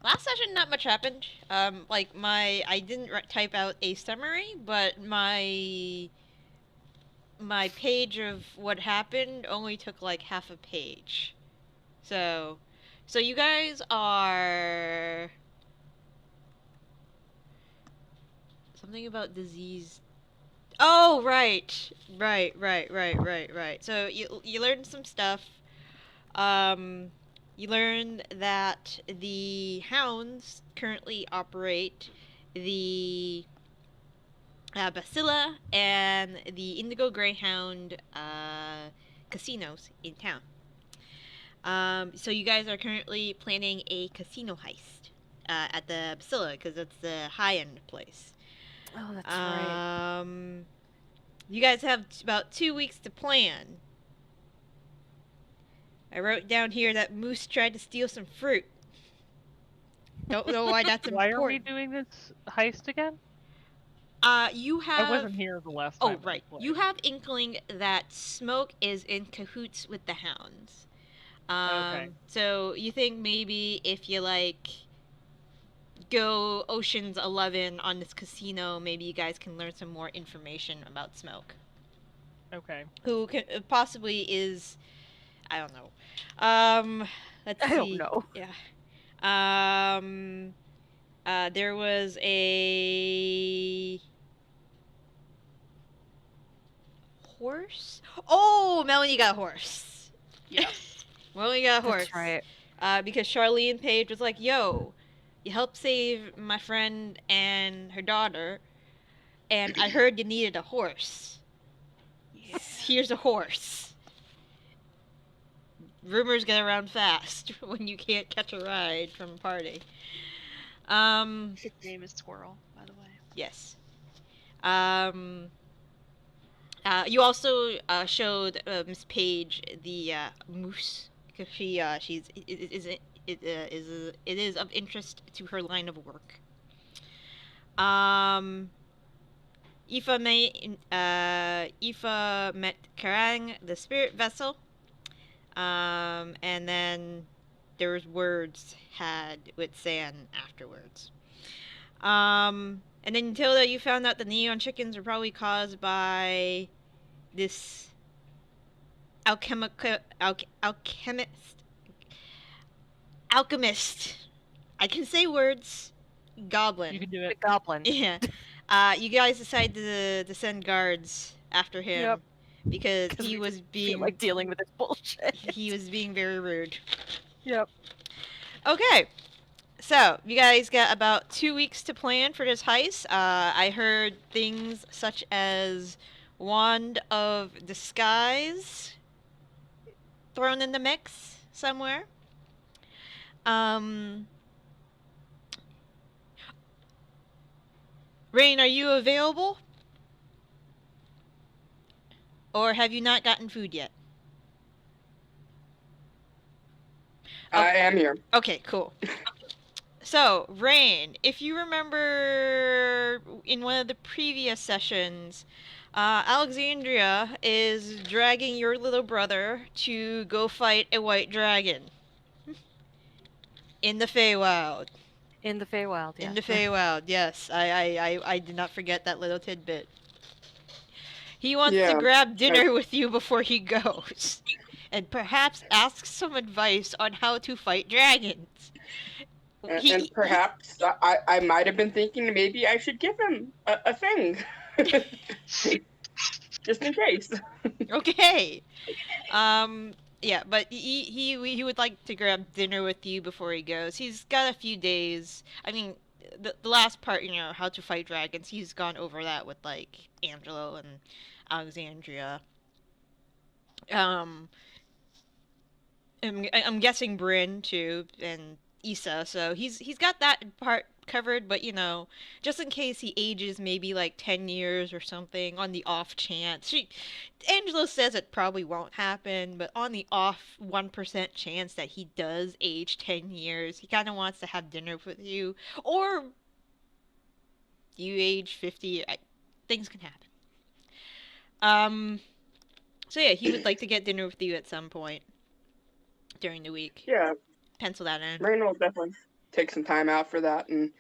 last session, not much happened. I didn't type out a summary, but my page of what happened only took like half a page. So, so you guys are something about disease. Oh, right. So you learned some stuff. Um, you learned that the Hounds currently operate the Bascilla and the Indigo Greyhound casinos in town. So you guys are currently planning a casino heist at the Bascilla because it's the high-end place. Oh, that's right. You guys have about 2 weeks to plan. I wrote down here that Moose tried to steal some fruit. Don't know why that's Why are we important. doing this heist again? You I have. wasn't here the last Oh, time I right. played. You have inkling that Smoke is in cahoots with the Hounds. Okay. So you think maybe if you go Ocean's 11 on this casino, maybe you guys can learn some more information about Smoke. Okay. Who possibly is, I don't know. Let's see. I don't know. Yeah. There was a horse. Oh, Melanie got a horse. Yes. Melanie got a horse. That's right. Because Charlene Page was like, "Yo, you helped save my friend and her daughter, and I heard you needed a horse. Here's a horse." Rumors get around fast when you can't catch a ride from a party. His name is Squirrel, by the way. Yes. You also showed Miss Page the moose because it is of interest to her line of work. Aoife met Karang, the spirit vessel. And then there was words had with San afterwards. And then Tilda, you found out the neon chickens were probably caused by this alchemist. I can say words. Goblin. You can do The it. goblin. Yeah. You guys decided to send guards after him. Yep. Because 'Cause he we was just being feel like dealing with this bullshit. he was being very rude. Yep. Okay. So, you guys got about 2 weeks to plan for this heist. I heard things such as Wand of Disguise thrown in the mix somewhere. Raine, are you available? Or have you not gotten food yet? I am here. Okay, cool. So, Raine, if you remember in one of the previous sessions, Alexandria is dragging your little brother to go fight a white dragon. In the Feywild. In the Feywild, yeah. In the Feywild, yes. I did not forget that little tidbit. He wants to grab dinner with you before he goes. And perhaps ask some advice on how to fight dragons. And perhaps I might have been thinking maybe I should give him a thing. Just in case. Okay. Yeah, but he would like to grab dinner with you before he goes. He's got a few days. I mean, the last part, how to fight dragons, he's gone over that with, like, Angelo and Alexandria. I'm guessing Bryn, too, and Issa, so he's got that part covered, but just in case he ages maybe like 10 years or something, on the off chance. Angelo says it probably won't happen, but on the off 1% chance that he does age 10 years, he kind of wants to have dinner with you, or you age 50, things can happen. So yeah, he would like to get dinner with you at some point during the week. Yeah. Pencil that in. Raine will definitely. take some time out for that and,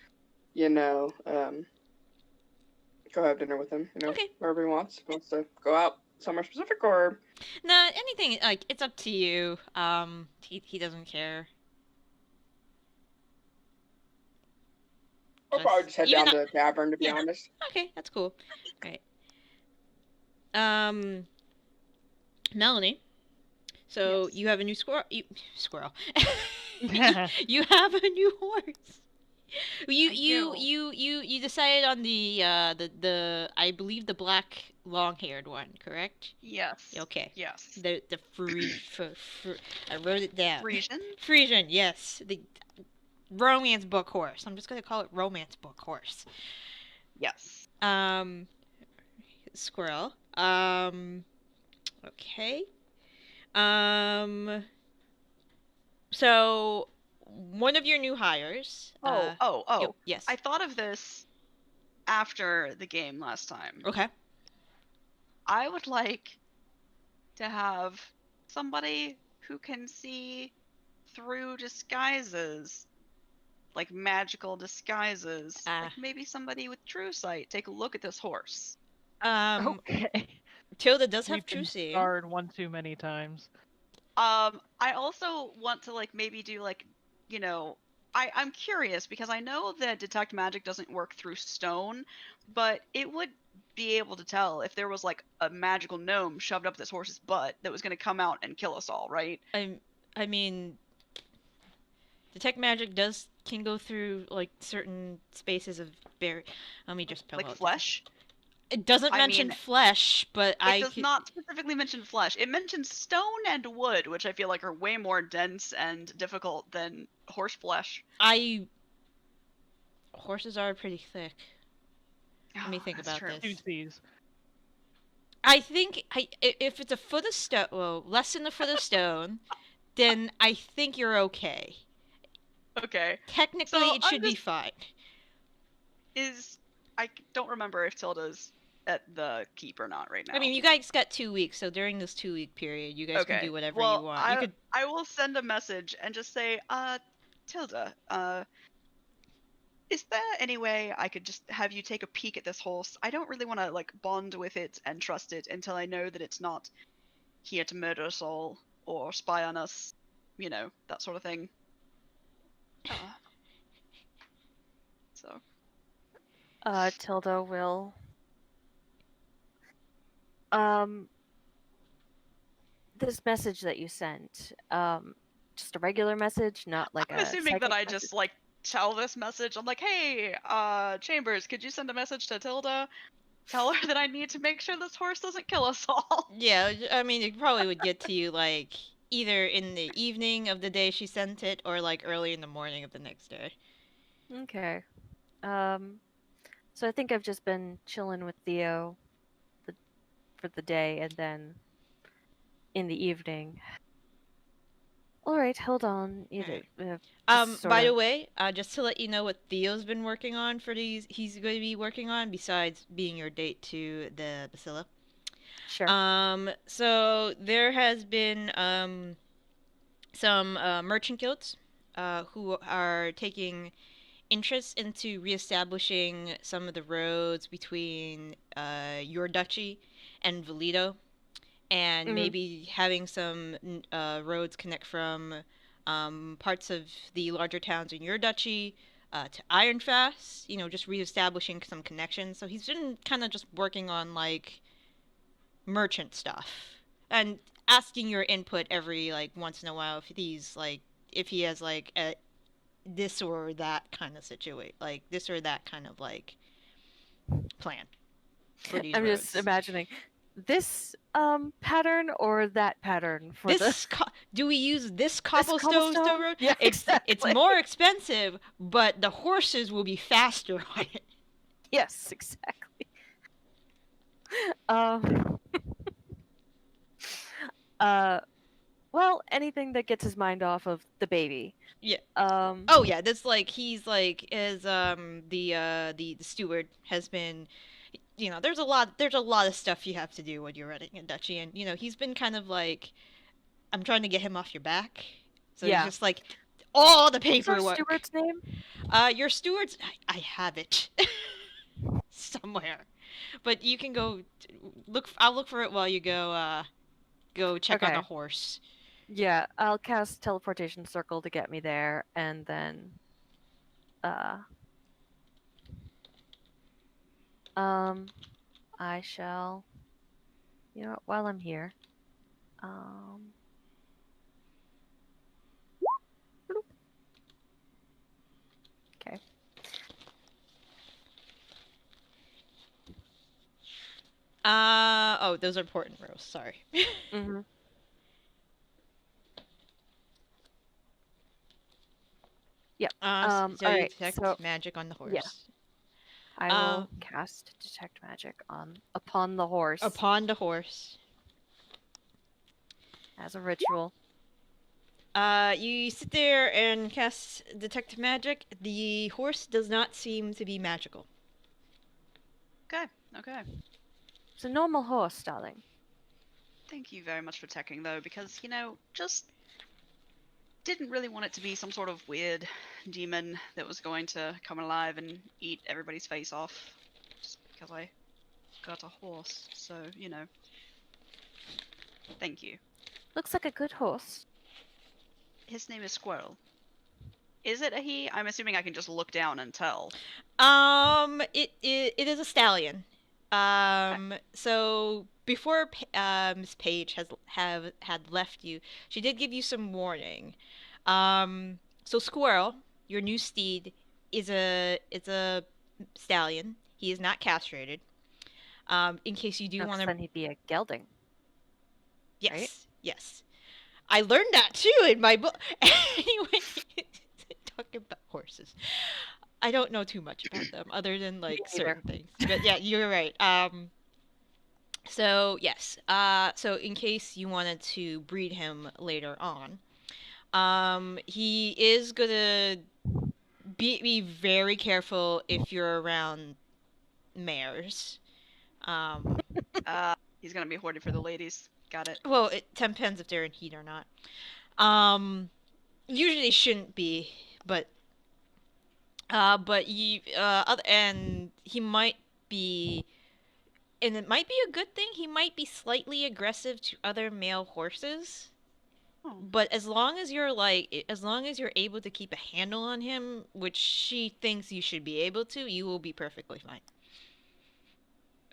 go have dinner with him, Okay. wherever he wants. If he wants to go out somewhere specific or... Nah, anything, like, it's up to you. He doesn't care. I'll probably just head even down to the tavern, to be yeah. honest. Okay, that's cool. Alright. Melanie. So, Yes. you have a new squirrel. You have a new horse. You decided on the I believe the black long-haired one, correct? Yes. Okay. Yes. The I wrote it down. Frisian? Frisian, yes. The romance book horse. I'm just gonna call it romance book horse. Yes. Squirrel. Okay. So one of your new hires. Yes. I thought of this after the game last time. Okay. I would like to have somebody who can see through disguises. Like magical disguises. Like maybe somebody with true sight. Take a look at this horse. Okay. Tilda does have We've true been seeing. scarred one too many times. I also want to maybe do I'm curious because I know that detect magic doesn't work through stone, but it would be able to tell if there was a magical gnome shoved up this horse's butt that was going to come out and kill us all, right? I mean, detect magic can go through certain spaces of Let me just pull out flesh. It doesn't mention flesh, but it does not specifically mention flesh. It mentions stone and wood, which I feel like are way more dense and difficult than horse flesh. Horses are pretty thick. Let me think about this. 2 C's. I think if it's a foot of stone, well, less than a foot of stone, then I think you're okay. Okay. Technically, it should be fine. I don't remember if Tilda's at the keep or not right now. I mean, you guys got 2 weeks, so during this 2-week period, you guys can do whatever you want. I will send a message and just say, Tilda, is there any way I could just have you take a peek at this horse? I don't really want to bond with it and trust it until I know that it's not here to murder us all or spy on us, that sort of thing. So. Tilda will. This message that you sent, just a regular message, not I'm assuming that I just tell this message. I'm like, hey, Chambers, could you send a message to Tilda? Tell her that I need to make sure this horse doesn't kill us all. Yeah, I mean, it probably would get to you either in the evening of the day she sent it or early in the morning of the next day. Okay. So I think I've just been chilling with Theo for the day, and then in the evening. All right, hold on. By the way, just to let you know what Theo's been working on he's going to be working on besides being your date to the Bascilla. Sure. So there has been some merchant guilds who are taking interest into reestablishing some of the roads between your duchy and Valido, and maybe having some roads connect from parts of the larger towns in your duchy to Ironfast, just reestablishing some connections. So he's been kind of just working on merchant stuff and asking your input every once in a while if he has a this or that kind of situation, this or that kind of plan for these I'm roads. just imagining this pattern or that pattern for do we use this cobblestone road? Yeah, exactly. It's more expensive, but the horses will be faster on it. Yes, exactly. Well, anything that gets his mind off of the baby. Yeah. Yeah, this he's as the steward has been, there's a lot of stuff you have to do when you're running a duchy, and he's been kind of I'm trying to get him off your back. So he's just all the What's our paperwork. steward's name? Your steward's. I have it somewhere, but you can go look. I'll look for it while you go check on Okay. the horse. Yeah, I'll cast teleportation circle to get me there, and then, I shall. You know what? While I'm here, okay. Oh, those are important rows. Sorry. Mm-hmm. Yep. So you Alright, detect so magic on the horse. yeah. I will cast detect magic upon the horse Upon the horse. as a ritual. You sit there and cast detect magic. The horse does not seem to be magical. Okay. It's a normal horse, darling. Thank you very much for checking, though, because, just didn't really want it to be some sort of weird demon that was going to come alive and eat everybody's face off just because I got a horse. So, thank you. Looks like a good horse. His name is Squirrel. Is it a he? I'm assuming I can just look down and tell. It is a stallion. So before Miss Page had left you, she did give you some warning. So Squirrel, your new steed, is a stallion. He is not castrated. In case you do No, 'cause want to. then he'd be a gelding. Yes, right? yes. I learned that too in my book. Anyway, talking about horses. I don't know too much about them other than like certain things. But yeah, you're right. So yes. So in case you wanted to breed him later on, he is gonna be very careful if you're around mares. He's gonna be hoarded for the ladies. Got it. Well, it depends if they're in heat or not. Usually shouldn't be, but and he might be, and it might be a good thing. He might be slightly aggressive to other male horses. Oh. But as long as you're able to keep a handle on him, which she thinks you should be able to, you will be perfectly fine.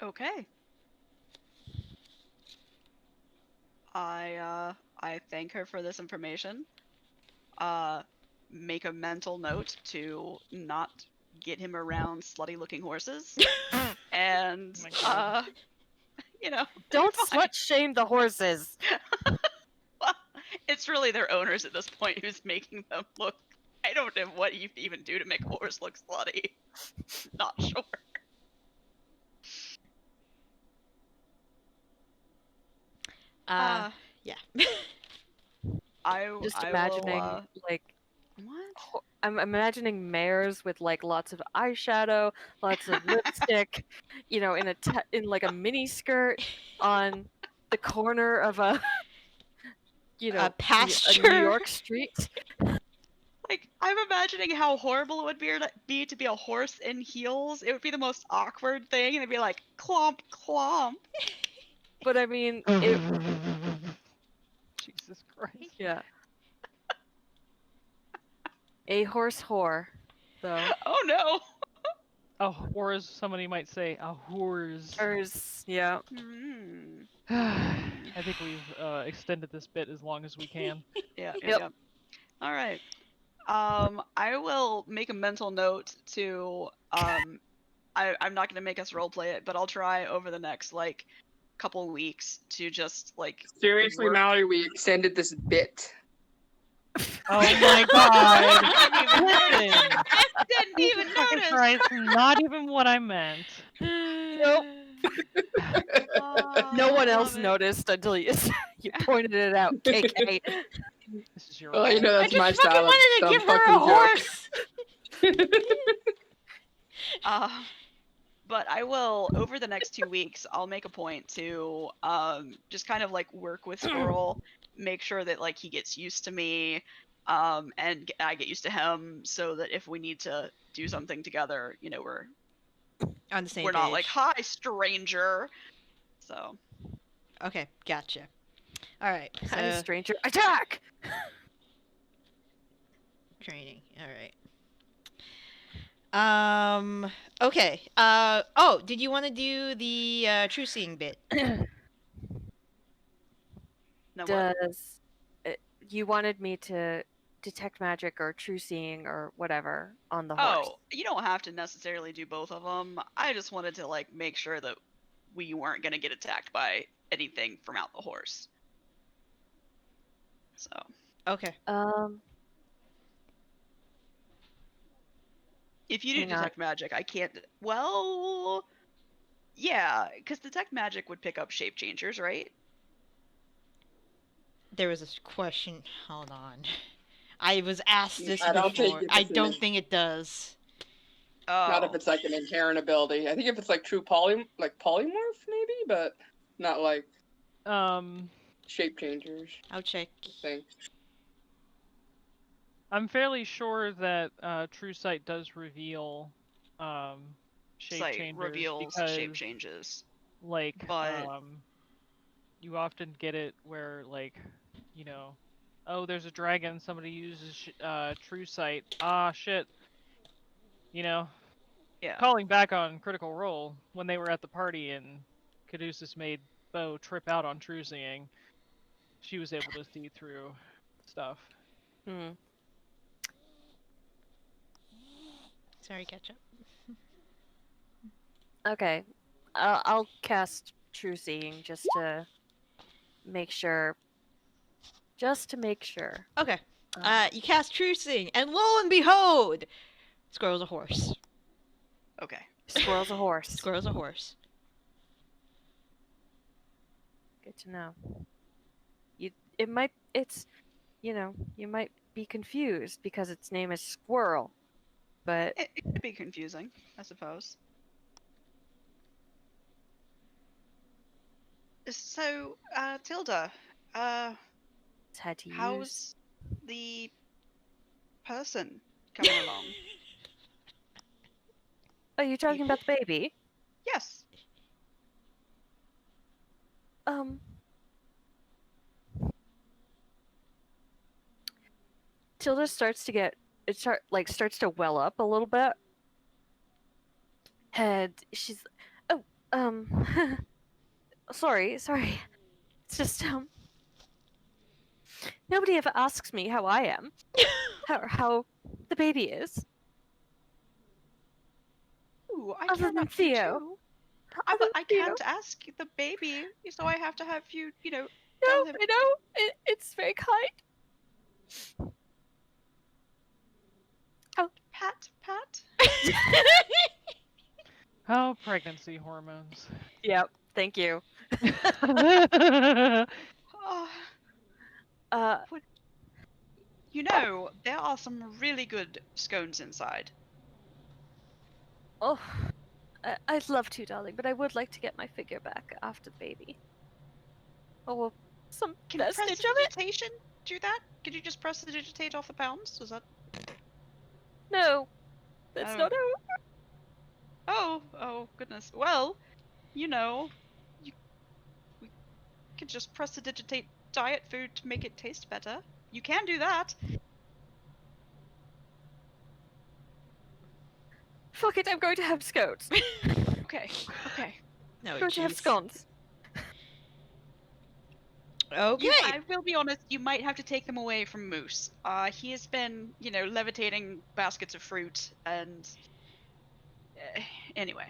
Okay. I thank her for this information. Make a mental note to not get him around slutty looking horses. And Don't fine. slut shame the horses. Well, it's really their owners at this point who's making them look. I don't know what you even do to make a horse look slutty. Not sure. Yeah. Just I imagining will, like what? I'm imagining mares with like lots of eyeshadow, lots of lipstick, in in like a mini skirt on the corner of a A pasture. a New York street. Like, I'm imagining how horrible it would be to be a horse in heels. It would be the most awkward thing, and it'd be like clomp clomp. But I mean, Jesus Christ. yeah. A horse whore, though. Oh no. A whores, somebody might say. A whores. Hers, yeah. I think we've extended this bit as long as we can. Yeah. Yep. Yeah. All right. I will make a mental note to I'm not gonna make us roleplay it, but I'll try over the next like couple weeks to just like Seriously, work. Mallory, we extended this bit. Oh my god! I Listen, didn't even fucking notice. Christ, not even what I meant. Nope. No one else noticed until you pointed it out, KK. This is your Well, you fault. know I that's just my fucking style of wanted to dumb give her a fucking joke. horse. But I will over the next 2 weeks. I'll make a point to just kind of like work with Squirrel, make sure that like he gets used to me, and I get used to him, so that if we need to do something together, we're On the same we're page. not like, "Hi, stranger." So Okay, gotcha. All right. Hi, So stranger. Attack! training. All right. Okay. Oh, did you want to do the true seeing bit? no, what? Does you wanted me to detect magic or true seeing or whatever on the horse? Oh, you don't have to necessarily do both of them. I just wanted to like make sure that we weren't gonna get attacked by anything from out the horse. So Okay. if you do Hang on. detect magic, I can't. Well, yeah, because detect magic would pick up shape changers, right? There was a question. Hold on. I was asked this I don't think before. it I does don't even- think it does. Oh, Not if it's like an inherent ability. I think if it's like true polymorph maybe, but not like shape changers. I'll check. Thing. I'm fairly sure that True Sight does reveal shape sight changers reveals because, shape changes. like, but- you often get it where, like, oh, there's a dragon. Somebody uses True Sight. Ah, shit. Yeah. Calling back on Critical Role when they were at the party and Caduceus made Bo trip out on True Seeing, she was able to see through stuff. Sorry, catch up. Okay, I'll cast true seeing just to make sure. Okay. Um, You cast true seeing, and lo and behold, squirrel's a horse. Okay. Squirrel's a horse. Squirrel's a horse. Good to know. You might be confused because its name is Squirrel, but It could be confusing, I suppose. So, Tilda, it's had to use. how's the person coming along? Oh, you're talking about the baby? Yes. Tilda starts to well up a little bit, and she's, sorry. It's just nobody ever asks me how I am, how the baby is. Ooh, I Other can than ask you Theo. too. Other But than I Theo. can't ask the baby, so I have to have you, No, tell him. I know. It's very kind. Pat. Oh, pregnancy hormones. Yep. Thank you. Oh, Uh, there are some really good scones inside. oh, I'd love to, darling, but I would like to get my figure back after the baby. Oh, well, some Can vestige of it? prestidigitation do that? Could you just prestidigitate off the pounds? Does that? No, that's Oh. not how. Oh goodness. Well, we could just prestidigitate diet food to make it taste better. You can do that. Fuck it, I'm going to have scones. Okay. No, I'm going to have jeez. scones. Okay. I will be honest, you might have to take them away from Moose. He has been, levitating baskets of fruit and... anyway.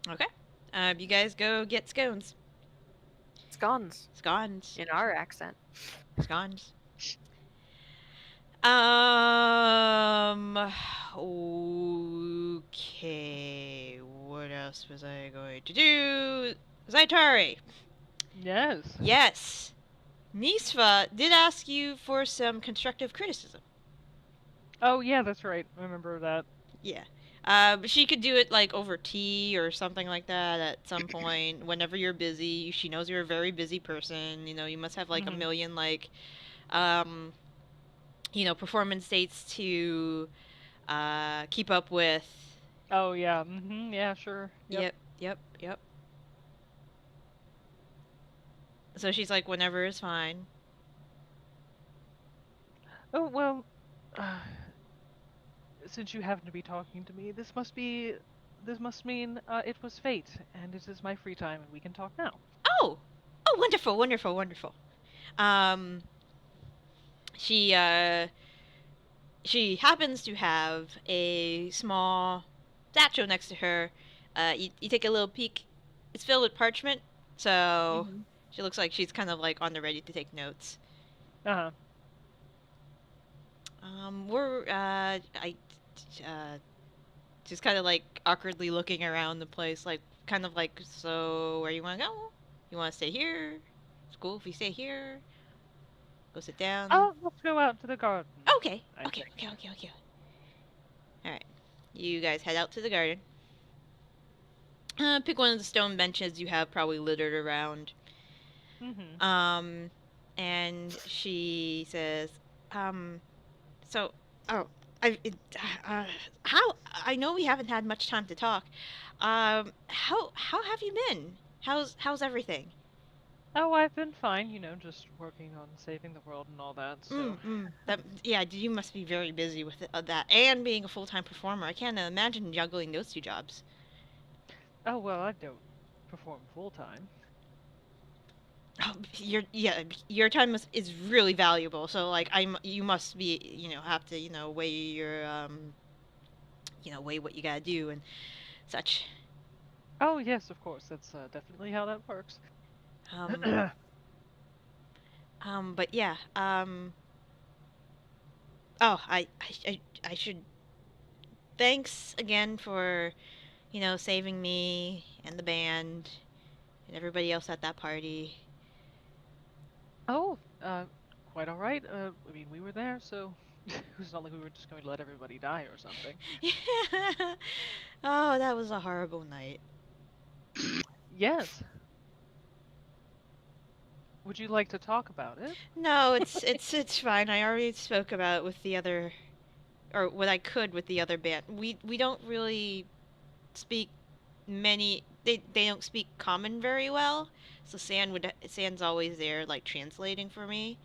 Okay. You guys go get scones. Scones. Scones. In our accent. Scones. Okay. What else was I going to do? Zaitari. Yes. Yes. Nisva did ask you for some constructive criticism. Oh, yeah, that's right. I remember that. Yeah. But she could do it like over tea or something like that at some point. Whenever you're busy, she knows you're a very busy person. You know, you must have like a million like, um, performance dates to keep up with. Oh yeah. Mm-hmm. Yeah. Sure. Yep. Yep. Yep. So she's like, whenever is fine. Oh well. Since you happen to be talking to me, this must mean it was fate, and it is my free time, and we can talk now. Oh, oh, wonderful, wonderful, wonderful. Um, she she happens to have a small satchel next to her. You take a little peek. It's filled with parchment, so she looks like she's kind of like on the ready to take notes. Uh-huh. Just kind of like awkwardly looking around the place, like kind of like, so where you want to go? You want to stay here? It's cool if we stay here. Go sit down. Oh, let's go out to the garden. Okay. Okay. All right. You guys head out to the garden. Pick one of the stone benches you have probably littered around. And she says, so, oh, how, I know we haven't had much time to talk. How have you been? How's everything? Oh, I've been fine, just working on saving the world and all that, so... Yeah, you must be very busy with that, and being a full-time performer. I can't imagine juggling those two jobs. Oh, well, I don't perform full-time. Oh, your time is really valuable, so, like, you must be, have to, weigh your, weigh what you gotta do and such. Oh, yes, of course, that's definitely how that works. But yeah, oh, I should, thanks again for, saving me and the band and everybody else at that party. Oh, quite all right. I mean, we were there, so it's not like we were just going to let everybody die or something. Yeah. Oh, that was a horrible night. Yes. Would you like to talk about it? No, it's fine. I already spoke about it with the other, or what I could with the other band. We don't really speak many. They don't speak common very well. So San's always there, like translating for me.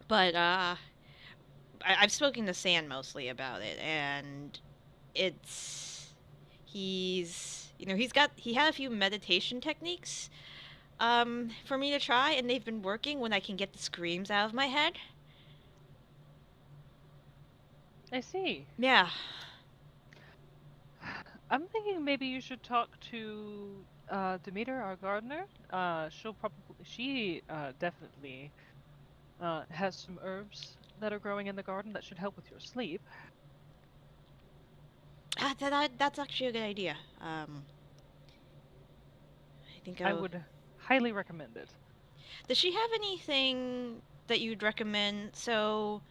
But I've spoken to San mostly about it, and he had a few meditation techniques for me to try, and they've been working when I can get the screams out of my head. I see. Yeah. I'm thinking maybe you should talk to Demeter, our gardener. She definitely has some herbs that are growing in the garden that should help with your sleep. That's actually a good idea. I think I would highly recommend it. Does she have anything that you'd recommend? So,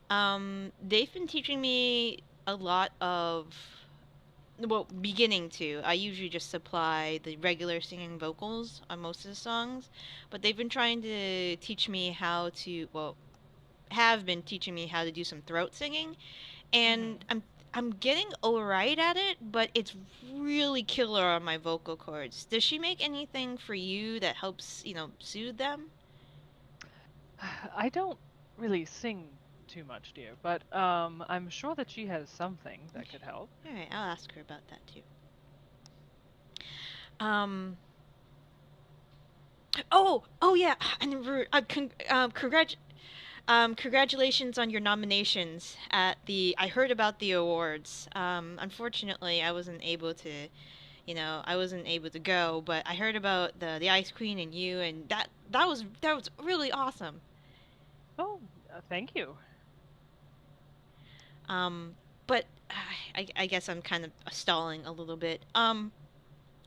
they've been teaching me a lot of, well, beginning to. I usually just supply the regular singing vocals on most of the songs, but they've been trying to teach me how to, well, have been teaching me how to do some throat singing, and I'm getting alright at it, but it's really killer on my vocal cords. Does she make anything for you that helps, soothe them? I don't really sing too much, dear, but I'm sure that she has something that could help. Alright, I'll ask her about that too. Oh yeah, and congratulations on your nominations at I heard about the awards. Unfortunately, I wasn't able to, go, but I heard about the Ice Queen and you, and that was really awesome. Oh, thank you. But I guess I'm kind of stalling a little bit.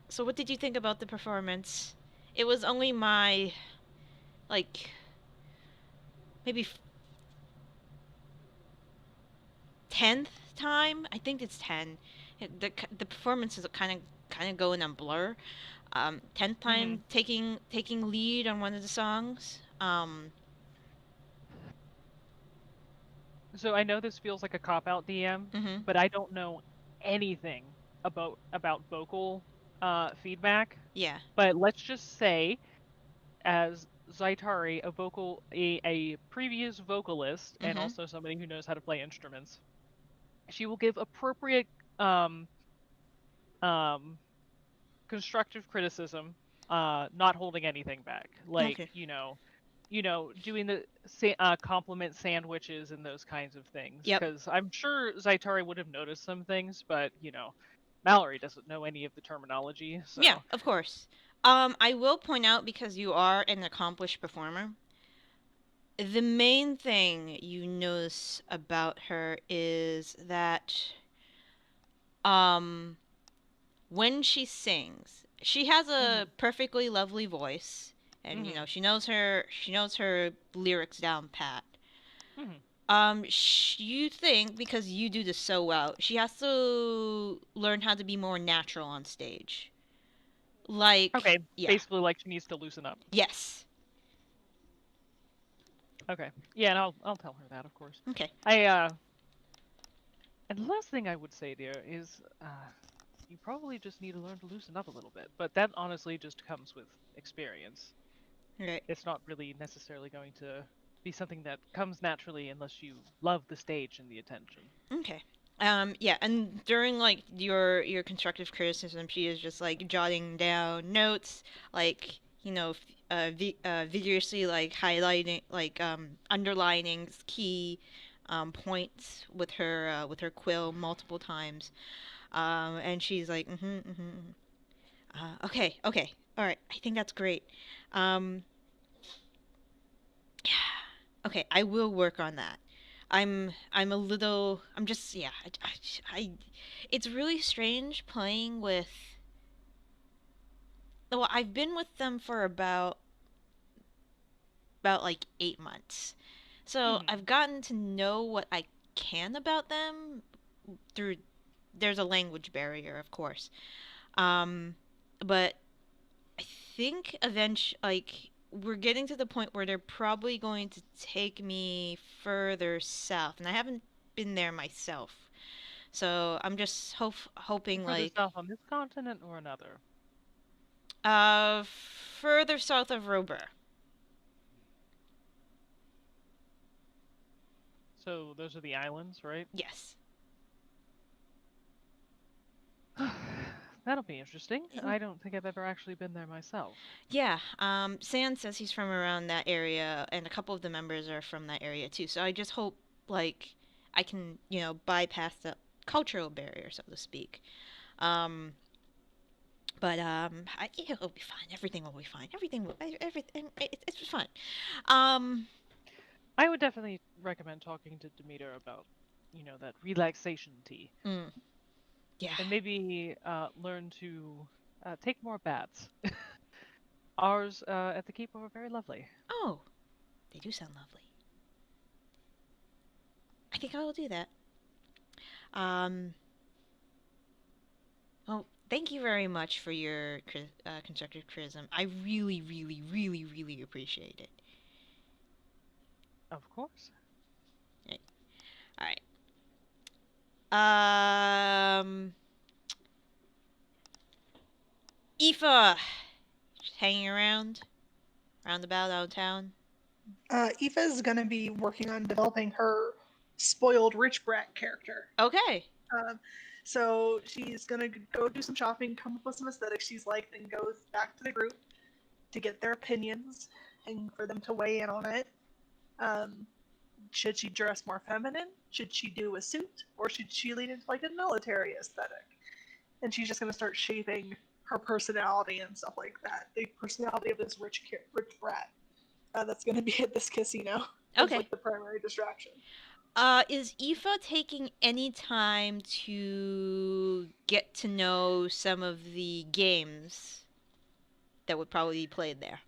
So what did you think about the performance? It was only my, like, maybe 10th time. I think it's 10. The performance is kind of going on blur. 10th time taking lead on one of the songs. So I know this feels like a cop-out DM, Mhm. but I don't know anything about vocal feedback. Yeah. But let's just say, as Zaitari, a previous vocalist, and Mhm. also somebody who knows how to play instruments, she will give appropriate um, constructive criticism, not holding anything back. Like, Okay. doing the compliment sandwiches and those kinds of things. Yep. Because I'm sure Zaitari would have noticed some things, but Mallory doesn't know any of the terminology, so. Yeah, of course. I will point out, because you are an accomplished performer, the main thing you notice about her is that um when she sings, she has a perfectly lovely voice, and she knows her lyrics down pat. You think, because you do this so well, she has to learn how to be more natural on stage. Like, Okay, yeah. basically like she needs to loosen up. Yes. Okay. Yeah, and I'll tell her that, of course. Okay. And the last thing I would say, dear, is you probably just need to learn to loosen up a little bit. But that honestly just comes with experience. Right. It's not really necessarily going to be something that comes naturally unless you love the stage and the attention. Okay. Yeah, and during like your constructive criticism, she is just like jotting down notes, like vigorously like highlighting, like underlining key points with her quill multiple times. And she's like, okay, okay, all right, I think that's great. Um, okay, I will work on that. I'm just, yeah, it's really strange playing with, well, I've been with them for about like 8 months. So I've gotten to know what I can about them through, there's a language barrier, of course. But I think eventually, like, we're getting to the point where they're probably going to take me further south, and I haven't been there myself. So I'm just hoping, Further like, south on this continent or another? further south of Robur. So those are the islands, right? Yes. That'll be interesting. I don't think I've ever actually been there myself. Yeah. San says he's from around that area, and a couple of the members are from that area too. So I just hope, like, I can, bypass the cultural barrier, so to speak. Um, it'll be fine. Everything will be fine. Everything, it's fine. I would definitely recommend talking to Demeter about, that relaxation tea. Yeah. And maybe learn to take more baths. Ours at the keep are very lovely. Oh, they do sound lovely. I think I will do that. Well, thank you very much for your constructive criticism. I really, really, really, really appreciate it. Of course. Okay. All right. Aoife, just hanging around, roundabout out of town. Aoife is going to be working on developing her spoiled rich brat character. Okay. So she's going to go do some shopping, come up with some aesthetics she's liked, and goes back to the group to get their opinions and for them to weigh in on it. Should she dress more feminine? Should she do a suit? Or should she lean into like a military aesthetic? And she's just going to start shaping her personality and stuff like that. The personality of this rich brat that's going to be at this casino. Okay. Like the primary distraction. Is Aoife taking any time to get to know some of the games that would probably be played there?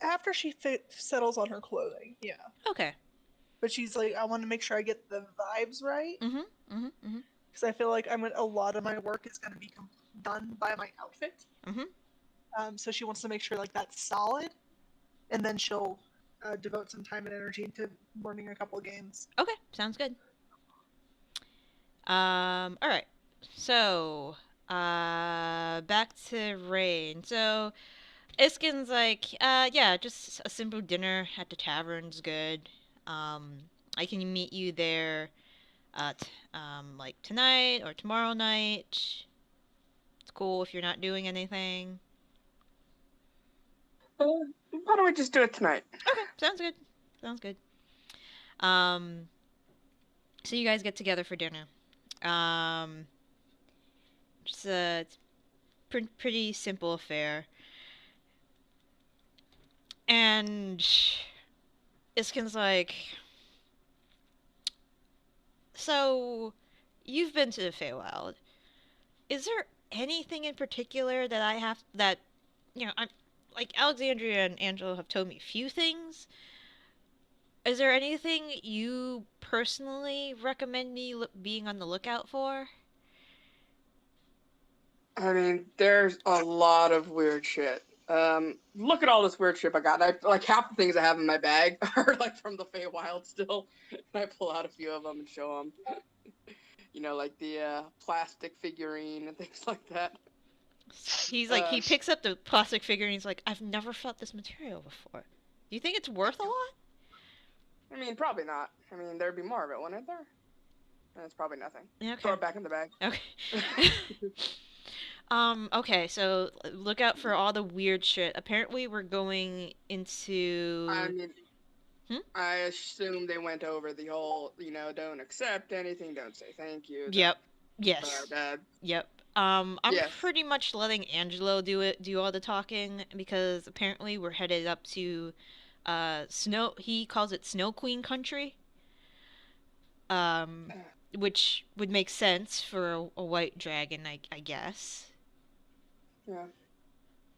After she settles on her clothing, yeah. Okay. but she's like, I want to make sure I get the vibes right. Because I feel like a lot of my work is going to be done by my outfit. So she wants to make sure like that's solid, and then she'll devote some time and energy into learning a couple of games. Okay, sounds good. All right. So, back to Raine. So, Iskin's like, yeah, just a simple dinner at the tavern's good. I can meet you there, like tonight or tomorrow night. It's cool if you're not doing anything. Why don't we just do it tonight? Okay, sounds good. Sounds good. So you guys get together for dinner. Just it's pretty simple affair. And Iskin's like, so you've been to the Feywild. Is there anything in particular that I'm like Alexandria and Angela have told me a few things. Is there anything you personally recommend me being on the lookout for? I mean, there's a lot of weird shit. Look at all this weird shit I got. Like half the things I have in my bag are like from the Feywild still. And I pull out a few of them and show them. You know, like the plastic figurine and things like that. He's like, he picks up the plastic figurine. He's like, I've never felt this material before. Do you think it's worth a lot? I mean, probably not. I mean, there'd be more of it, wouldn't there? And it's probably nothing. Okay. Throw it back in the bag. Okay. Okay, so look out for all the weird shit. Apparently we're going into... I mean, I assume they went over the whole, don't accept anything, don't say thank you. Yep. Yes. Bad. Yep. I'm pretty much letting Angelo do all the talking, because apparently we're headed up to he calls it Snow Queen country. Which would make sense for a white dragon, I guess. Yeah.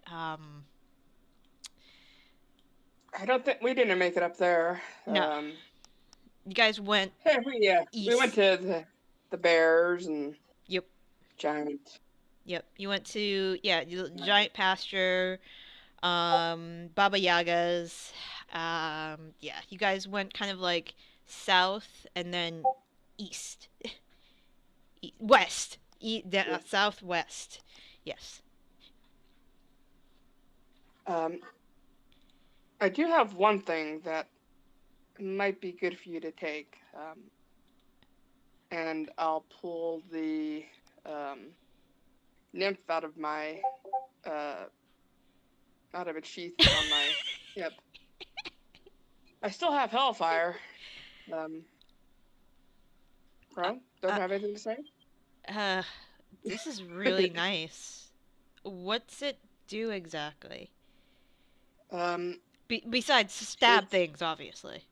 I don't think we didn't make it up there. No. You guys went. East. We went to the bears and. Yep. Giant. Yep. You went to giant pasture, Baba Yaga's. You guys went kind of like south and then east, west, southwest. Yes. I do have one thing that might be good for you to take, and I'll pull the nymph out of its sheath on my hip. I still have Hellfire. Ron, don't have anything to say? This is really nice. What's it do exactly? Besides stab things, obviously.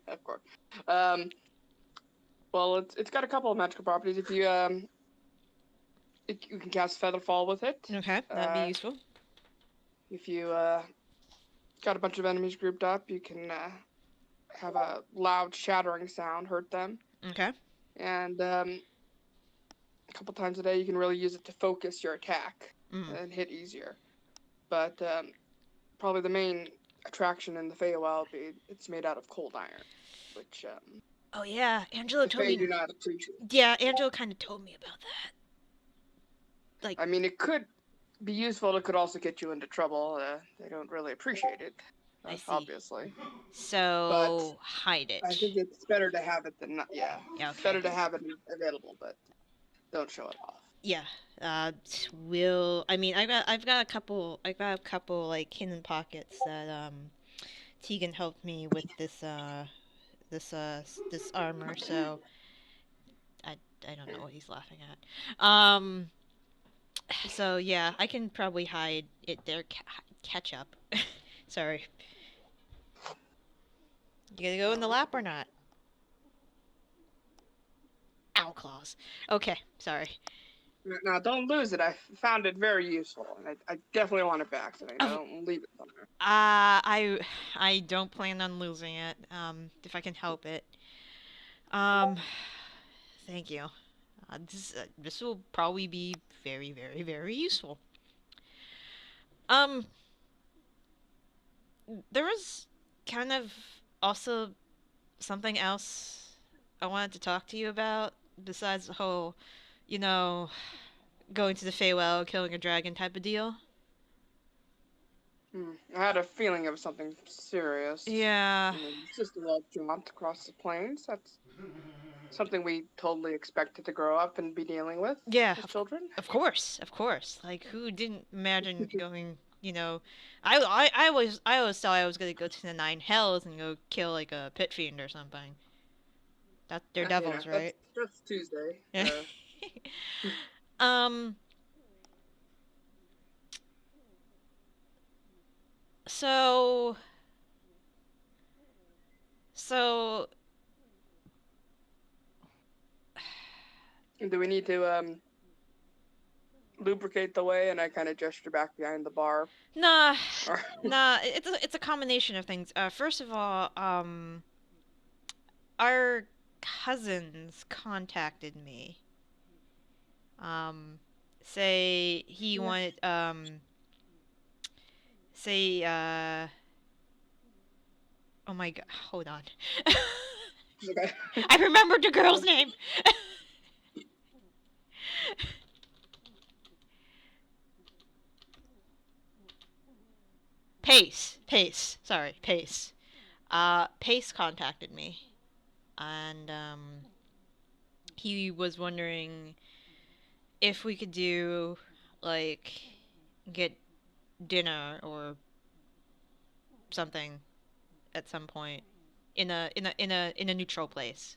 Of course. Well, it's got a couple of magical properties. If you you can cast Featherfall with it. Okay, that'd be useful. If you got a bunch of enemies grouped up, you can have a loud shattering sound hurt them. Okay. And a couple times a day, you can really use it to focus your attack and hit easier. But probably the main attraction in the Feywild it's made out of cold iron, which oh yeah, Angelo told me. Do not appreciate. Yeah, Angelo kind of told me about that. Like, I mean, it could be useful. It could also get you into trouble. They don't really appreciate it, obviously. So hide it. I think it's better to have it than not. Yeah. Okay. It's better to have it available, but don't show it off. Yeah. I've got a couple like hidden pockets that Tegan helped me with this armor, so I don't know what he's laughing at. So yeah, I can probably hide it there. Catch up. Sorry. You gonna go in the lap or not? Ow, claws. Okay, sorry. Now, don't lose it. I found it very useful, and I definitely want it back, so Oh, don't leave it somewhere. I don't plan on losing it. If I can help it. Um, thank you. This will probably be very, very, very useful. Um, there was kind of also something else I wanted to talk to you about besides the whole, you know, going to the Feywild, killing a dragon type of deal. I had a feeling it was something serious. Yeah. It's just a little jaunt across the plains. That's something we totally expected to grow up and be dealing with Yeah, as children. of course, of course. Like, who didn't imagine going, I always thought I was gonna go to the Nine Hells and go kill, like, a pit fiend or something. They're devils, right? That's Tuesday. Um, so, so, Do we need to lubricate the way? And I kind of gesture back behind the bar. nah, nah, it's a combination of things. First of all, our cousins contacted me. Say he wanted, say, oh my god, hold on. Okay. I remembered the girl's name! Pace, sorry, Pace. Pace contacted me, and, he was wondering if we could do, like, get dinner or something at some point in a neutral place.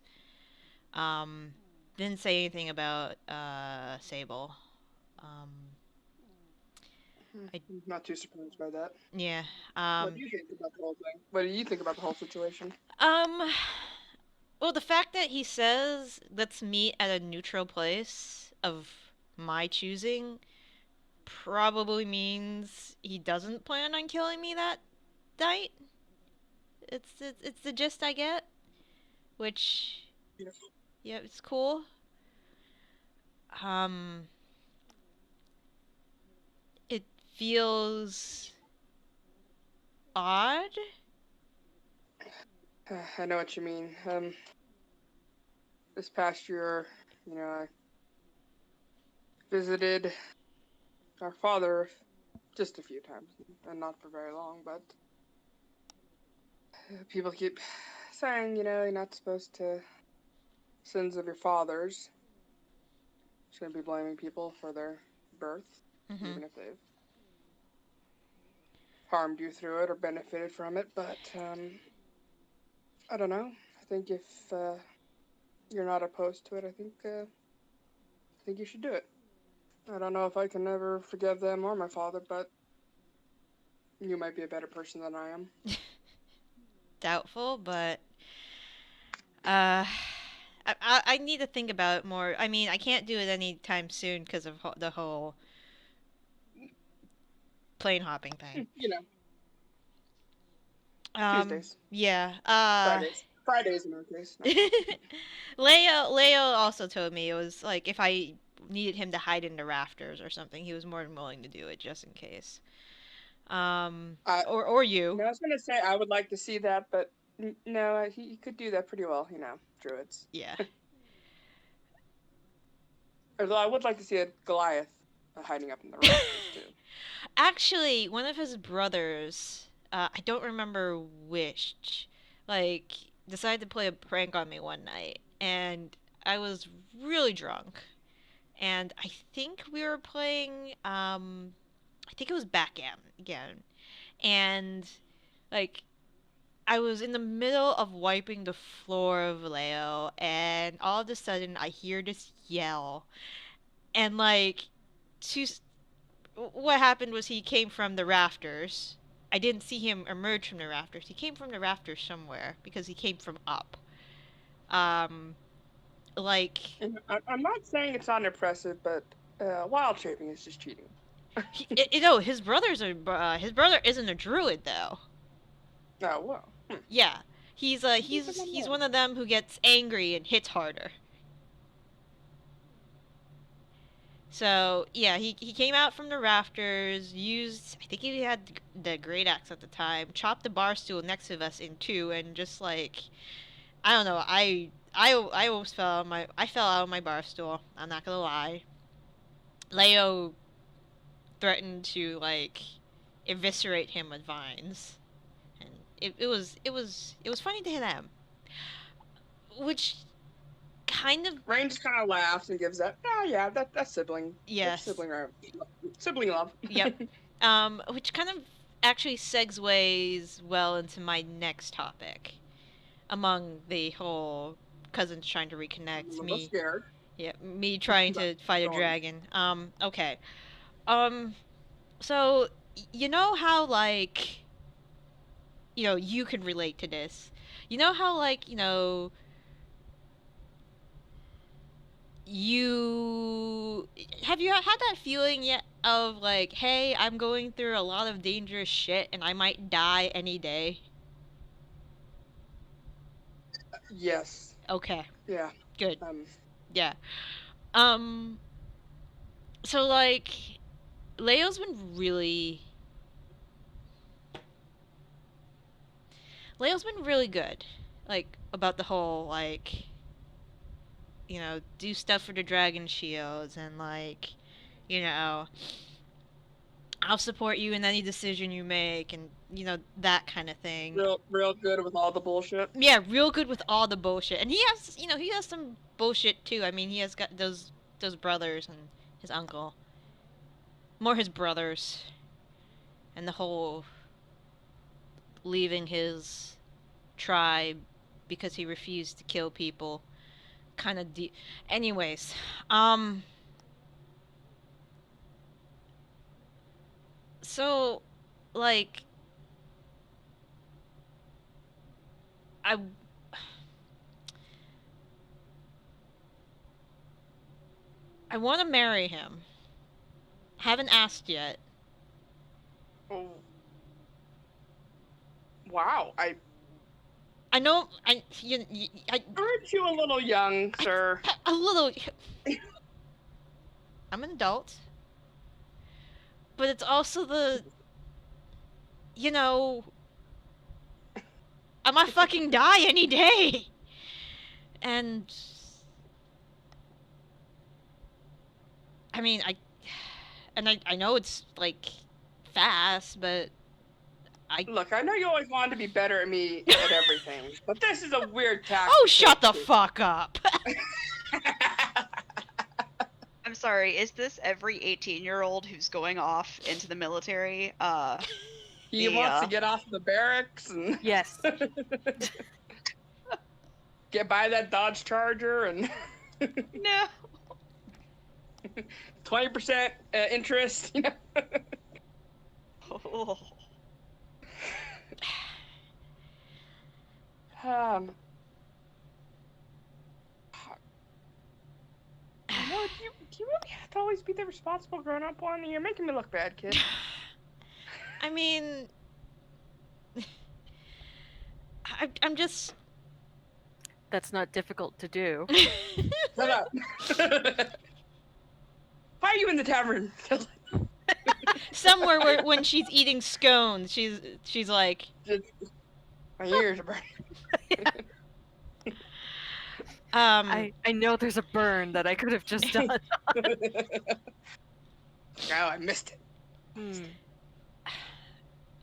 Um, didn't say anything about Sable. Um, I I'm not too surprised by that. yeah. What do you think about the whole thing? What do you think about the whole situation? Um. Well, the fact that he says let's meet at a neutral place of my choosing probably means he doesn't plan on killing me that night. It's the gist I get, which Yes. yeah, it's cool. Um, it feels odd. I know what you mean. This past year, I visited our father just a few times, and not for very long, but people keep saying, you're not supposed to sins of your fathers. Shouldn't be blaming people for their birth, Mm-hmm. even if they've harmed you through it or benefited from it. But I don't know. I think if you're not opposed to it, I think you should do it. I don't know if I can ever forgive them or my father, but you might be a better person than I am. Doubtful, but I need to think about it more. I mean, I can't do it anytime soon because of the whole plane hopping thing. Tuesdays. Yeah. Fridays in our case. No. Leo also told me it was like if I needed him to hide in the rafters or something, he was more than willing to do it just in case. Or you. I was gonna say I would like to see that, but no, he could do that pretty well. Druids. Yeah. Although I would like to see a Goliath hiding up in the rafters too. Actually, one of his brothers, I don't remember which, like, decided to play a prank on me one night, and I was really drunk, and I think we were playing, I think it was backgammon again, and, like, I was in the middle of wiping the floor of Leo, and all of a sudden I hear this yell, and, like, two what happened was he came from the rafters. I didn't see him emerge from the rafters. He came from the rafters somewhere because he came from up. Um, like And I'm not saying it's unimpressive, but Wild shaping is just cheating. His his brother isn't a druid though. Oh, well. Yeah, he's one of them who gets angry and hits harder. So yeah, he came out from the rafters, used, I think he had the great axe at the time, chopped the bar stool next to us in two, and just like, I don't know, I almost fell out of my bar stool. I'm not gonna lie. Leo threatened to like eviscerate him with vines, and it was funny to him, which kind of Raine just kind of laughs and gives that. Oh yeah, that's sibling. yes. Sibling love. Yep. Which kind of actually segues well into my next topic. Among the whole cousins trying to reconnect, I'm me, scared. yeah, me trying to fight a Go on. dragon. Okay. So you know how like, you can relate to this. You know how like, you have you had that feeling yet of like, hey, I'm going through a lot of dangerous shit and I might die any day? Yes. Okay, Yeah. good. Yeah. Um so like Leo's been really good, like, about the whole like, do stuff for the dragon shields, and like, you know I'll support you in any decision you make, and that kind of thing. Real good with all the bullshit. Yeah, real good with all the bullshit. And he has some bullshit too. I mean, he has got those brothers and his uncle. More his brothers. And the whole leaving his tribe because he refused to kill people kind of anyways, so like I I want to marry him. Haven't asked yet. Oh. Wow. I know Aren't you a little young, sir? a little. I'm an adult, but it's also I might fucking die any day, and I mean I know it's like fast, but Look, I know you always wanted to be better at me at everything, but this is a weird tactic. Oh, shut the fuck up. I'm sorry, is this every 18-year-old who's going off into the military? He wants to get off the barracks and Yes. get by that Dodge Charger and No. 20% interest. Oh. Do you really have to always be the responsible grown-up one? You're making me look bad, kid. I mean, I'm just. That's not difficult to do. Shut up. Why are you in the tavern? Somewhere where when she's eating scones, she's like. My ears are burning. I know there's a burn that I could have just done. Oh, I missed it.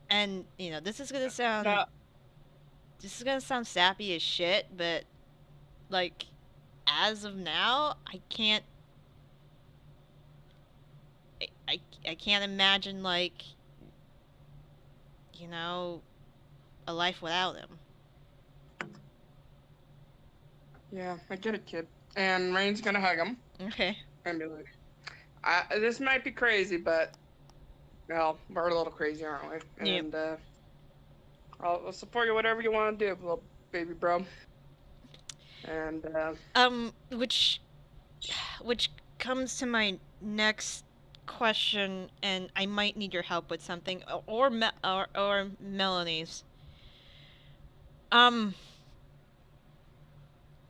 And this is gonna sound sappy as shit, but like, as of now, I can't imagine like, a life without him. Yeah, I get it, kid. And Raine's gonna hug him. Okay. And be like, this might be crazy, but, well, we're a little crazy, aren't we? Yeah. And, I'll support you whatever you want to do, little baby bro. And, which comes to my next question, and I might need your help with something, or Melanie's. Um,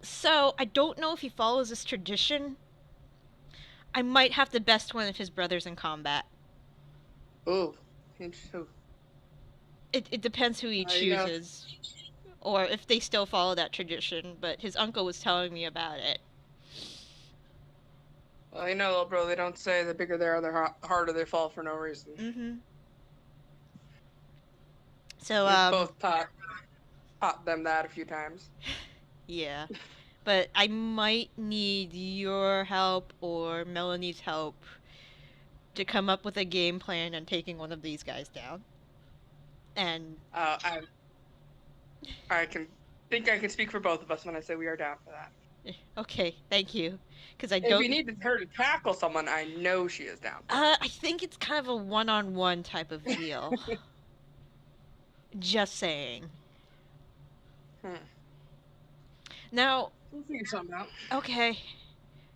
so I don't know if he follows this tradition. I might have to best one of his brothers in combat. Ooh. Ooh. It depends who he You know, chooses, or if they still follow that tradition. But his uncle was telling me about it. well, you know, little bro, they don't say the bigger they are, the harder they fall for no reason. Mm-hmm. So We've both taught them that a few times. yeah. But I might need your help or Melanie's help to come up with a game plan on taking one of these guys down. And I can speak for both of us when I say we are down for that. okay, thank you. Because I If don't. you need her to tackle someone, I know she is down. I think it's kind of a one-on-one type of deal. Just saying. Now. We'll figure something out. Okay.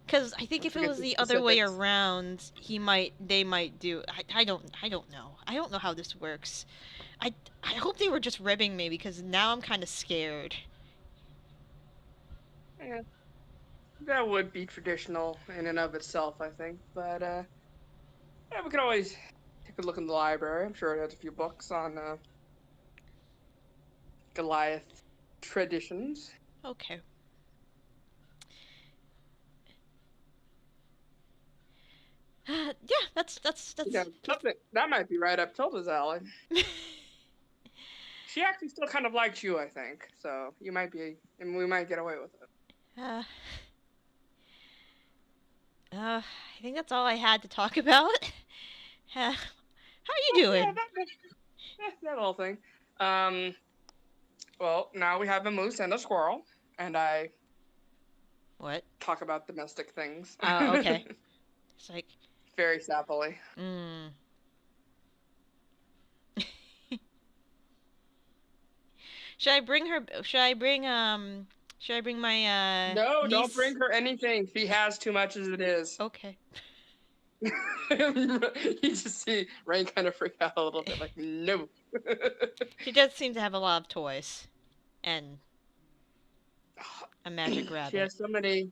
Because I think if it was the other way around, they might do. I don't know. I don't know how this works. I hope they were just ribbing me because now I'm kind of scared. Yeah, that would be traditional in and of itself, I think. But yeah, we could always take a look in the library. I'm sure it has a few books on Goliath traditions. Okay. Yeah, that's. Yeah, that might be right up Tilda's alley. She actually still kind of likes you, I think. So you might be, and we might get away with it. I think that's all I had to talk about. How are you doing? Yeah, that little thing. Well, now we have a moose and a squirrel, and I. What? Talk about domestic things. Oh, okay. It's like. Very sappily. Should I bring her? Should I bring my No, niece? don't bring her anything. She has too much as it is. Okay. You just see Raine kind of freak out a little bit, like, no. She does seem to have a lot of toys. And a magic rabbit. She has so many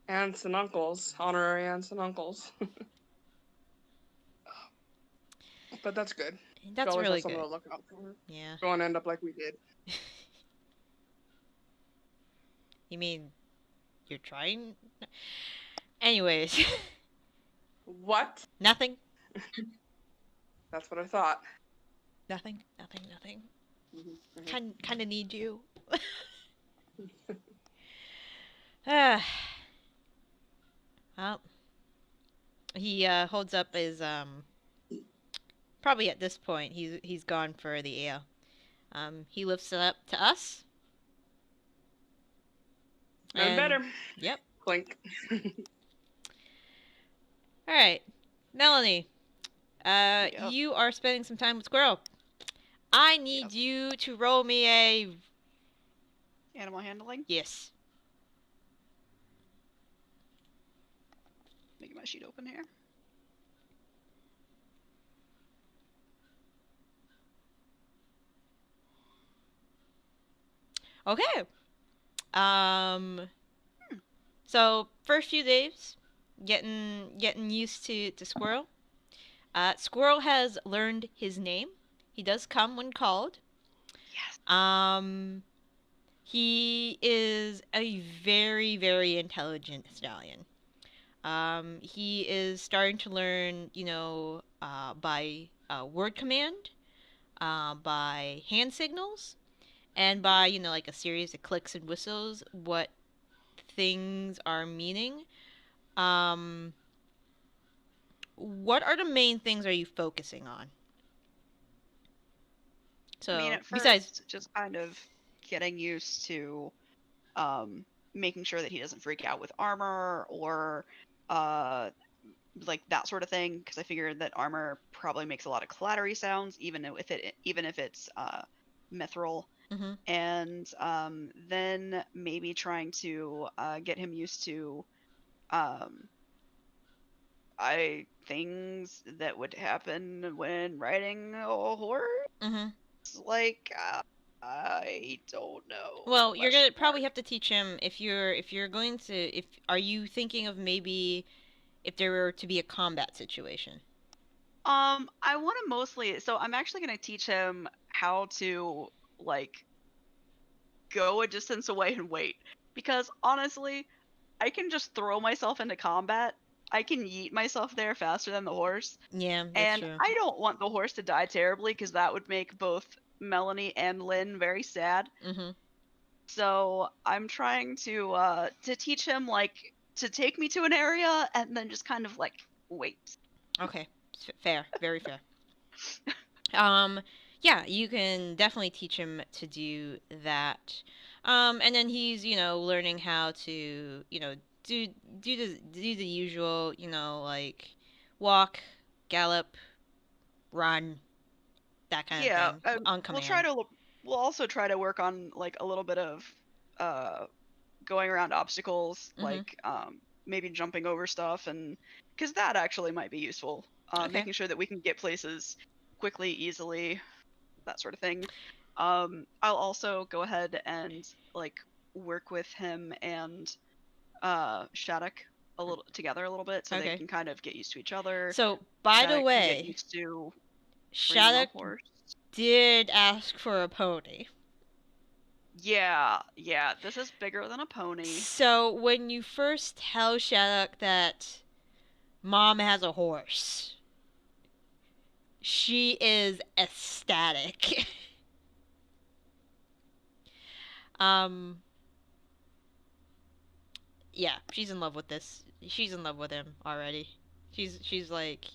aunts and uncles, honorary aunts and uncles. But that's good. That's really good. To look out for. Yeah. Don't end up like we did. You mean you're trying? Anyways. What? Nothing. That's what I thought. Nothing. Mm-hmm. Kind of need you. Well, he holds up his probably at this point he's gone for the ale. He lifts it up to us. And better. Yep. Clink. All right, Melanie. You are spending some time with Squirrel. I need you to roll me a animal handling. Yes. Let me get my sheet open here. Okay. So first few days, getting used to Squirrel. Squirrel has learned his name. He does come when called. Yes. He is a very, very intelligent stallion. He is starting to learn, by word command, by hand signals, and by, like a series of clicks and whistles, what things are meaning. What are the main things are you focusing on? So, I mean, at first, besides just kind of getting used to making sure that he doesn't freak out with armor or like that sort of thing, because I figured that armor probably makes a lot of clattery sounds, even if it's mithril. Mm-hmm. And then maybe trying to get him used to things that would happen when riding a horse. Mm-hmm. Like, I don't know. Well, you're gonna Question probably mark. have to teach him if you're going to if are you thinking of maybe if there were to be a combat situation? I want to mostly. So I'm actually gonna teach him how to like go a distance away and wait. Because honestly, I can just throw myself into combat. I can yeet myself there faster than the horse. Yeah, that's And true. I don't want the horse to die terribly because that would make both Melanie and Lynn very sad. Mm-hmm. So I'm trying to teach him like to take me to an area and then just kind of like wait. Okay. Fair. Very fair. Yeah, you can definitely teach him to do that. And then he's, learning how to, do do the usual, like walk, gallop, run, that kind of Yeah, thing on we'll try command. to we'll also try to work on like a little bit of uh going around obstacles, Mm-hmm. like maybe jumping over stuff, and because that actually might be useful. Okay. Making sure that we can get places quickly, easily, that sort of thing. I'll also go ahead and like work with him and Shattuck a little bit so they Okay. can kind of get used to each other. So, by the Shattuck can get way, used to bringing a Shattuck horse. did ask for a pony. Yeah, this is bigger than a pony. So, when you first tell Shattuck that Mom has a horse, she is ecstatic. um, yeah, she's in love with this. She's in love with him already. She's like,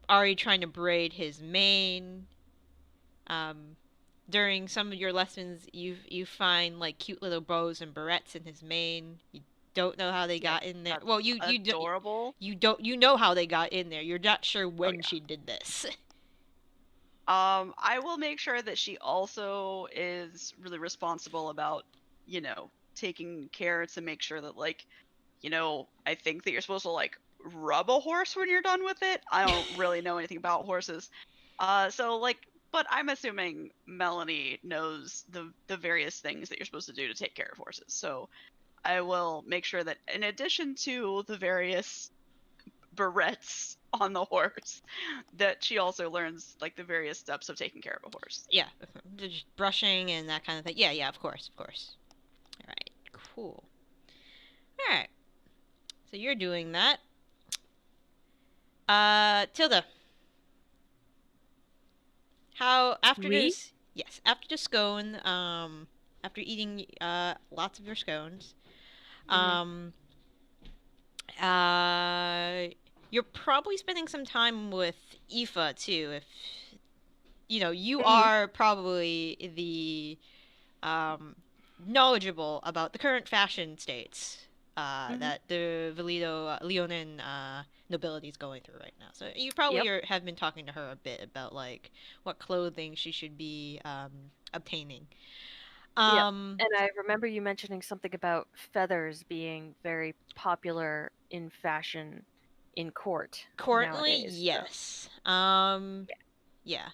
already trying to braid his mane. Um, During some of your lessons, you find like cute little bows and barrettes in his mane. You don't know how they Yeah, got in there. that's Well, you adorable. you know how they got in there. You're not sure Oh when yeah. she did this. I will make sure that she also is really responsible about, taking care to make sure that like, I think that you're supposed to like rub a horse when you're done with it. I don't really know anything about horses. So like, but I'm assuming Melanie knows the various things that you're supposed to do to take care of horses. So I will make sure that in addition to the various barrettes on the horse, that she also learns like the various steps of taking care of a horse. Yeah, just brushing and that kind of thing. Yeah, yeah, of course, of course. All right, cool. All right, so you're doing that. Tilda, how after Me? this? Yes, after the scone. After eating lots of your scones, um, you're probably spending some time with Aoife too. If you are probably the knowledgeable about the current fashion states that the Leonin nobility is going through right now. So you probably Yep. have been talking to her a bit about like what clothing she should be obtaining. Yep. Um, And I remember you mentioning something about feathers being very popular in fashion in court Currently, nowadays. So, yes. Yeah.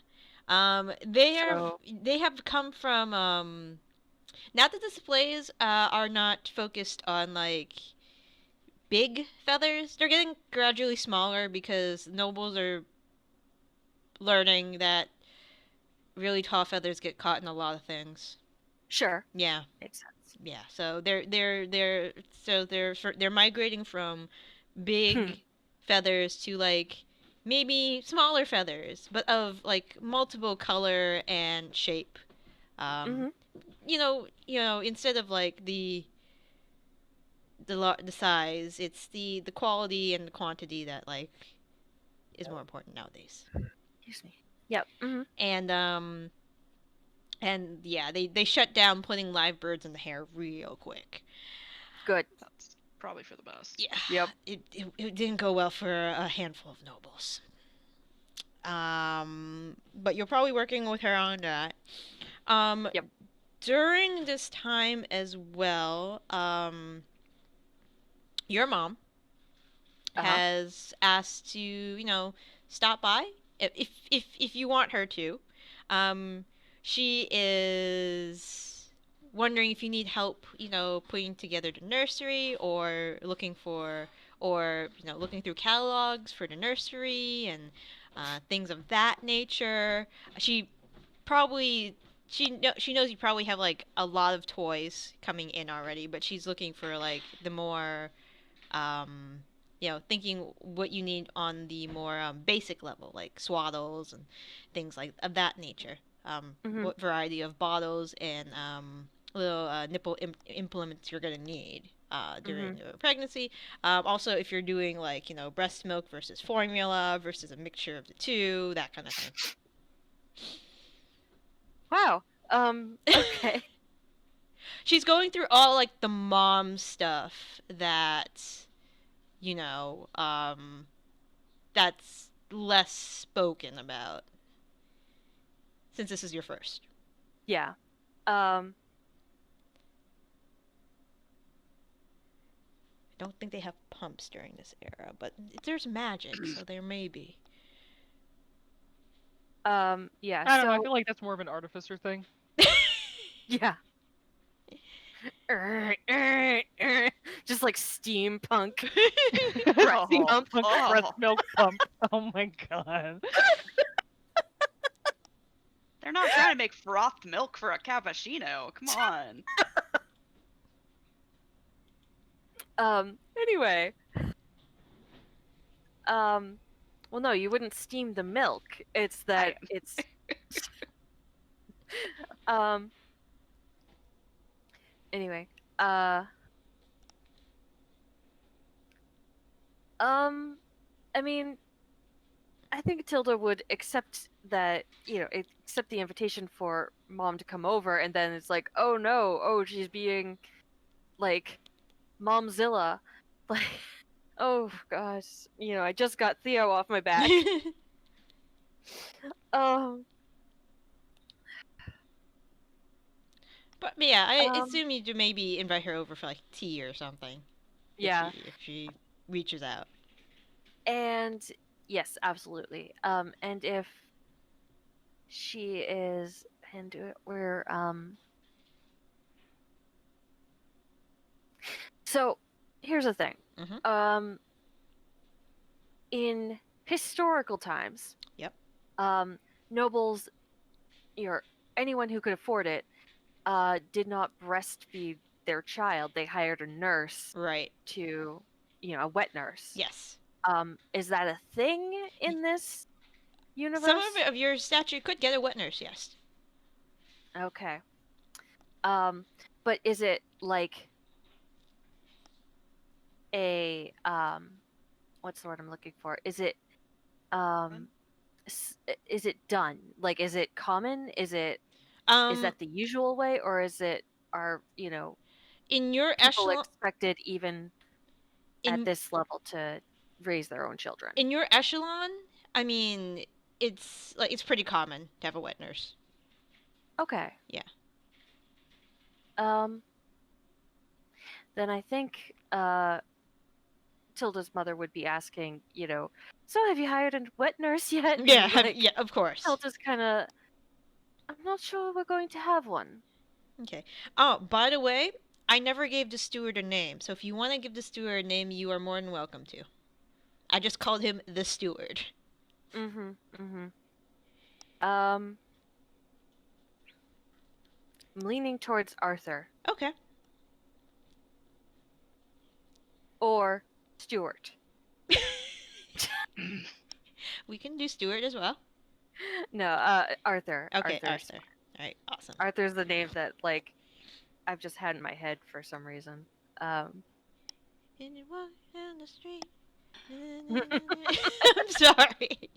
so They have come from now that the displays are not focused on like big feathers. They're getting gradually smaller because nobles are learning that really tall feathers get caught in a lot of things. sure, Yeah, makes sense. yeah. So they're migrating from big feathers to like maybe smaller feathers, but of like multiple color and shape. Um, hmm instead of like the size, it's the quality and the quantity that like is more important nowadays. Excuse me. Yep. And yeah, they shut down putting live birds in the hair real quick. Good. That's probably for the best. Yeah. Yep. It didn't go well for a handful of nobles. But you're probably working with her on that. Yep. During this time as well, your mom has asked to, stop by if you want her to. She is wondering if you need help, putting together the nursery or looking through catalogs for the nursery and things of that nature. She probably she knows you probably have like a lot of toys coming in already, but she's looking for like the more thinking what you need on the more basic level, like swaddles and things like of that nature. Mhm. What variety of bottles and little nipple implements you're gonna need during the pregnancy. Also, if you're doing like breast milk versus formula versus a mixture of the two, that kind of thing. Wow. Okay. She's going through all like the mom stuff that that's less spoken about since this is your first. Yeah. I don't think they have pumps during this era, but there's magic, so there may be. Yeah. I don't know. I So feel like that's more of an artificer thing. yeah. Just like steampunk. Steampunk Oh. breast milk pump. Oh my god. They're not trying to make frothed milk for a cappuccino. Come on. Anyway. Well, no, you wouldn't steam the milk. It's that it's. Anyway. I mean, I think Tilda would accept that, accept the invitation for mom to come over, and then it's like, oh no, oh, she's being, like, momzilla. Like, oh gosh, I just got Theo off my back. But yeah, I Um, assume you do maybe invite her over for like tea or something. Yeah. If she reaches out. And yes, absolutely. And if she is into it, so here's the thing. Mhm. In historical times, Yep. Nobles, anyone who could afford it, did not breastfeed their child. They hired a nurse Right. to, a wet nurse. Yes. Is that a thing in this universe? Some of your stature could get a wet nurse, yes. Okay. But is it like a what's the word I'm looking for? Is it is it done? Like, is it common? Is that the usual way, or is it in your people echelon expected even at this level to raise their own children? in your echelon, I mean, it's pretty common to have a wet nurse. Okay. Yeah. Then I think Tilda's mother would be asking, so have you hired a wet nurse yet? Yeah, Like, yeah, of course. Tilda's kind of, I'm not sure we're going to have one. Okay. Oh, by the way, I never gave the steward a name, so if you want to give the steward a name, you are more than welcome to. I just called him the steward. I'm leaning towards Arthur. Okay. Or Stuart. We can do Stewart as well. No, Arthur. Okay, Arthur's, Arthur. All right, awesome. Arthur's the name that, like, I've just had in my head for some reason. And you walk down the street. I'm sorry.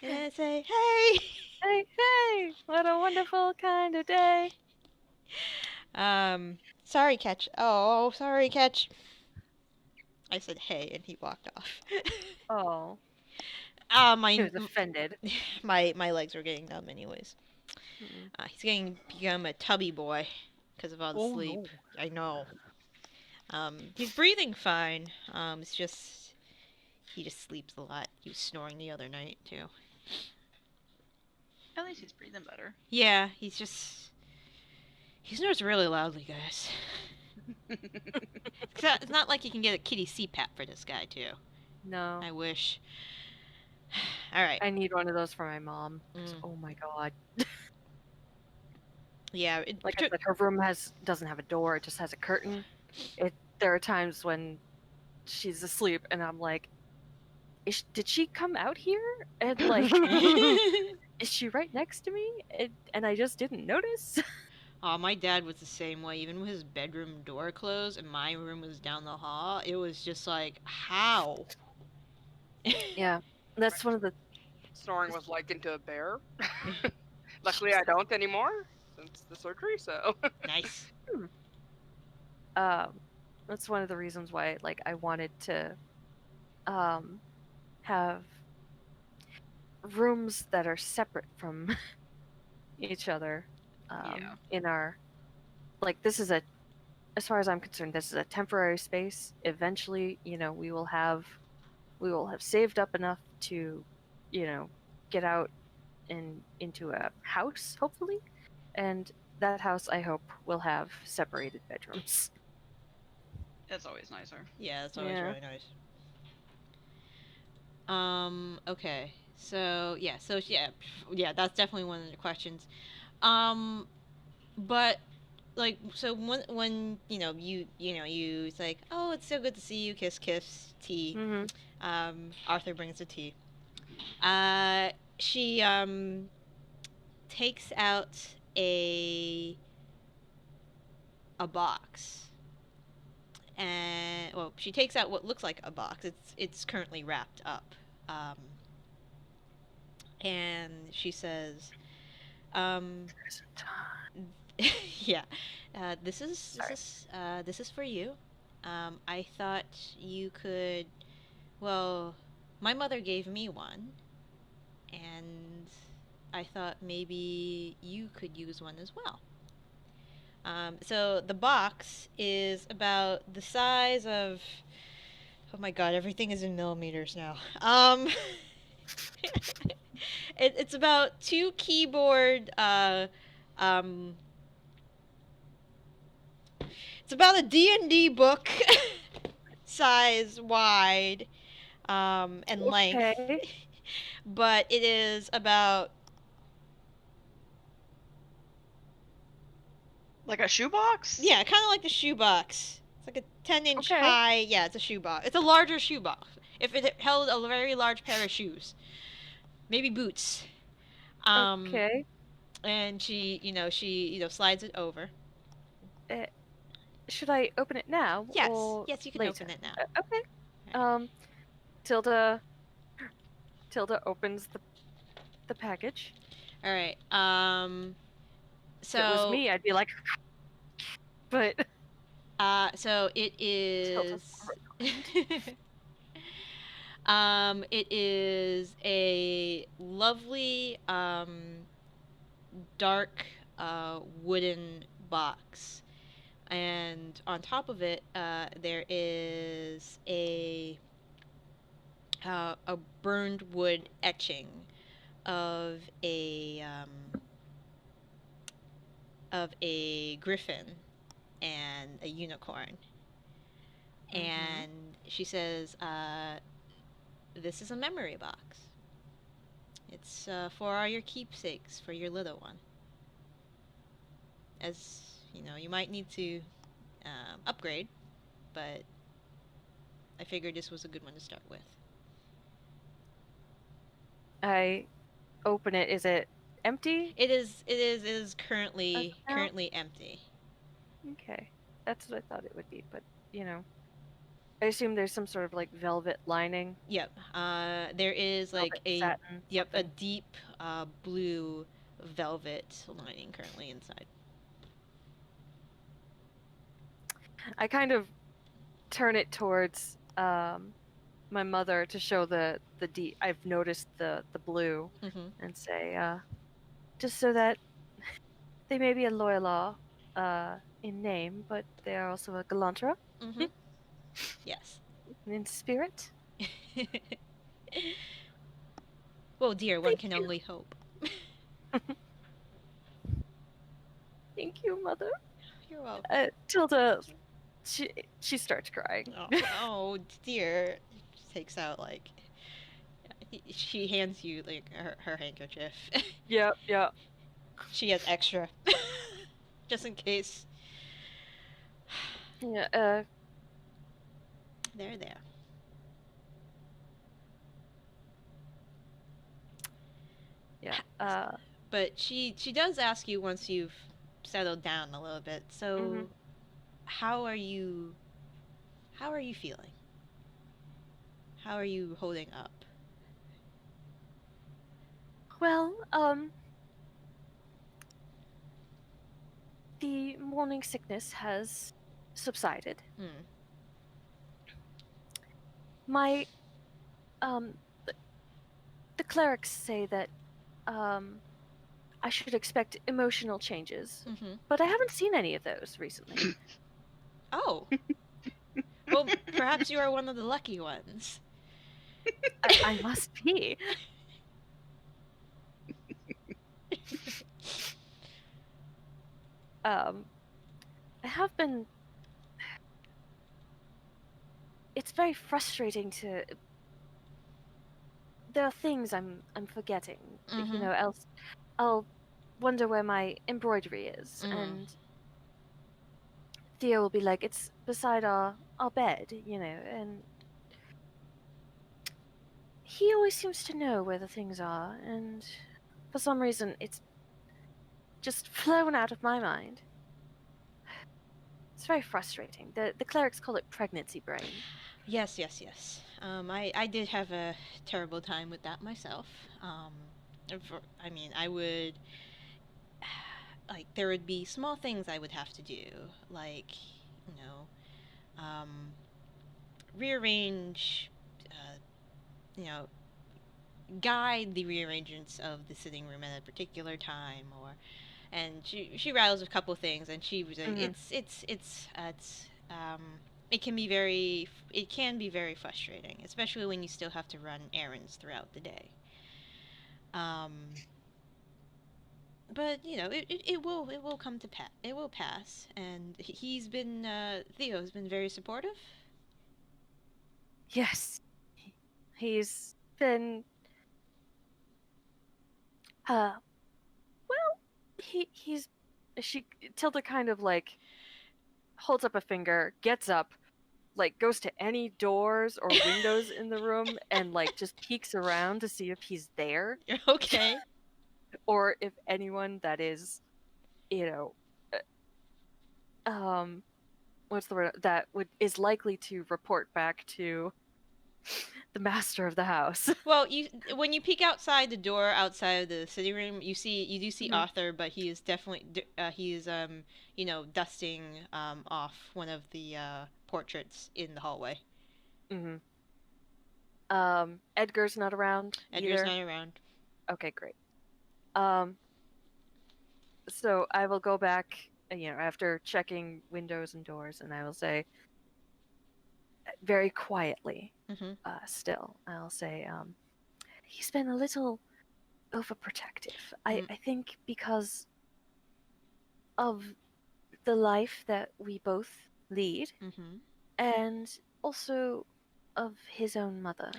And I say, hey! Hey, what a wonderful kind of day. Sorry, Catch. Oh, sorry, Catch. I said, hey, and he walked off. Oh. He was offended. My legs were getting numb anyways. He's become a tubby boy because of all the sleep. No. I know. He's breathing fine. It's just He just sleeps a lot. He was snoring the other night too. At least he's breathing better. Yeah, he snores really loudly, guys. It's not like you can get a kitty CPAP for this guy too. No. I wish. All right. I need one of those for my mom. 'Cause, Mm. oh my god. Yeah. Like I said, her room doesn't have a door. It just has a curtain. There are times when she's asleep and I'm like, did she come out here? And like, is she right next to me? And I just didn't notice. Oh, my dad was the same way. Even with his bedroom door closed and my room was down the hall, it was just like, how? Yeah, that's one of the. Snoring was likened to a bear. Luckily, I don't anymore since the surgery. So Nice. That's one of the reasons why, like, I wanted to, have rooms that are separate from each other. Yeah. In our, like, as far as I'm concerned, this is a temporary space. Eventually, we will have saved up enough to, get out and into a house, hopefully, and that house, I hope, will have separated bedrooms. That's always nicer. Yeah, that's always Yeah. really nice. Okay. So yeah, that's definitely one of the questions. But like, so when it's like, oh, it's so good to see you, kiss, kiss, tea. Mm-hmm. Arthur brings the tea. She takes out a box. And she takes out what looks like a box. It's currently wrapped up. And she says, yeah, this is for you. I thought you could. Well, my mother gave me one, and I thought maybe you could use one as well. So the box is about the size of. Oh my god, everything is in millimeters now. It's about 2 keyboard. It's about a D&D book size wide, and length. Okay. But it is about. Like a shoebox? Yeah, kind of like the shoebox. It's like a 10-inch Okay. high. Yeah, it's a shoebox. It's a larger shoebox. If it held a very large pair of shoes, maybe boots. Okay. And she slides it over. Should I open it now? Yes, or yes, you can later? open it now. Okay. Tilda opens the package. All right. So If it was me, I'd be like, but. So it is. It is a lovely, dark, wooden box, and on top of it, there is a burned wood etching of a griffin and a unicorn. And she says, this is a memory box. It's for all your keepsakes for your little one. As you might need to upgrade, but I figured this was a good one to start with. I open it. Is it empty? It is currently empty. Okay, that's what I thought it would be, but I assume there's some sort of like velvet lining. Yep. There is like Velvet satin, a something. deep blue velvet lining currently inside. I kind of turn it towards my mother to show the deep. I've noticed the blue and say, just so that they may be a Loyala in name, but they are also a Galantra Yes. in spirit. Well, dear, one Thank can you. only hope. Thank you, Mother. You're welcome. Tilda, she starts crying. Oh, oh, dear. She takes out like she hands you like her handkerchief. Yep, yep. She has extra, just in case. Yeah, There. yeah. But she does ask you once you've settled down a little bit. So, Mhm. how are you? How are you feeling? How are you holding up? Well, the morning sickness has subsided. Hmm. My, um, the, the clerics say that, I should expect emotional changes, Mm-hmm. but I haven't seen any of those recently. Oh. Well, perhaps you are one of the lucky ones. I must be. I have been. It's very frustrating to. There are things I'm forgetting. You Mm-hmm. know, else I'll wonder where my embroidery is, Mm. and Theo will be like, "It's beside our bed," you know, and he always seems to know where the things are, and for some reason, it's just flown out of my mind. It's very frustrating. The clerics call it pregnancy brain. Yes. I did have a terrible time with that myself. I mean, I would like there would be small things I would have to do, like you know, rearrange, uh, you know, guide the rearrangements of the sitting room at a particular time, or and she rattles a couple things, and she was like, Mhm. it can be very frustrating, especially when you still have to run errands throughout the day. Um, but it will come to pass. It will pass, and Theo's been very supportive. Yes, he's been. Uh, well, he's. She Tilda kind of like holds up a finger, gets up, like goes to any doors or windows in the room, and like just peeks around to see if he's there Okay. or if anyone that is, you know, um, what's the word that would is likely to report back to the master of the house. Well, when you peek outside the door outside of the sitting room, you do see Mhm. Arthur, but he is definitely dusting off one of the portraits in the hallway. Mhm. Edgar's not around Edgar's either. not around. Okay, great. Um, so I will go back, after checking windows and doors, and I will say very quietly, Mhm. still, I'll say, he's been a little overprotective. Mm. I think because of the life that we both lead, Mhm. and also of his own mother.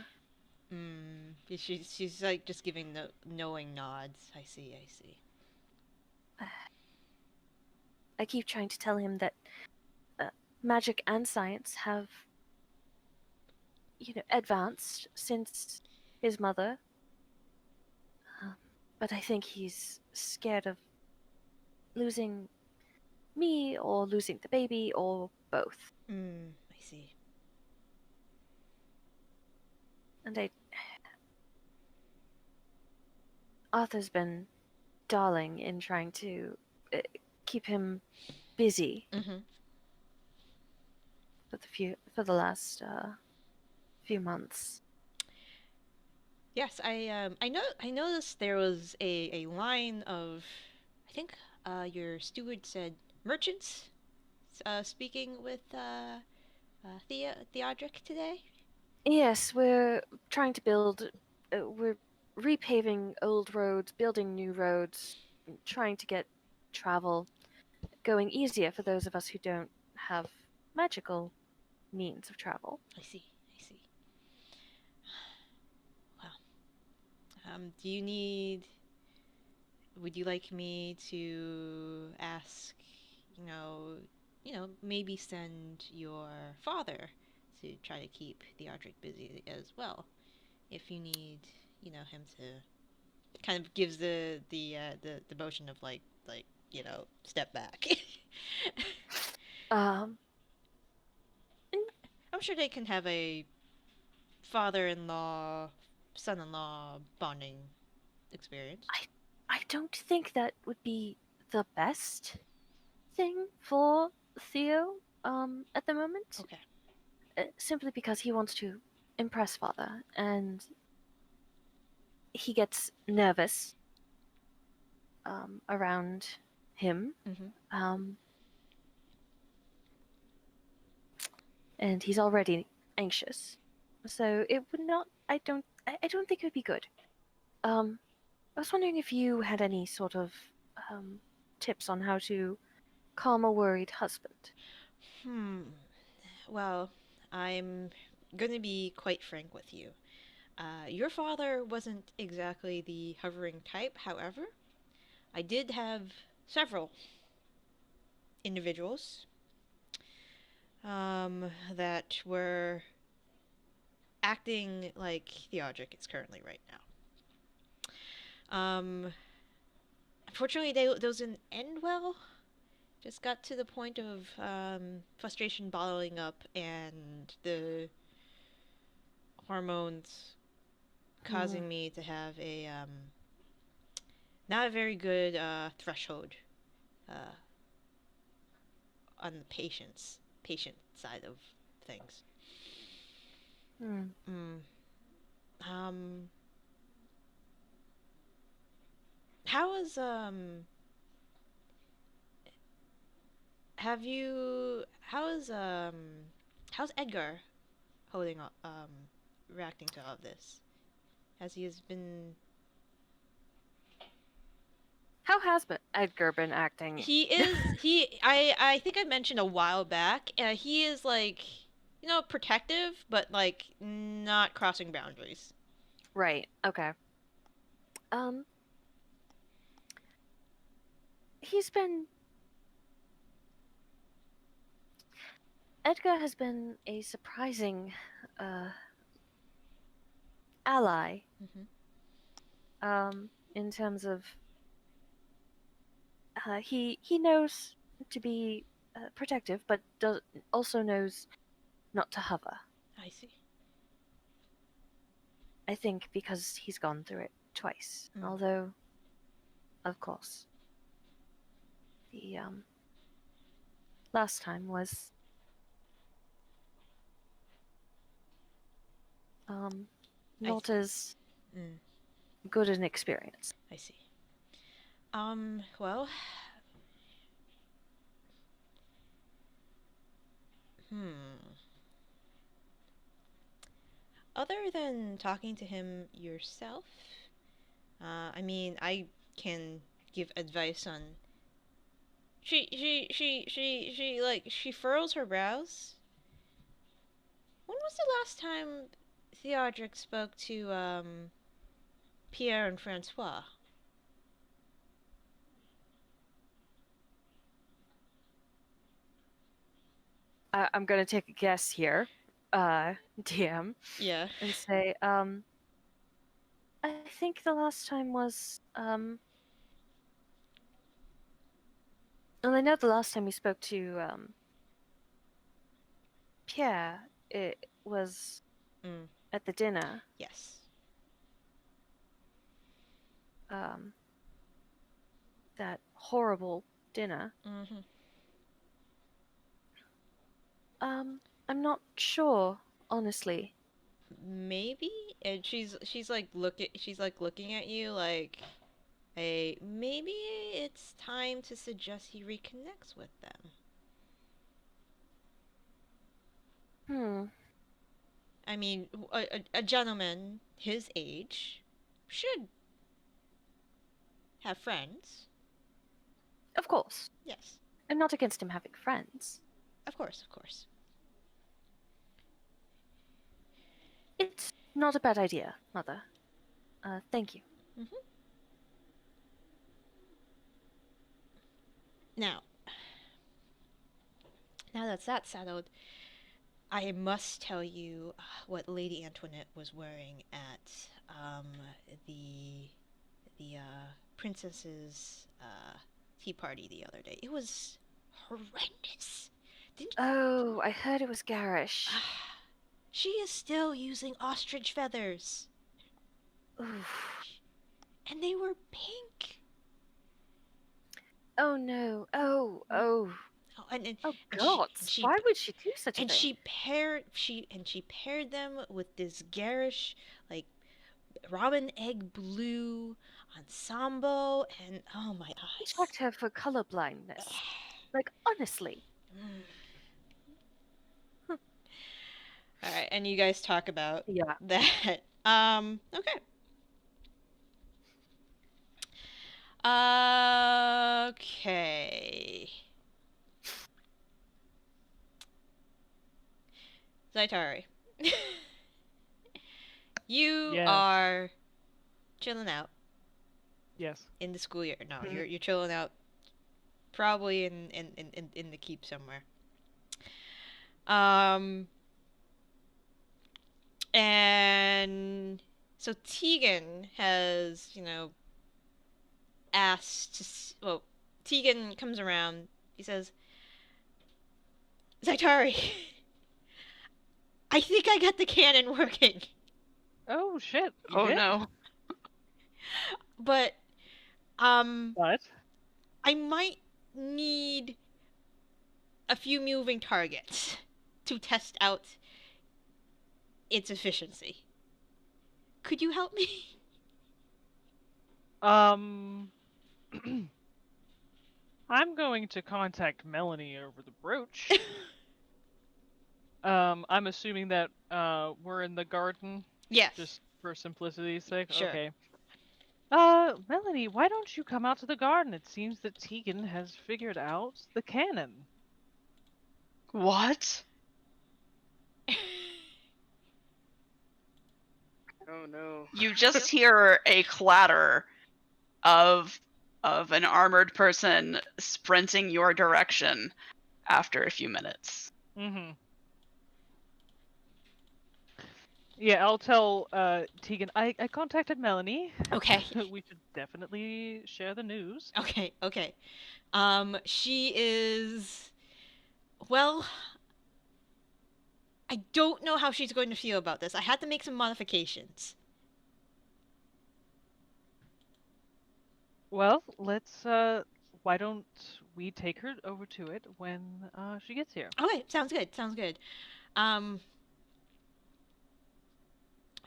She's like just giving the knowing nods. I see. I see. I keep trying to tell him that magic and science have, advanced since his mother. But I think he's scared of losing me or losing the baby or both. I see. And Arthur's been darling in trying to keep him busy Mhm. for the last few months. Yes, I noticed there was a line of, I think your steward said merchants speaking with Theodric today. Yes, we're trying to build. We're repaving old roads, building new roads, trying to get travel going easier for those of us who don't have magical means of travel. I see. I see. Well, do you need? Would you like me to ask? You know, maybe send your father to try to keep Theodric busy as well. If you need, him to kind of gives the motion of like step back. Um, I'm sure they can have a father-in-law, son-in-law bonding experience. I don't think that would be the best thing for Theo at the moment. Okay. Simply because he wants to impress father and he gets nervous around him. Mm-hmm. And he's already anxious. So it would not. I don't think it would be good. I was wondering if you had any sort of tips on how to calm a worried husband. Well, I'm gonna be quite frank with you. Your father wasn't exactly the hovering type. However, I did have several individuals that were acting like Theodric is currently right now. Unfortunately, those didn't end well. Just got to the point of frustration bottling up and the hormones causing me to have a not a very good threshold uh, on the patient side of things. Hmm. Mm. Um, how is have you how's Edgar holding up reacting to all of this? As he has been How has Edgar been acting? I think I mentioned a while back, he is like, protective, but like not crossing boundaries. Right. Okay. Um, he's been. Edgar has been a surprising uh, ally. In terms of he knows to be protective, but does also knows not to hover. I see. I think because he's gone through it twice. Mm. Although, of course, the last time was not as Mm, good an experience. I see. Well, other than talking to him yourself, I mean, I can give advice on. She furrows her brows. When was the last time Theodric spoke to, Pierre and Francois? I'm gonna take a guess here, DM, Yeah. and say, I think the last time was, well, I know the last time we spoke to, Pierre, it was Mm, at the dinner, yes. that horrible dinner. Mm-hmm. I'm not sure, honestly. Maybe? And she's like looking at you like, hey, maybe it's time to suggest he reconnects with them. Hmm. I mean, a gentleman his age should have friends. Of course. Yes, I'm not against him having friends. of course, of course. It's not a bad idea, Mother. Thank you. Now that's that settled, I must tell you what Lady Antoinette was wearing at the princess's tea party the other day. It was horrendous. Oh, I heard it was garish. She is still using ostrich feathers, Oof. and they were pink. Oh no. Oh. Oh, Oh and God. Why would she do such a and thing? she paired them with this garish, like, robin egg blue ensemble, and oh my I eyes. checked her for color blindness. Like, honestly. All right, and you guys talk about Yeah. that. Okay. Okay. Zaitari. You Yes. are chilling out Yes. in the school year. No, you're chilling out probably in the keep somewhere. And so Tegan has, asked to, well, Tegan comes around. He says, Zaitari, I think I got the cannon working. Oh shit. You Oh did? no. But, But I might need a few moving targets to test out its efficiency. Could you help me? I'm going to contact Melanie over the brooch. I'm assuming that we're in the garden, Yes. just for simplicity's sake. Sure. Okay. Melanie, why don't you come out to the garden? It seems that Tegan has figured out the cannon. What? Oh no. You just hear a clatter of an armored person sprinting your direction after a few minutes. Mm-hmm. Yeah, I'll tell Tegan. I contacted Melanie. Okay. We should definitely share the news. Okay. She is, well, I don't know how she's going to feel about this. I had to make some modifications. Well, let's why don't we take her over to it when she gets here? Okay, sounds good.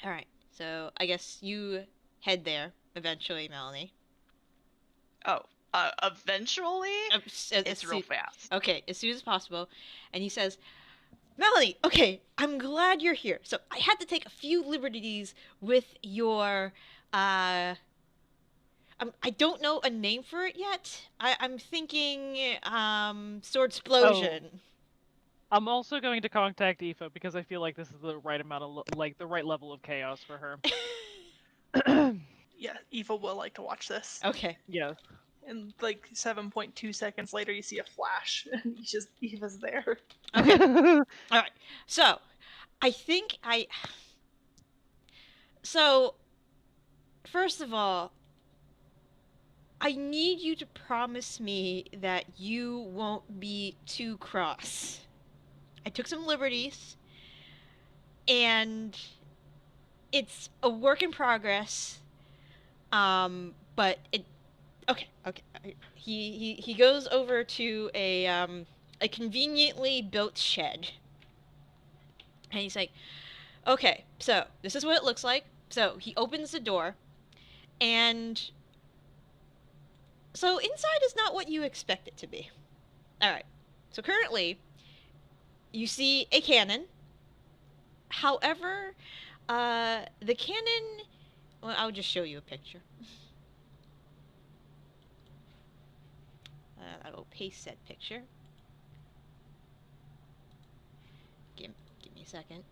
All right. So I guess you head there eventually, Melanie. Oh, eventually? It's real fast. Okay, as soon as possible. And he says, Melanie, okay, I'm glad you're here. So I had to take a few liberties with your, I don't know a name for it yet. I'm thinking, sword explosion. Oh. I'm also going to contact Aoife because I feel like this is the right amount of the right level of chaos for her. Yeah, Aoife will like to watch this. Okay. Yeah. And like 7.2 seconds later, you see a flash, and Aoife's there. Okay. All right. So, I think So, first of all, I need you to promise me that you won't be too cross. I took some liberties, and it's a work in progress. But it. Okay. He goes over to a conveniently built shed, and he's like, "Okay, so this is what it looks like." So he opens the door, and so inside is not what you expect it to be. All right. So currently, you see a cannon, However, the cannon. Well, I'll just show you a picture. I will paste said picture. Give me a second.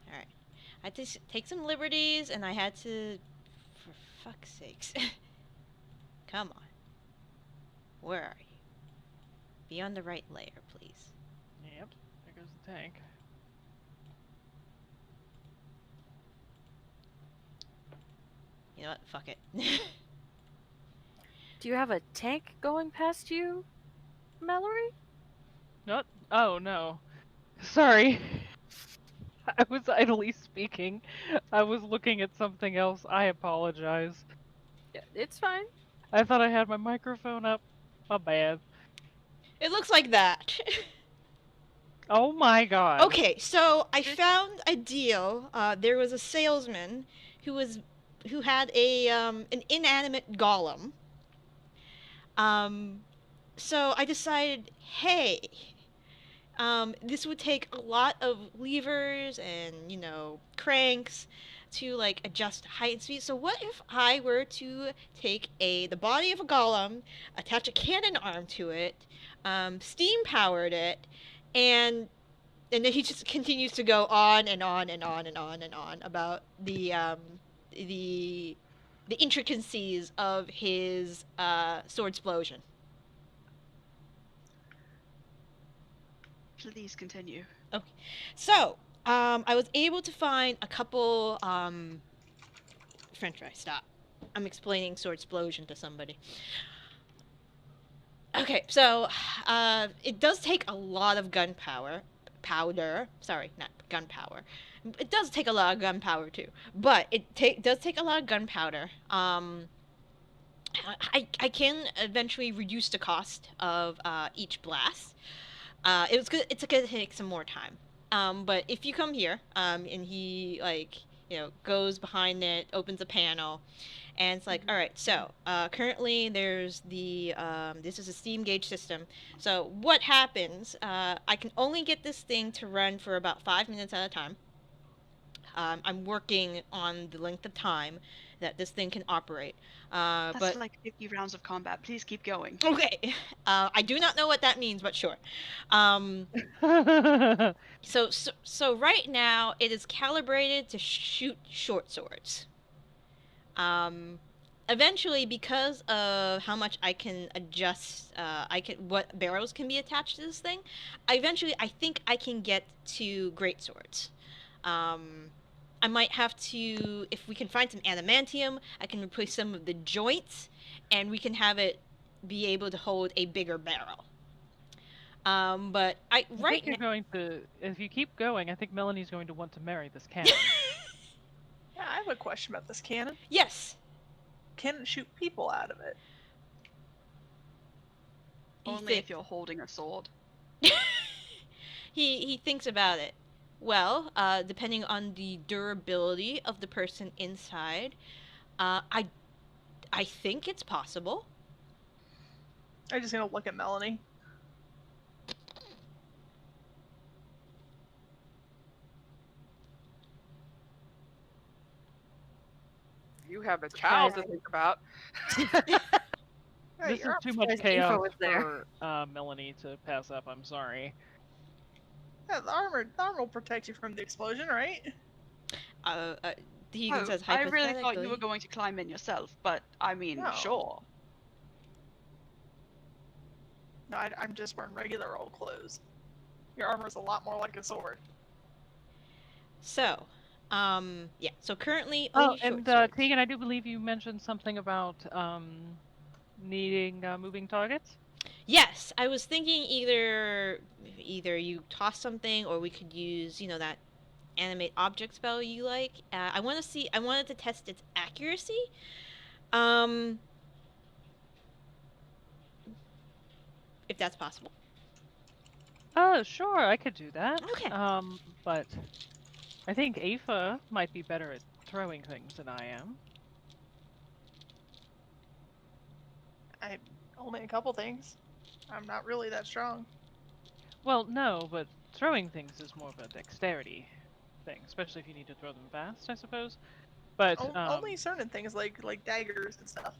Alright. I had to take some liberties, and I had to... For fuck's sakes. Come on. Where are you? Be on the right layer, please. Yep, there goes the tank. You know what? Fuck it. Do you have a tank going past you, Mallory? Not. Oh no. Sorry. I was idly speaking. I was looking at something else. I apologize. Yeah, it's fine. I thought I had my microphone up. My bad. It looks like that. Oh my god. Okay, so I found a deal. There was a salesman who had an inanimate golem. So I decided, hey, this would take a lot of levers and, cranks to, like, adjust height and speed. So what if I were to take the body of a golem, attach a cannon arm to it, steam powered it, and then he just continues to go on and on and on and on and on about the intricacies of his sword explosion. Please continue. Okay, so I was able to find a couple. French fry, stop! I'm explaining sword explosion to somebody. Okay, so it does take a lot of gunpowder. Sorry, not gunpowder. It does take a lot of gunpowder too, but it does take a lot of gunpowder. I can eventually reduce the cost of each blast. It's gonna take some more time. But if you come here, and he goes behind it, opens a panel, and it's like, all right, so currently there's this is a steam gauge system. So what happens? I can only get this thing to run for about 5 minutes at a time. I'm working on the length of time that this thing can operate. That's but like 50 rounds of combat. Please keep going. okay, I do not know what that means, but sure. So right now it is calibrated to shoot short swords. Eventually, because of how much I can adjust, what barrels can be attached to this thing. I think I can get to great swords. I might have to, if we can find some adamantium, I can replace some of the joints, and we can have it be able to hold a bigger barrel. But I think you're going to, if you keep going, I think Melanie's going to want to marry this cannon. Yeah, I have a question about this cannon. Yes. Can it shoot people out of it? Only if you're holding a sword. He thinks about it. Well, depending on the durability of the person inside, I think it's possible. I'm just gonna look at Melanie. You have a child to think about. This is too much chaos for Melanie to pass up. I'm sorry. Yeah, the armor will protect you from the explosion, right? He even says I really hypothetically. thought you were going to climb in yourself, but I mean, No. sure. No, I'm just wearing regular old clothes. Your armor's a lot more like a sword. So, yeah. So currently, Oh, only short and swords. Tegan, I do believe you mentioned something about needing moving targets. Yes, I was thinking either you toss something, or we could use that animate object spell you like. I wanted to test its accuracy. If that's possible. Oh, sure, I could do that. Okay. But I think Aoife might be better at throwing things than I am. Only a couple things. I'm not really that strong. Well, no, but throwing things is more of a dexterity thing, especially if you need to throw them fast, I suppose. But Only certain things like daggers and stuff.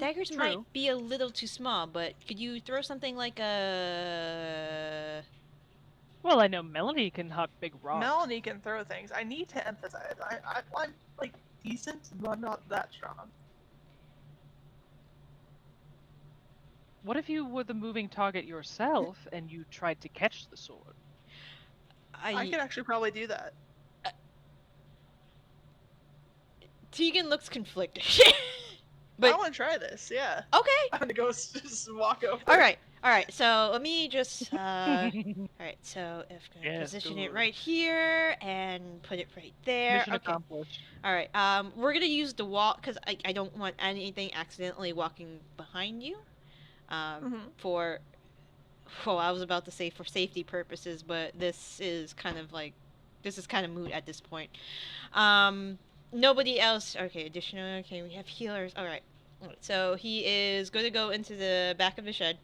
Daggers true. might be a little too small, but could you throw something like a... Well, I know Melanie can huck big rocks. Melanie can throw things. I need to emphasize, I'm like decent, but not that strong. What if you were the moving target yourself and you tried to catch the sword? I could actually probably do that. Tegan looks conflicted. I But want to try this. Yeah. okay. I'm gonna go just walk over. All right. So let me just. All right. So if I'm gonna Yes, position it good. right here and put it right there. Mission Okay. accomplished. All right. We're gonna use the wall because I don't want anything accidentally walking behind you. For. Well, I was about to say for safety purposes, but this is kind of moot at this point. Nobody else. Okay, additional. Okay, we have healers. All right. So he is going to go into the back of the shed.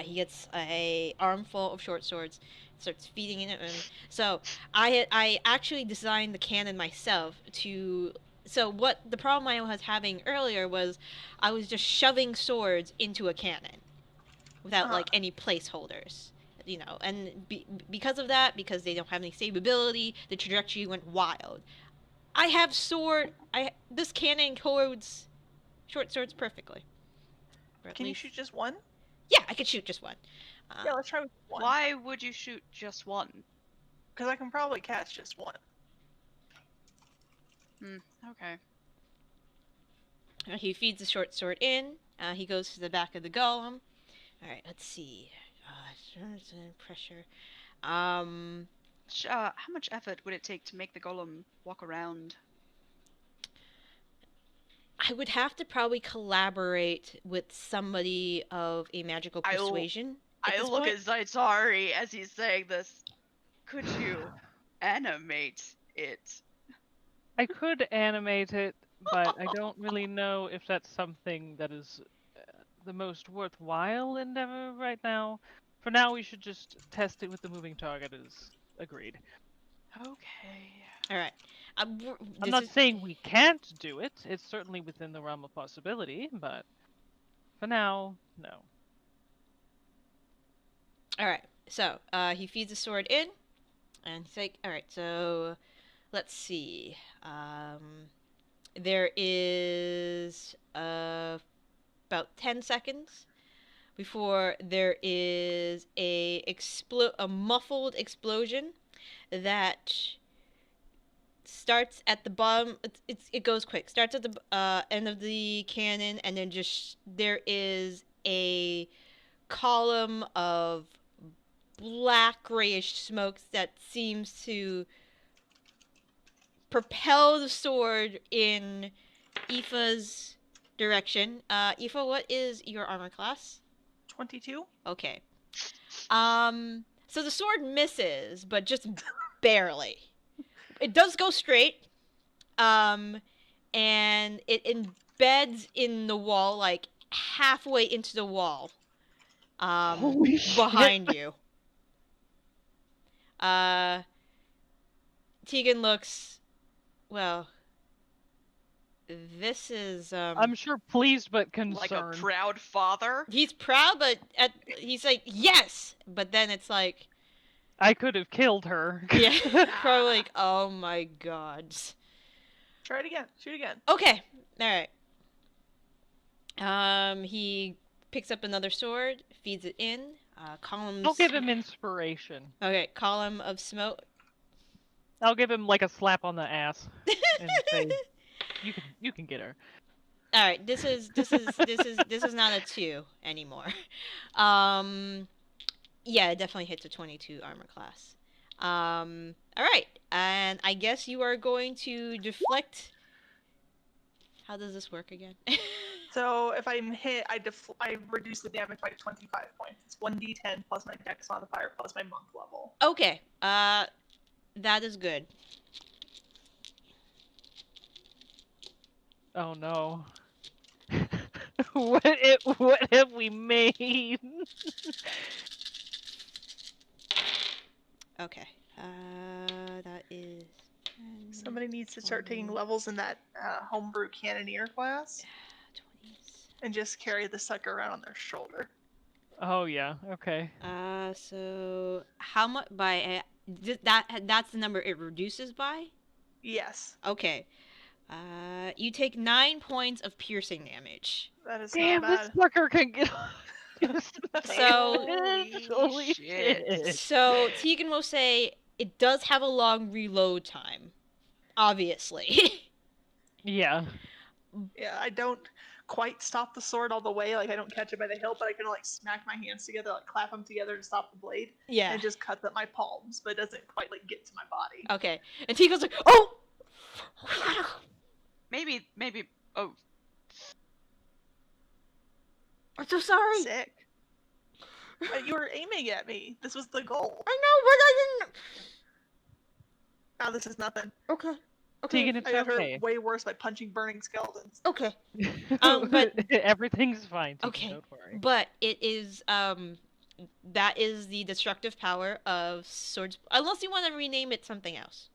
He gets a armful of short swords, starts feeding it. So I actually designed the cannon myself to. So what the problem I was having earlier was, I was just shoving swords into a cannon, without like any placeholders. And because of that, because they don't have any savability, the trajectory went wild. I have this cannon holds short swords perfectly. Can you shoot just one? Yeah, I could shoot just one. Yeah, let's try with one. Why would you shoot just one? Because I can probably catch just one. Okay. He feeds the short sword in. He goes to the back of the golem. All right, let's see. Pressure. How much effort would it take to make the golem walk around? I would have to probably collaborate with somebody of a magical persuasion. I look at Zaitari as he's saying this. Could you animate it? I could animate it, but I don't really know if that's something that is the most worthwhile endeavor right now. For now, we should just test it with the moving target as agreed. Okay. All right. I'm not saying we can't do it. It's certainly within the realm of possibility, but for now, no. All right. So he feeds the sword in, and he's like, "All right. So let's see. There is about 10 seconds before there is a muffled explosion that starts at the bottom. It goes quick. Starts at the end of the cannon, and then just there is a column of black grayish smoke that seems to propel the sword in Aoife's direction. Aoife, what is your armor class? 22. Okay. So the sword misses, but just barely. It does go straight. And it embeds in the wall, like halfway into the wall. Holy behind shit. you. Tegan looks, well, this is I'm sure pleased but concerned. Like a proud father? he's proud, but he's like, yes, but then it's like, I could have killed her. yeah, probably like, oh my god. Try it again. Shoot again. Okay, all right. He picks up another sword, feeds it in. Columns. I'll give him inspiration. Okay, column of smoke. I'll give him like a slap on the ass and say, "You can get her." All right, this is not a 2 anymore. Yeah, it definitely hits a 22 armor class. All right, and I guess you are going to deflect. How does this work again? So if I'm hit, I reduce the damage by 25 points. It's 1d10 plus my dex modifier plus my monk level. Okay, that is good. Oh no. What have we made? Okay. That is 10, Somebody needs to start taking 20, levels in that homebrew cannoneer class 20. and just carry the sucker around on their shoulder. Oh yeah, okay. So how much by that's the number it reduces by? Yes, Okay. You take 9 points of piercing damage. that is Damn, not this bad. sucker can get. So- Holy shit. shit! So Tegan will say it does have a long reload time. Obviously. Yeah. Yeah, I don't quite stop the sword all the way. Like I don't catch it by the hilt, but I can like smack my hands together, like clap them together to stop the blade, Yeah. and it just cuts at my palms, but it doesn't quite like get to my body. Okay. And Tegan's like, "Oh, Maybe. Oh, I'm so sorry. Sick. You were aiming at me. This was the goal. I know, but I didn't." Now this is nothing. Okay. Tegan, it's I got okay. hurt way worse by punching burning skeletons. Okay. But but- everything's fine. Tegan, Okay. don't worry. But it is that is the destructive power of swords. Unless you want to rename it something else.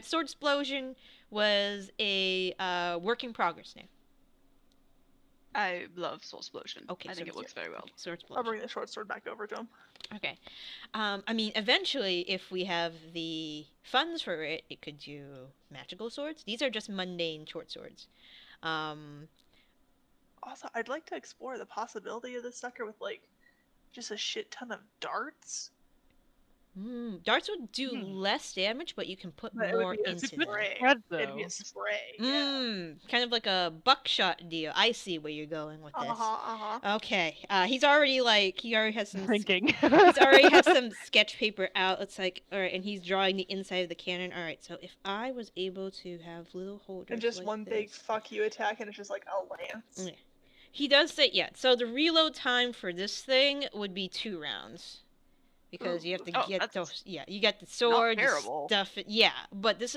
Sword explosion was a work in progress name. I love Soul Explosion. Okay, I think so it works very well. Okay, sword I'll explosion. bring the short sword back over to him. Okay. I mean, eventually, if we have the funds for it, it could do magical swords. These are just mundane short swords. Also, I'd like to explore the possibility of this sucker with like just a shit ton of darts. Darts would do less damage, but you can put But it would more be a into them. spray. Spread, It'd be though. a spray. Yeah. Kind of like a buckshot deal. I see where you're going with this. Uh-huh. Okay. He already has some Thinking. he's already has some sketch paper out. It's like, all right, and he's drawing the inside of the cannon. All right, so if I was able to have little holders And just like one big this- fuck you attack, and it's just like a lance. Yeah. He does say, yeah. So the reload time for this thing would be 2 rounds. Because you have to Oh, get that's those, you get the sword, the terrible. stuff. Yeah, but this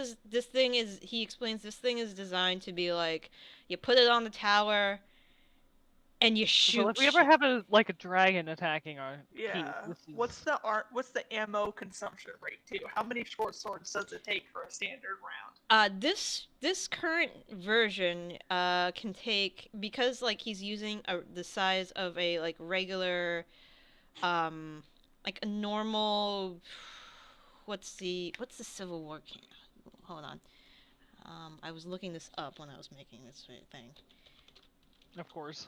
thing is. He explains this thing is designed to be like, you put it on the tower, and you shoot. Well, if we ever have a dragon attacking our Yeah. keep, this is... What's the ammo consumption rate too? How many short swords does it take for a standard round? This current version can take, because like he's using the size of a like regular like a normal, what's the Civil War cannon? Hold on. I was looking this up when I was making this thing. Of course.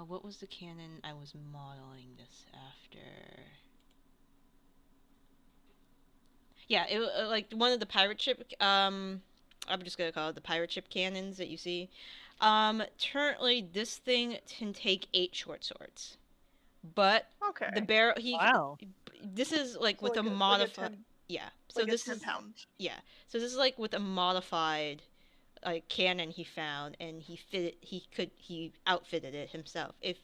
What was the cannon I was modeling this after? Yeah, it like one of the pirate ship. I'm just gonna call it the pirate ship cannons that you see. Currently this thing can take 8 short swords, but Okay. the barrel Wow. This is like So with a like modified. 10 Yeah. So like this a 10 is pound. yeah. So this is like with a modified like cannon he found, and he outfitted it himself. If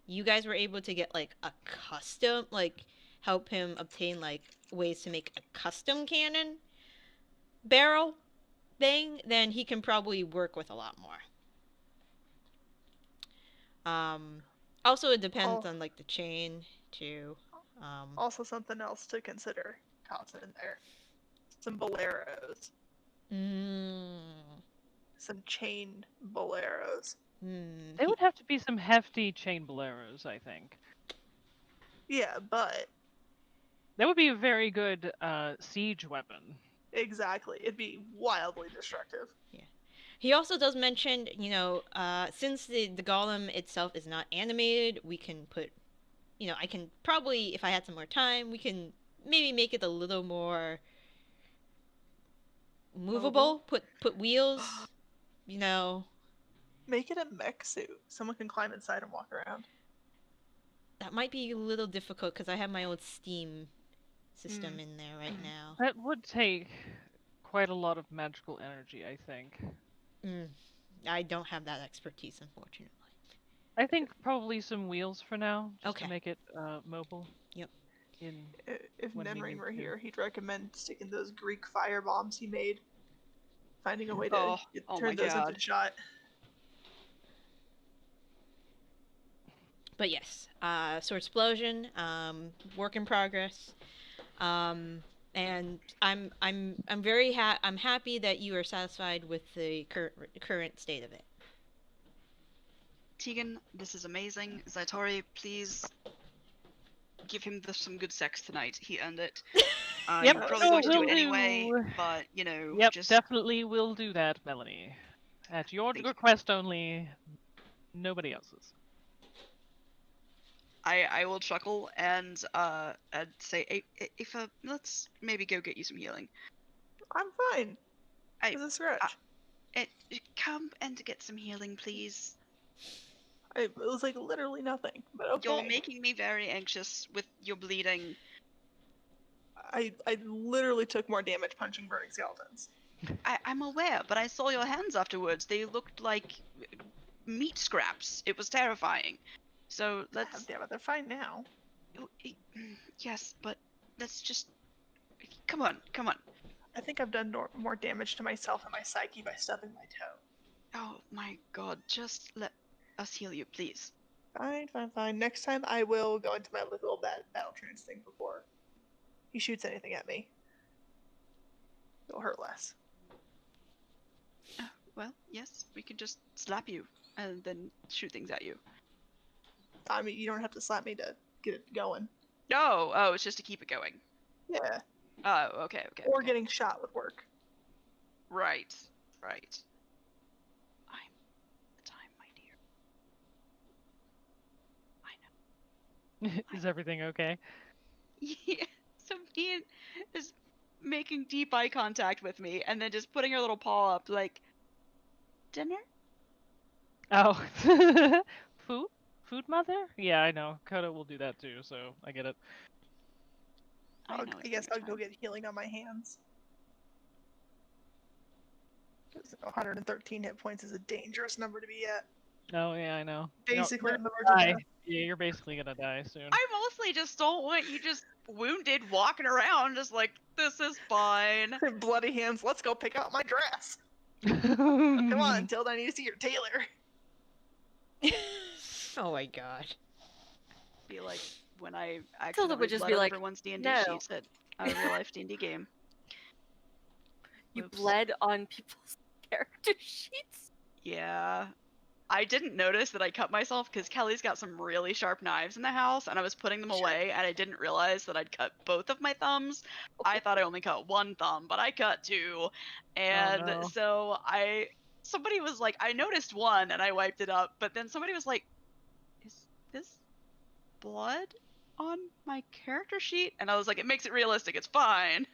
you guys were able to get like a custom, like help him obtain like ways to make a custom cannon barrel thing, then he can probably work with a lot more. Also it depends Oh. on like the chain too. Also, something else to consider. Toss in there. Some boleros. Some chain boleros. They would have to be some hefty chain boleros, I think. Yeah, but That would be a very good siege weapon. exactly, it'd be wildly destructive. He also does mention, since the golem itself is not animated, we can put, I can probably, if I had some more time, we can maybe make it a little more movable. Put wheels, Make it a mech suit. Someone can climb inside and walk around. That might be a little difficult because I have my own Steam system in there right now. That would take quite a lot of magical energy, I think. I don't have that expertise, unfortunately. I think probably some wheels for now, just Okay. to make it mobile. Yep. If When we Nenring need were to. here, he'd recommend sticking those Greek fire bombs he made. finding a way to Oh turn my those God. into shot. But yes, sword explosion, work in progress. And I'm very I'm happy that you are satisfied with the current state of it. Tegan, this is amazing. Zaitari, please give him some good sex tonight. He earned it. Yep, You were probably sure, going to do will it anyway, do. but you know, Yep, just definitely will do that, Melanie. At your Thank you. request only, nobody else's. I will chuckle and say, Aoife, let's maybe go get you some healing. I'm fine. Hey, It's a scratch. come and get some healing, please. It was like literally nothing, but okay. You're making me very anxious with your bleeding. I literally took more damage punching burning skeletons. I'm aware, but I saw your hands afterwards. They looked like meat scraps. It was terrifying. So let's. Damn it, they're fine now. Yes, but let's just. Come on. I think I've done more damage to myself and my psyche by stubbing my toe. Oh my God! Just let us heal you, please. Fine. Next time I will go into my little battle trance thing before he shoots anything at me. It'll hurt less. Well, yes, we can just slap you and then shoot things at you. I mean, you don't have to slap me to get it going. Oh, it's just to keep it going. Yeah. Oh, okay. Or okay. getting shot would work. Right. I'm the time, my dear. I know. Is everything okay? Yeah. So Ian is making deep eye contact with me and then just putting her little paw up like, dinner? Oh. Food mother? Yeah, I know. Koda will do that too, so I get it. I I guess I'll go get healing on my hands. 113 hit points is a dangerous number to be at. Oh, yeah, I know. Basically, You're on the verge gonna of die. death. Yeah, you're basically gonna die soon. I mostly just don't want you just wounded walking around just like, this is fine. Bloody hands, let's go pick out my dress. Come on, Tilda, I need to see your tailor. Oh my god. Be like when I Tilda would accidentally just bled be on like, everyone's D&D "No." sheets at a real life D&D game. You Oops. bled on people's character sheets? Yeah. I didn't notice that I cut myself because Kelly's got some really sharp knives in the house and I was putting them away and I didn't realize that I'd cut both of my thumbs. I thought I only cut one thumb, but I cut two. And no. so somebody was like, I noticed one and I wiped it up, but then somebody was like, is this blood on my character sheet? And I was like, it makes it realistic, it's fine.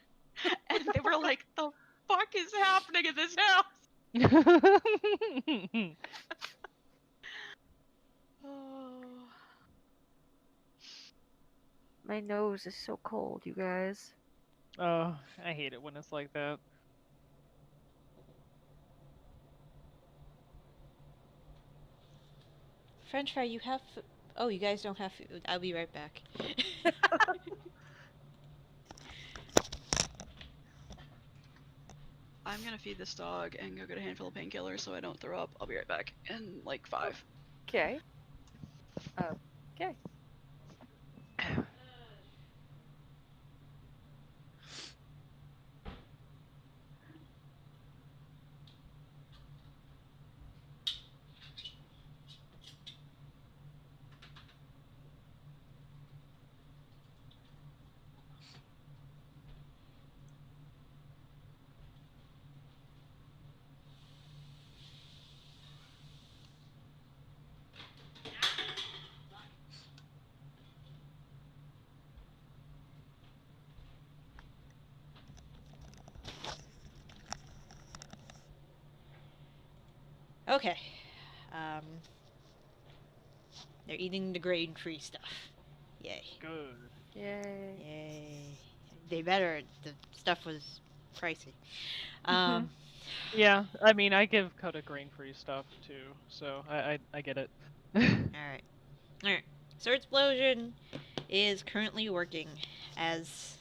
And they were like, the fuck is happening in this house? Oh. My nose is so cold, you guys. Oh, I hate it when it's like that. French fry, you have. Oh, you guys don't have food. I'll be right back. I'm gonna feed this dog and go get a handful of painkillers so I don't throw up. I'll be right back in like 5. Okay. Okay. Okay. They're eating the grain-free stuff. Yay. Good. Yay. Yay. They better. The stuff was pricey. Yeah, I mean, I give Koda grain-free stuff too, so I get it. Alright. Sword Explosion is currently working as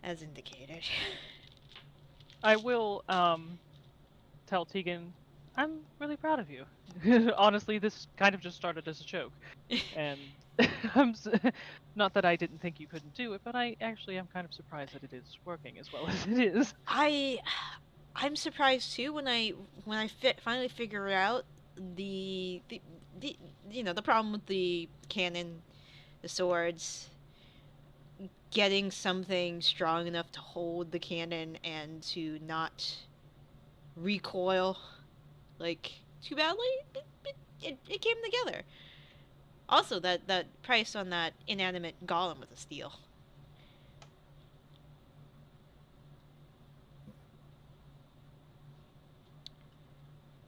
indicated. I will tell Tegan, I'm really proud of you. Honestly, this kind of just started as a joke, and not that I didn't think you couldn't do it, but I actually am kind of surprised that it is working as well as it is. I'm surprised too when I finally figure out the the problem with the cannon, the swords, getting something strong enough to hold the cannon and to not recoil like too badly. It came together. Also, that price on that inanimate golem was a steal.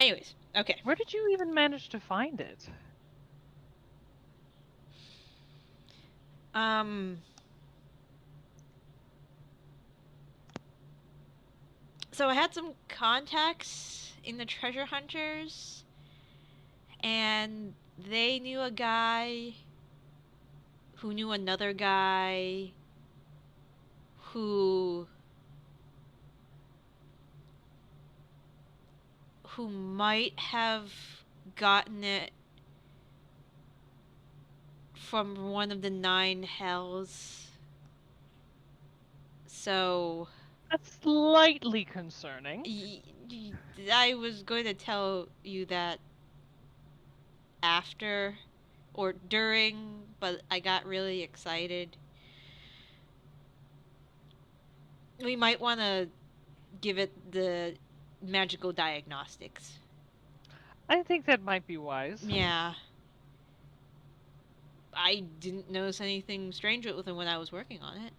Anyways, okay. Where did you even manage to find it? So I had some contacts in the treasure hunters, and they knew a guy who knew another guy who might have gotten it from one of the 9 hells. So That's slightly concerning. I was going to tell you that after or during, but I got really excited. We might want to give it the magical diagnostics. I think that might be wise. Yeah. I didn't notice anything strange with it when I was working on it.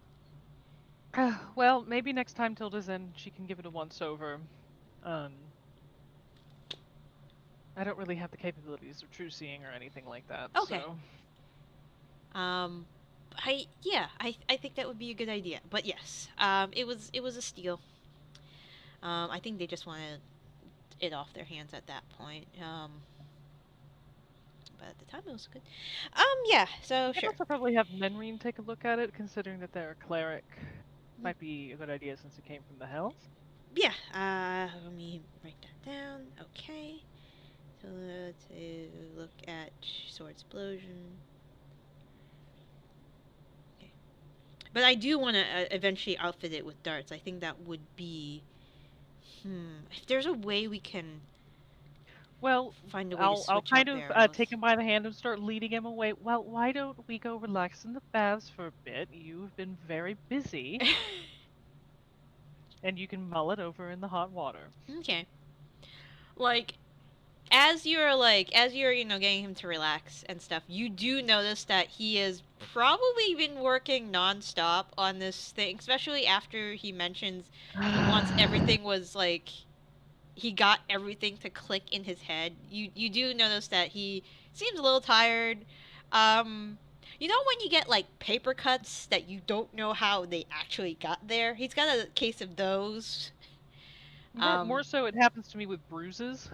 Well, maybe next time Tilda's in, she can give it a once-over. I don't really have the capabilities of true seeing or anything like that. Okay. So. I think that would be a good idea. But yes, it was a steal. I think they just wanted it off their hands at that point. But at the time it was good. Yeah. So I'd sure. also probably have Menreen take a look at it, considering that they're a cleric. Might be a good idea since it came from the Hells. Yeah. Let me write that down. Okay. So let's look at sword explosion. Okay. But I do want to eventually outfit it with darts. I think that would be. If there's a way we can. Well, find a way to I'll switch kind out of barrels. take him by the hand and start leading him away. Well, why don't we go relax in the baths for a bit? You've been very busy. And you can mull it over in the hot water. Okay. Like, as you're getting him to relax and stuff, you do notice that he has probably been working nonstop on this thing, especially after he mentions once everything was like he got everything to click in his head. You do notice that he seems a little tired. You know when you get like paper cuts that you don't know how they actually got there? He's got a case of those. More so, it happens to me with bruises.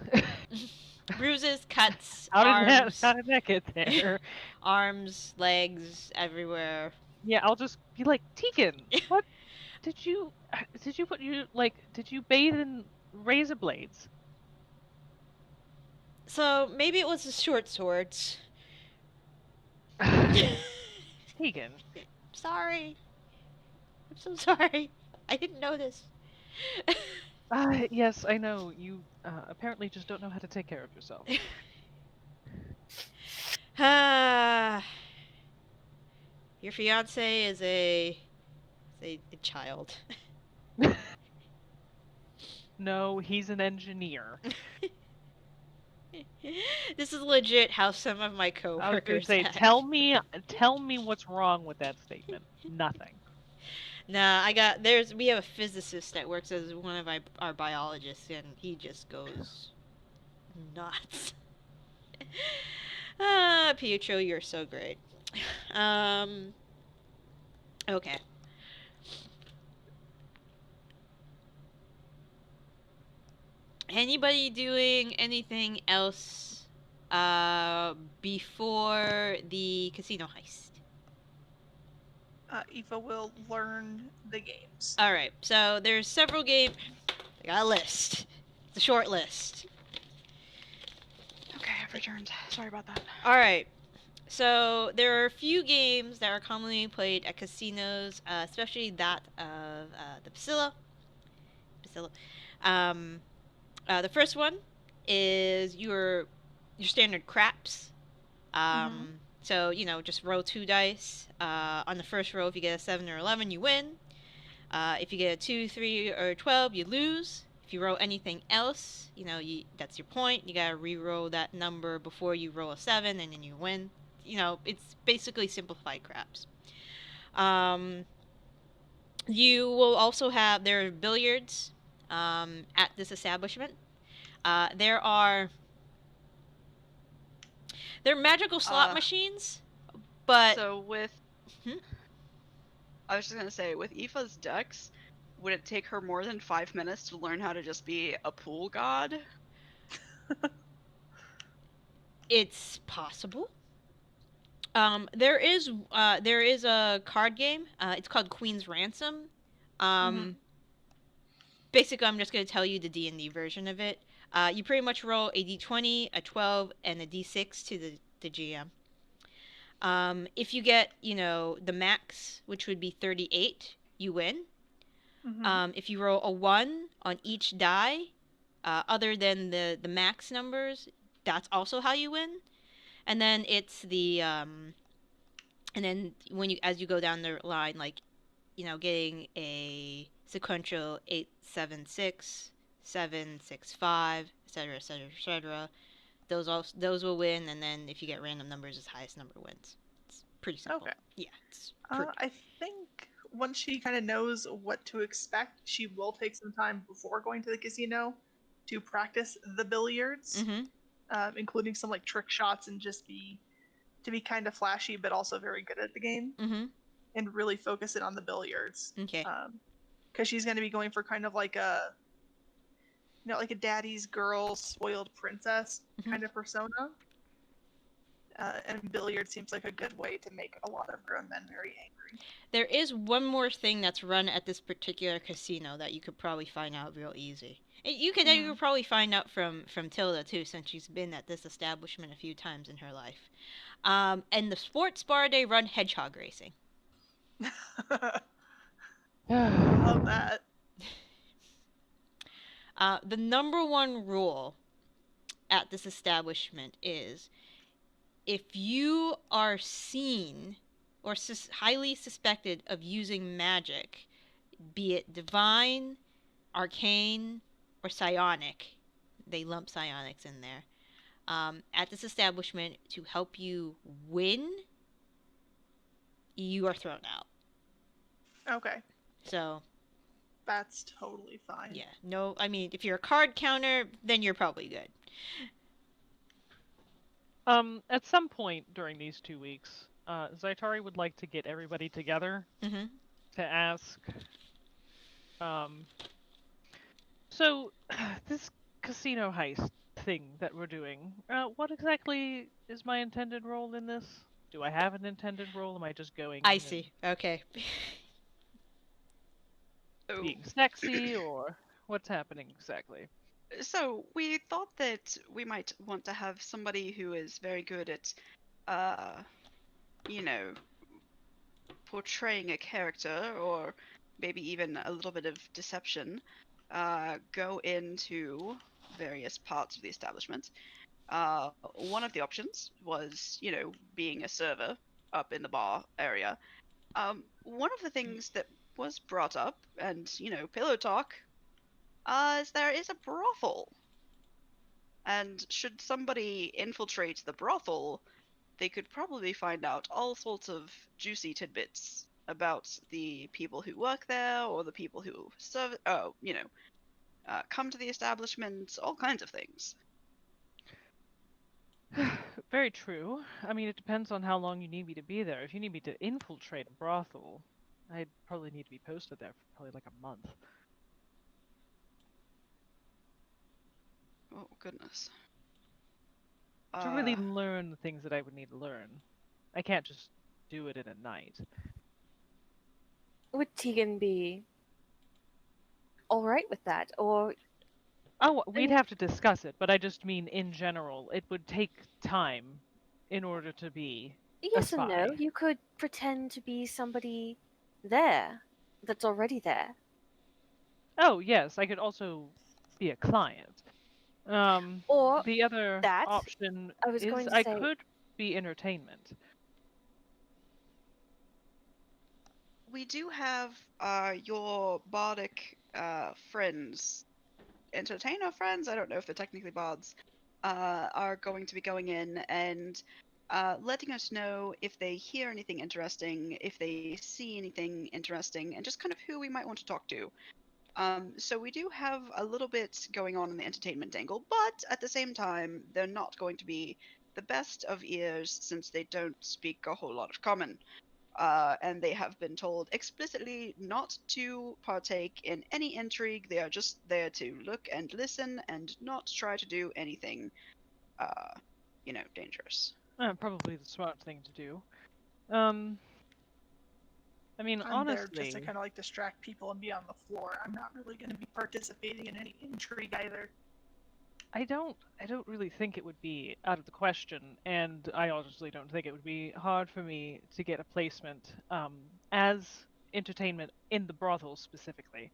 Bruises, cuts, how arms. How did that get there? Arms, legs, everywhere. Yeah, I'll just be like, Tegan, what did you bathe in razor blades? So maybe it was the short swords. Tegan. Sorry. I'm so sorry. I didn't notice. Yes, I know. You apparently just don't know how to take care of yourself. Your fiance is a child. No, he's an engineer. This is legit how some of my coworkers I was gonna say, act. tell me what's wrong with that statement. Nothing. Nah, we have a physicist that works as one of our biologists, and he just goes nuts. Pietro, you're so great. Okay. Anybody doing anything else before the casino heist? Aoife will learn the games. All right. So there's several games. I got a list. It's a short list. Okay, I've returned. Sorry about that. All right. So there are a few games that are commonly played at casinos, especially that of the Bascilla. Bascilla. Um, the first one is your standard craps. So just roll 2 dice. On the first roll, if you get a 7 or 11, you win. If you get a 2, 3, or 12, you lose. If you roll anything else, that's your point. You gotta re-roll that number before you roll a 7, and then you win. It's basically simplified craps. You will also have there are billiards at this establishment. There are magical slot machines, but So with, I was just gonna say, with Aoife's dex, would it take her more than 5 minutes to learn how to just be a pool god? it's possible. There is a card game. It's called Queen's Ransom. Basically, I'm just going to tell you the D&D version of it. You pretty much roll a d20, a 12, and a d6 to the GM. If you get, the max, which would be 38, you win. If you roll a 1 on each die, other than the max numbers, that's also how you win. And then it's and then as you go down the line, like, getting a sequential 8, 7, 6, 7, 6, 5, etc., etc., etc. Those will win, and then if you get random numbers, the highest number wins. It's pretty simple. Okay. Yeah. It's I think once she kind of knows what to expect, she will take some time before going to the casino to practice the billiards, including some like trick shots and just to be kind of flashy, but also very good at the game, and really focus it on the billiards. Okay. Because she's going to be going for kind of like a daddy's girl, spoiled princess kind of persona. And billiards seems like a good way to make a lot of grown men very angry. There is one more thing that's run at this particular casino that you could probably find out real easy. You could probably find out from Tilda too, since she's been at this establishment a few times in her life. And the sports bar, they run hedgehog racing. Love that. The number one rule at this establishment is if you are seen or highly suspected of using magic, be it divine, arcane, or psionic, they lump psionics in there, at this establishment to help you win, you are thrown out. Okay. So that's totally fine. Yeah. No, I mean, if you're a card counter, then you're probably good. At some point during these 2 weeks, Zaitari would like to get everybody together to ask. So, this casino heist thing that we're doing, what exactly is my intended role in this? Do I have an intended role? Am I just going? I see. Okay. Being sexy, or what's happening exactly? So we thought that we might want to have somebody who is very good at, portraying a character, or maybe even a little bit of deception, go into various parts of the establishment. One of the options was, being a server up in the bar area. One of the things that was brought up, and, pillow talk, is there is a brothel. And should somebody infiltrate the brothel, they could probably find out all sorts of juicy tidbits about the people who work there, or the people who serve, come to the establishment, all kinds of things. Very true. I mean, it depends on how long you need me to be there. If you need me to infiltrate a brothel, I'd probably need to be posted there for probably like a month. Oh, goodness. To really learn the things that I would need to learn. I can't just do it in a night. Would Tegan be all right with that, or Oh, we'd mean- have to discuss it, but I just mean in general, it would take time in order to be a yes and no. spy. You could pretend to be somebody there that's already there. Oh, yes, I could also be a client. Or The other that, option I was going is to I say, could be entertainment. We do have your bardic friends, entertainer friends. I don't know if they're technically bards. Are going to be going in and letting us know if they hear anything interesting, if they see anything interesting, and just kind of who we might want to talk to. So we do have a little bit going on in the entertainment angle, but at the same time, they're not going to be the best of ears since they don't speak a whole lot of common. And they have been told explicitly not to partake in any intrigue. They are just there to look and listen and not try to do anything, dangerous. Probably the smart thing to do. Um, I mean, I'm there just to honestly, kind of like distract people and be on the floor. I'm not really going to be participating in any intrigue either. I don't really think it would be out of the question, and I honestly don't think it would be hard for me to get a placement as entertainment in the brothel specifically.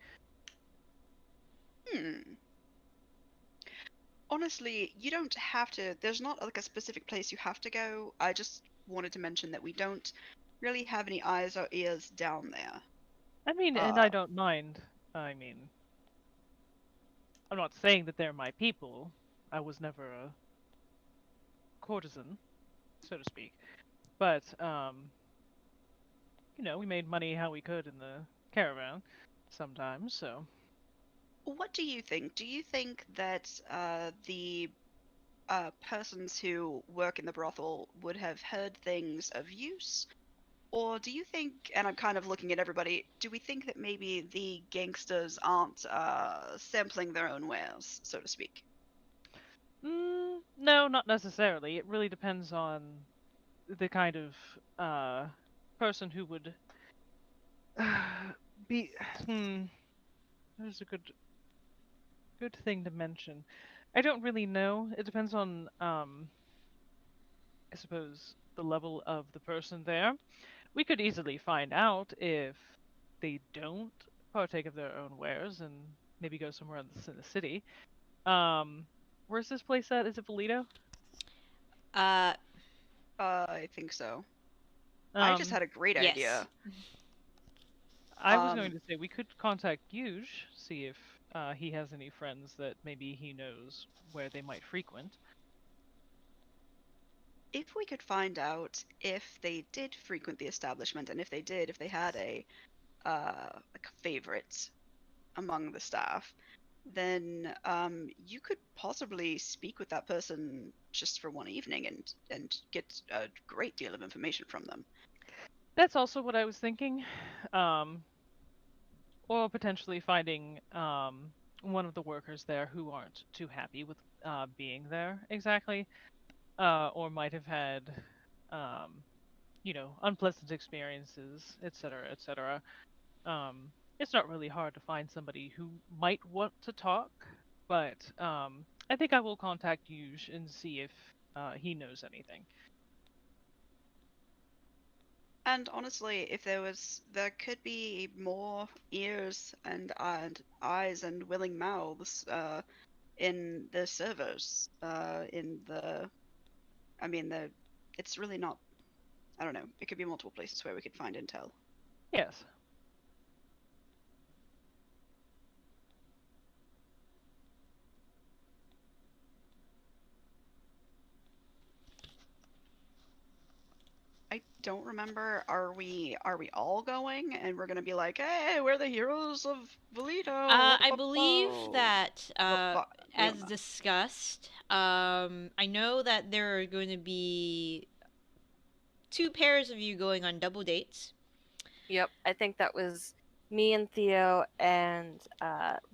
Hmm. Honestly, you don't have to. There's not like a specific place you have to go. I just wanted to mention that we don't really have any eyes or ears down there. I mean, and I don't mind. I mean, I'm not saying that they're my people. I was never a courtesan, so to speak. But we made money how we could in the caravan sometimes, so What do you think? Do you think that the persons who work in the brothel would have heard things of use? Or do you think, and I'm kind of looking at everybody, do we think that maybe the gangsters aren't sampling their own wares, so to speak? no, not necessarily. It really depends on the kind of person who would be. There's a good thing to mention. I don't really know. It depends on I suppose the level of the person there. We could easily find out if they don't partake of their own wares and maybe go somewhere in the city. Where's this place at? Is it Valito? Uh, I think so. I just Um, had a great yes. idea. I was going to say we could contact Yuge, see if he has any friends that maybe he knows where they might frequent. If we could find out if they did frequent the establishment, and if they did, if they had a like a favorite among the staff, then you could possibly speak with that person just for one evening and get a great deal of information from them. That's also what I was thinking. Um, or potentially finding one of the workers there who aren't too happy with being there exactly, or might have had, um, unpleasant experiences, etc., etc. It's not really hard to find somebody who might want to talk, but I think I will contact Yuge and see if he knows anything. And honestly, if there could be more ears and eyes and willing mouths in the servers, in the, I mean, it's really not, I don't know, it could be multiple places where we could find intel. Yes. I don't remember. Are we all going? And we're gonna be like, hey, we're the heroes of Valito. I believe that, as Leona. discussed, I know that there are going to be two pairs of you going on double dates. yep, I think that was me and Theo and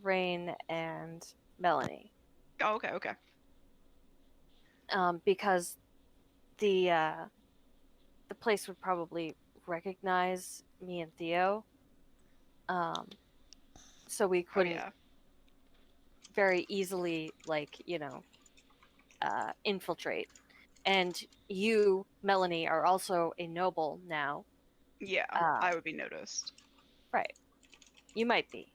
Raine and Melanie. Oh, okay. Because the place would probably recognize me and Theo. so we Oh couldn't yeah. very easily, infiltrate. And you, Melanie, are also a noble now. Yeah, Um, I would be noticed. right. You might be.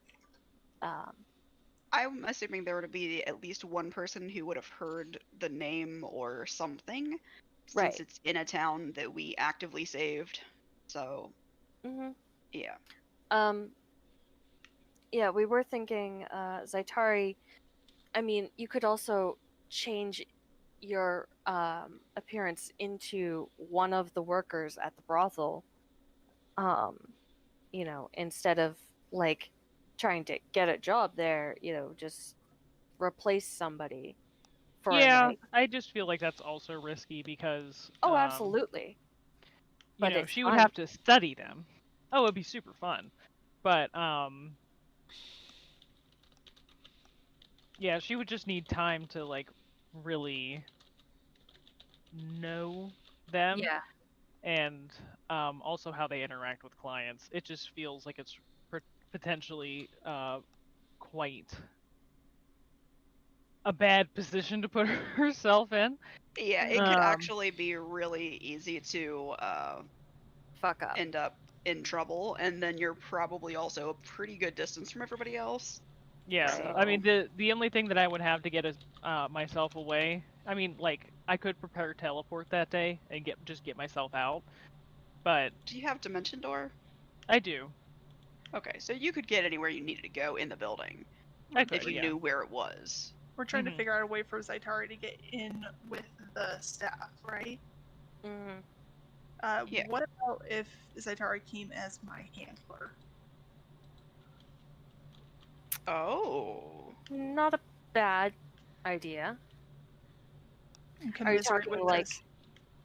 I'm assuming there would be at least one person who would have heard the name or something, since Right. it's in a town that we actively saved. So, Mm-hmm. yeah. Yeah, we were thinking, Zaitari. I mean, you could also change your appearance into one of the workers at the brothel. Instead of like trying to get a job there, just replace somebody for a Yeah, night. I just feel like that's also risky because, Oh, absolutely. you But know, it's she would fun. have to study them. Oh, it'd be super fun. But, yeah, she would just need time to, like, really know them. Yeah. And also how they interact with clients. It just feels like it's potentially quite a bad position to put herself in. Yeah, it could actually be really easy to Fuck up. end up in trouble, and then you're probably also a pretty good distance from everybody else. Yeah, Right. I mean the only thing that I would have to get is myself away. I mean, like I could prepare teleport that day and get myself out, but Do you have Dimension Door? I do. Okay, so you could get anywhere you needed to go in the building I could, if you yeah. knew where it was. We're trying to Mhm. figure out a way for Zaitari to get in with the staff, right? Mm-hmm. Yeah. What about if Zaitari came as my handler? Oh. Not a bad idea. And Are you commiserate talking with like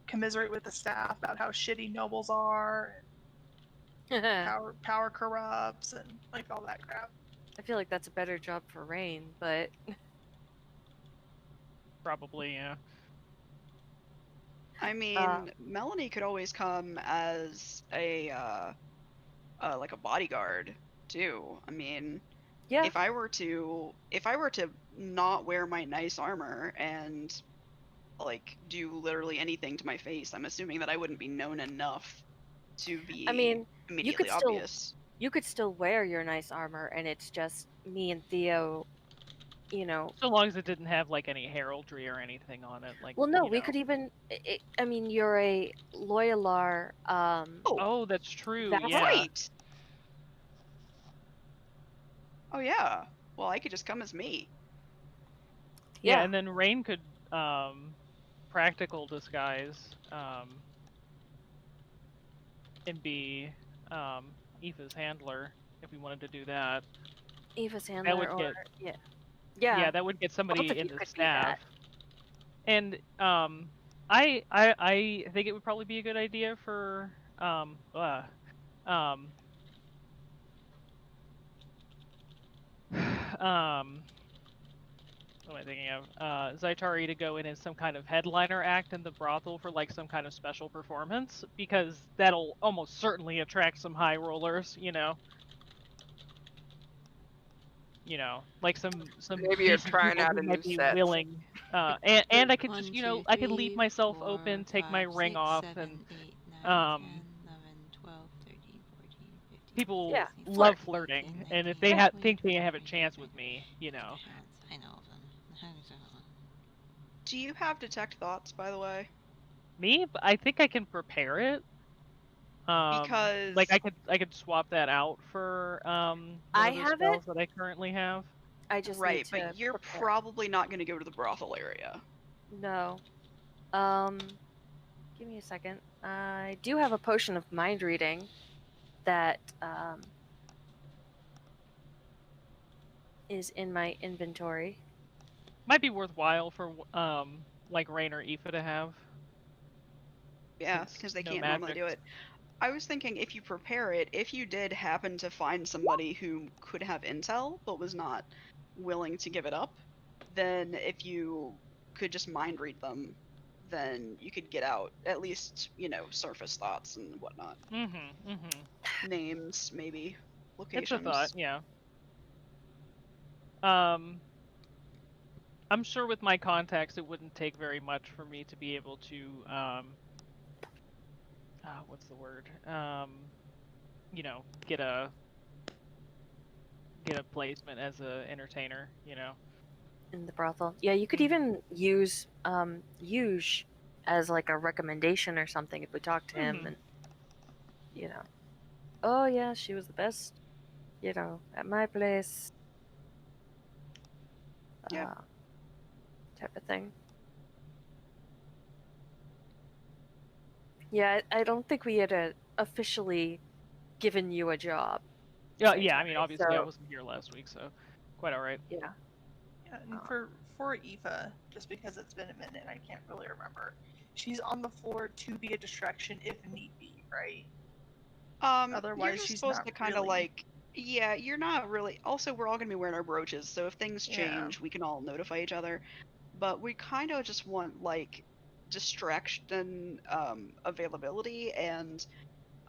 commiserate with the staff about how shitty nobles are, and power corrupts, and like all that crap. I feel like that's a better job for Raine, but Probably, yeah. I mean, Melanie could always come as a like a bodyguard too. I mean, yeah. if I were to not wear my nice armor and like do literally anything to my face, I'm assuming that I wouldn't be known enough to be I mean, immediately obvious. You could still wear your nice armor, and it's just me and Theo. So long as it didn't have like any heraldry or anything on it, like Well, no, you we know. could even. I mean, you're a Loyalar. Oh, that's true. That's Yeah. Right. Oh yeah. Well, I could just come as me. Yeah, and then Raine could practical disguise and be Aoife's handler if we wanted to do that. Aoife's That handler, would or get yeah, that would get both somebody of in you the could be staff. that. And I think it would probably be a good idea for what am I thinking of? Zaitari to go in as some kind of headliner act in the brothel for like some kind of special performance, because that'll almost certainly attract some high rollers, you know. Like some Maybe you're decent trying people out who a might new be set. willing. And I could just, 1, you know, 2, I could leave 3, myself 4, open, take my 5, ring 6, off, 7, and 8, 9, 10, um 11, 12, 13, 14, 15, people 16, love 17, flirting, 18, and if 19, they 20, think they 21, have a 22, chance 23, with me, you know. I know them. Do you have detect thoughts, by the way? Me, I think I can prepare it. Because Like I could swap that out for one I of the have it. spells that I currently have. I just need right, to but you're prepare. probably not going to go to the brothel area. No. Give me a second. I do have a potion of mind reading that is in my inventory. Might be worthwhile for like Raine or Aoife to have. Yeah, because they no can't normally magic. do it. I was thinking if you prepare it, if you did happen to find somebody who could have intel but was not willing to give it up, then if you could just mind read them, then you could get out at least, surface thoughts and whatnot. Mm-hmm. Names, maybe. It's Locations. a thought, yeah. Um, I'm sure with my contacts, it wouldn't take very much for me to be able to, what's the word? You know, get a placement as a entertainer. You know. In the brothel. Yeah, you could Mhm. even use Yuge as like a recommendation or something if we talk to him Mhm. and you know. Oh yeah, she was the best, at my place. Yeah. Uh, type of thing. Yeah, I don't think we had officially given you a job. Yeah, yeah. I mean, Zaitari, obviously, I so wasn't here last week, so quite all right. yeah. Yeah, and Uh, for Aoife, just because it's been a minute, I can't really remember. She's on the floor to be a distraction if need be, right? You're Otherwise, just she's supposed not to kind of really. like, yeah, you're not really. Also, we're all gonna be wearing our brooches, so if things Yeah. change, we can all notify each other. But we kind of just want like distraction, availability, and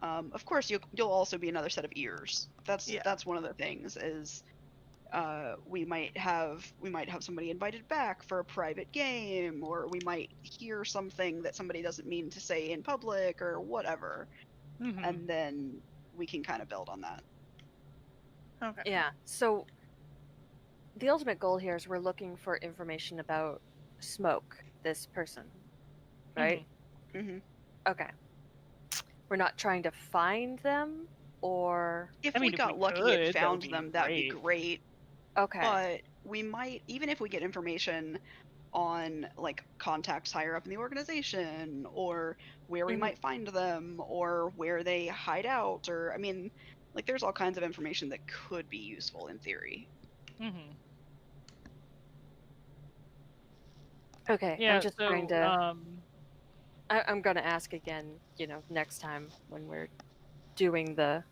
of course you'll also be another set of ears. Yeah. That's one of the things is we might have somebody invited back for a private game, or we might hear something that somebody doesn't mean to say in public or whatever, Mhm. and then we can kind of build on that. Okay. yeah. So the ultimate goal here is we're looking for information about Smoke, this person, right? Hmm. Okay. We're not trying to find them or If I we mean, if we got lucky and could, that would found be them, that'd be great. great. okay. But we might, even if we get information on like contacts higher up in the organization, or where we Mhm. might find them, or where they hide out, or I mean, like there's all kinds of information that could be useful in theory. Mhm. Okay, I'm Yeah. just trying So, to. I'm gonna ask again, next time when we're doing the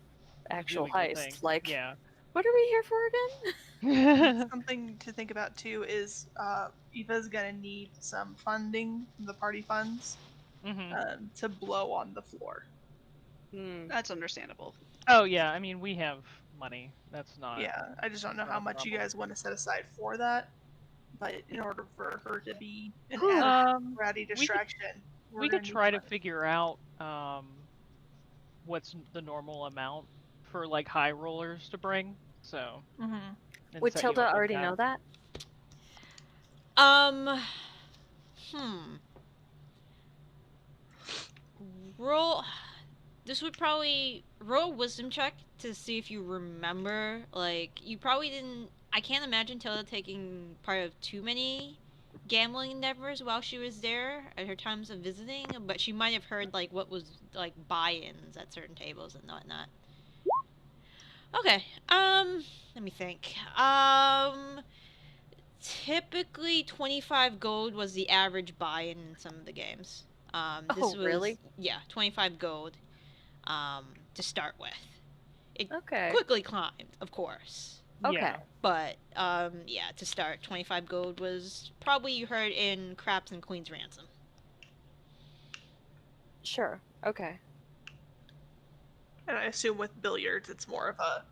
actual doing the thing. heist. Like, Yeah. what are we here for again? Something to think about too is Eva's gonna need some funding from the party funds Mhm. to blow on the floor. Hmm. That's understandable. Oh yeah. I mean, we have money. Yeah, I just don't know That's how not a much you problem. guys want to set aside for that. But in order for her to be an Whew. added Um, ratty we could distraction, we're we could gonna need try to money. figure out what's the normal amount for like high rollers to bring. So Mm-hmm. and Would set you Tilda up with already that. know that? Um, hmm. Roll. This would probably roll a wisdom check to see if you remember. Like, you probably didn't. I can't imagine Tilda taking part of too many gambling endeavors while she was there at her times of visiting, but she might have heard like what was like buy-ins at certain tables and whatnot. Okay. Let me think. Typically 25 gold was the average buy-in in some of the games. This Oh, was really? yeah, 25 gold. To start with. It Okay. quickly climbed, of course. Okay. Yeah. But yeah, to start, 25 gold was probably you heard in Craps and Queen's Ransom. Sure. Okay. And I assume with billiards, it's more of a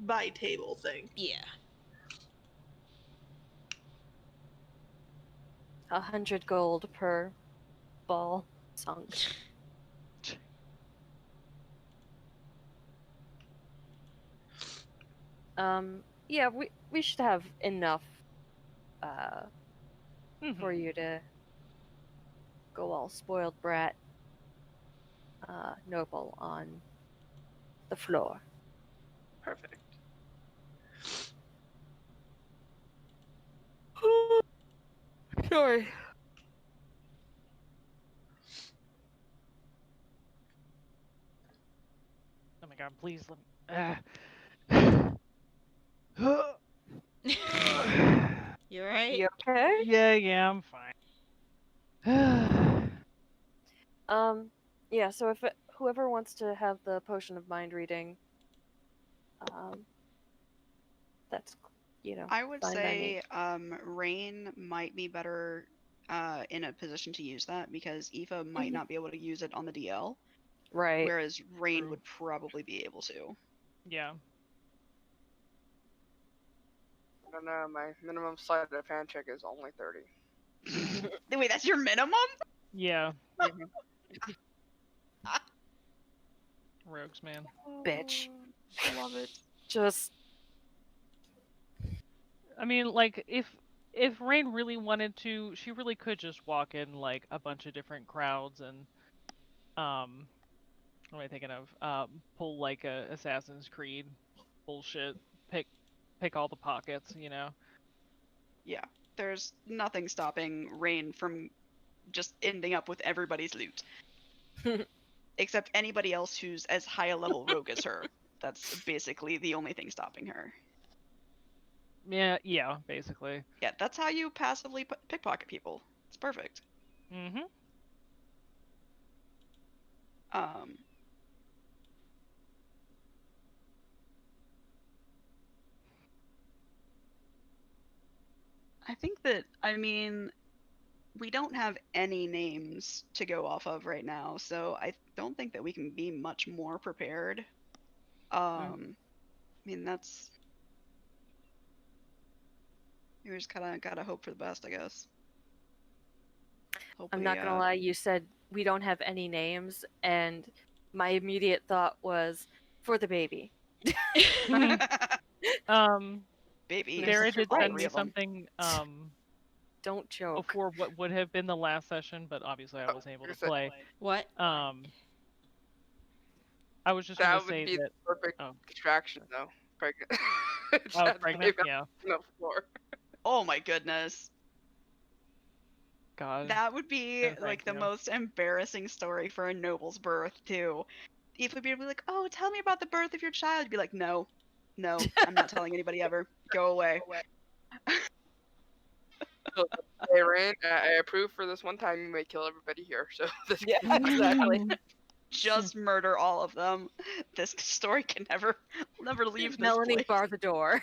by table thing. Yeah. 100 gold per ball sunk. Yeah, we should have enough for Mhm. you to go all spoiled brat noble on the floor. Perfect. Sorry. Oh my god, please let me. You right? You okay? Yeah, I'm fine. Yeah, so if whoever wants to have the potion of mind reading, um, that's, I would fine by me. say Raine might be better in a position to use that, because Aoife might Mhm. not be able to use it on the DL, Right. whereas Raine True. would probably be able to. Yeah. I don't know. My minimum sleight of hand check is only 30. Wait, that's your minimum? Yeah, Mhm. rogues, man. Bitch. Love it. Just I mean, like if Raine really wanted to, she really could just walk in like a bunch of different crowds and what am I thinking of? Pull like a Assassin's Creed bullshit, pick all the pockets, you know. Yeah. There's nothing stopping Raine from just ending up with everybody's loot. Except anybody else who's as high a level rogue as her. That's basically the only thing stopping her. Yeah, basically. Yeah, that's how you passively pickpocket people. It's perfect. Mhm. Um, I think that, I mean, we don't have any names to go off of right now, so I don't think that we can be much more prepared. I mean, that's. We just kind of gotta hope for the best, I guess. Hope I'm we, not gonna lie, you said we don't have any names, and my immediate thought was for the baby. Baby, There's Sarah there's did all send three me of them. something Don't joke. before what would have been the last session, but obviously I wasn't able to play. What? I was just That gonna would say be the that. perfect Oh, distraction, though. Pregnant. oh, Chad's pregnant. baby Yeah. on the floor. Oh my goodness. God. That would be No, like thank the you. most embarrassing story for a noble's birth, too. If would be like, oh, tell me about the birth of your child. You'd be like, no, I'm not telling anybody ever. Go away. So, hey, Rain, I approve for this one time. You may kill everybody here. So this Yeah, exactly. Just murder all of them. This story can never leave this Melanie, place. bar the door.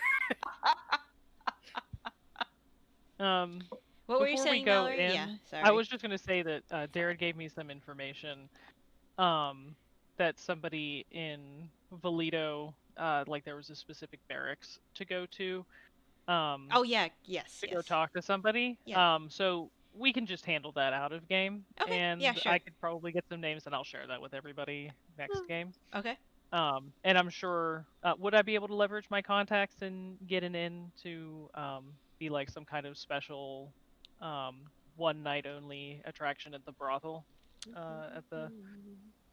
What were you Before we saying, go Mallory? in, Yeah, sorry. I was just gonna say that Darren gave me some information. That somebody in Valito, like there was a specific barracks to go to. Oh yeah, yes, To yes. go talk to somebody. Yeah. So we can just handle that out of game, Okay, and yeah, sure. I could probably get some names, and I'll share that with everybody next game. Okay. And I'm sure, would I be able to leverage my contacts and get an in to be like some kind of special one night only attraction at the brothel at the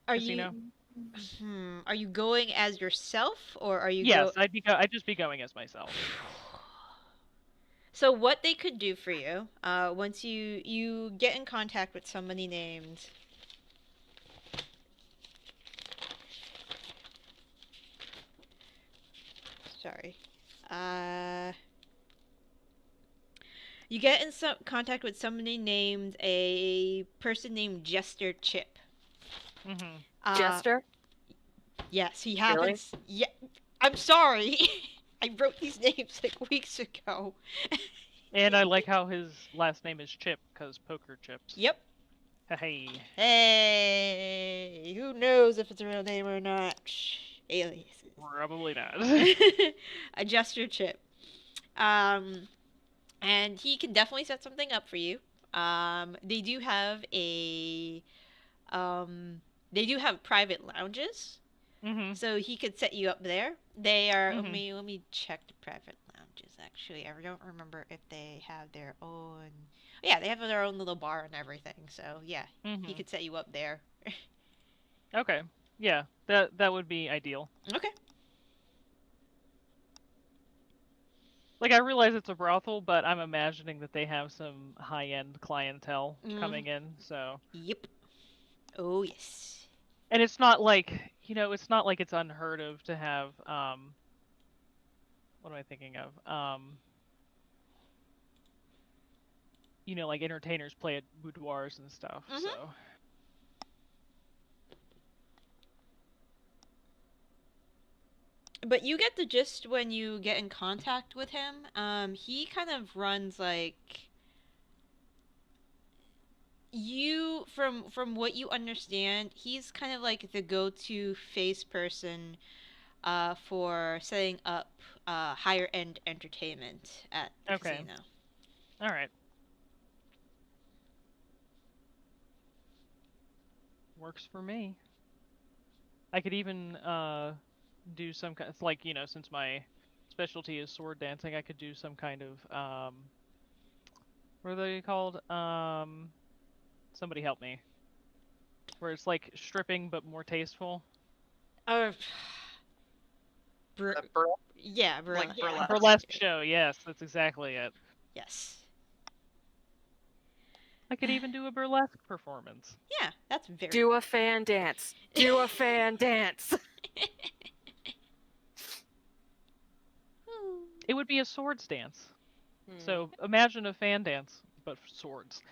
Are casino? Are you going as yourself or are you Yes, I'd just be going as myself. So what they could do for you, once you get in contact with somebody named sorry. You get in some contact with somebody named a person named Jester Chip. Mm-hmm. Jester? Yes, he Really? happens. Yeah, I'm sorry. I wrote these names like weeks ago. And I like how his last name is Chip, because poker chips. Yep. Hey. Hey, who knows if it's a real name or not? Shh, aliases. Probably not. A Jester Chip. And he can definitely set something up for you. They do have they do have private lounges, Mm-hmm. so he could set you up there. They are. Mhm. Let me check the private lounges. Actually, I don't remember if they have their own. Yeah, they have their own little bar and everything. So yeah, Mm-hmm. he could set you up there. Okay. Yeah, that would be ideal. Okay. Like, I realize it's a brothel, but I'm imagining that they have some high-end clientele coming in, so. Yep. Oh yes. And it's not like, it's not like it's unheard of to have, what am I thinking of? Like entertainers play at boudoirs and stuff, Mhm. so. But you get the gist when you get in contact with him. He kind of runs like from what you understand, he's kind of like the go-to face person for setting up higher end entertainment at the Okay. casino. All right. Works for me. I could even do some kind of, like, since my specialty is sword dancing, I could do some kind of what are they called? Somebody help me. Where it's like stripping but more tasteful. Uh, Burlesque? yeah, Like burlesque. Burlesque show, yes, that's exactly it. Yes. I could even do a burlesque performance. Yeah, that's very. Do a fan dance. Do a fan dance. It would be a swords dance. So imagine a fan dance, but for swords.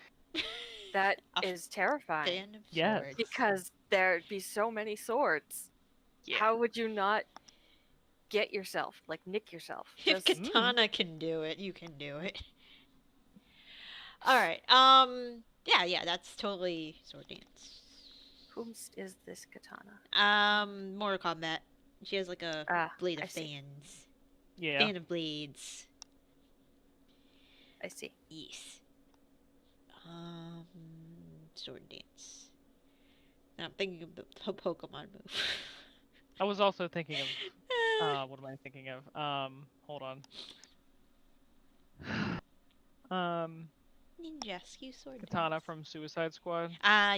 That A is terrifying. fan of Yes. swords. Because there'd be so many swords. Yeah. How would you not get yourself, like nick yourself? If Just- Katana can do it, you can do it. All right. Yeah, that's totally sword dance. Whomst is this katana? Mortal Kombat. She has like a blade I of see. fans. Yeah. Fan of blades. I see. Yes. Sword dance. Now I'm thinking of the Pokemon move. I was also thinking of what am I thinking of? Hold on. Ninjaski sword Katana dance. from Suicide Squad. Yeah.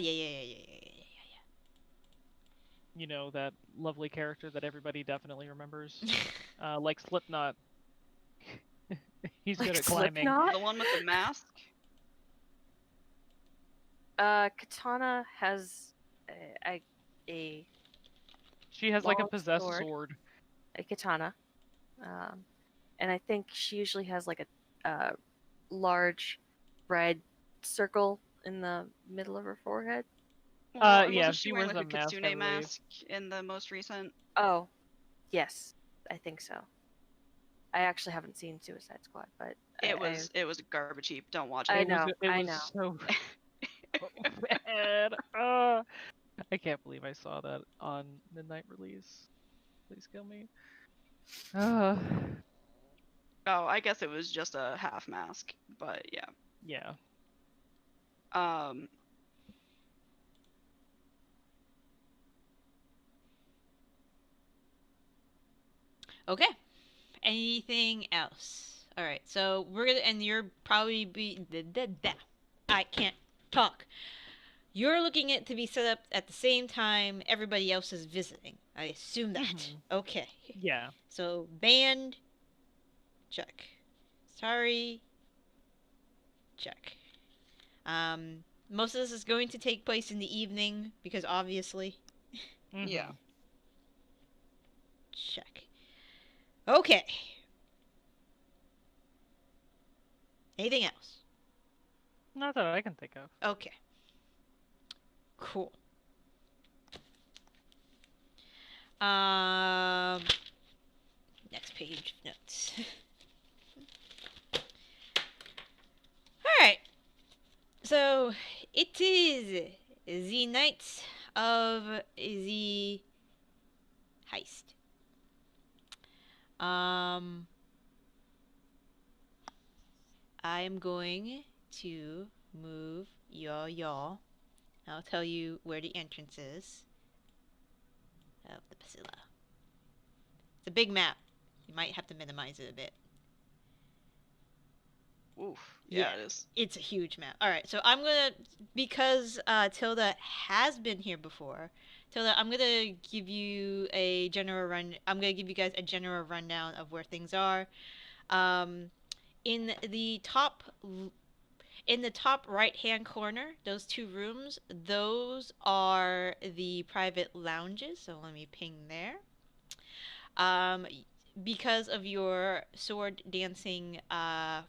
You know, that lovely character that everybody definitely remembers. Like Slipknot. He's Like good at climbing. Slipknot? The one with the mask? Katana has a She has like a long possessed sword. sword. a katana, and I think she usually has like a large red circle in the middle of her forehead. Well, yeah, wasn't she wearing wears like a a mask, I kitsune believe. mask in the most recent? Oh, yes, I think so. I actually haven't seen Suicide Squad, but It was garbage heap. Don't watch it. I It was, know, it I was know. so bad. I can't believe I saw that on midnight release. Please kill me. Oh, I guess it was just a half mask, but yeah. Yeah. Okay. Anything else? All right. So we're gonna, and you're probably I can't talk. You're looking at to be set up at the same time everybody else is visiting. I assume that. Mhm. Okay. Yeah. So band, check. Sorry, check. Most of this is going to take place in the evening because obviously. Yeah. Mhm. Check. Okay. Anything else? Not that I can think of. Okay. Cool. Next page of notes. Alright. So, it is the night of the heist. I am going to move y'all. I'll tell you where the entrance is of the Bascilla. It's a big map. You might have to minimize it a bit. Oof. Yeah, it is. It's a huge map. Alright, so I'm gonna, because Tilda has been here before, Tilda, I'm gonna give you a I'm gonna give you guys a general rundown of where things are. In the top right hand corner, those two rooms, those are the private lounges, so let me ping there. Because of your sword dancing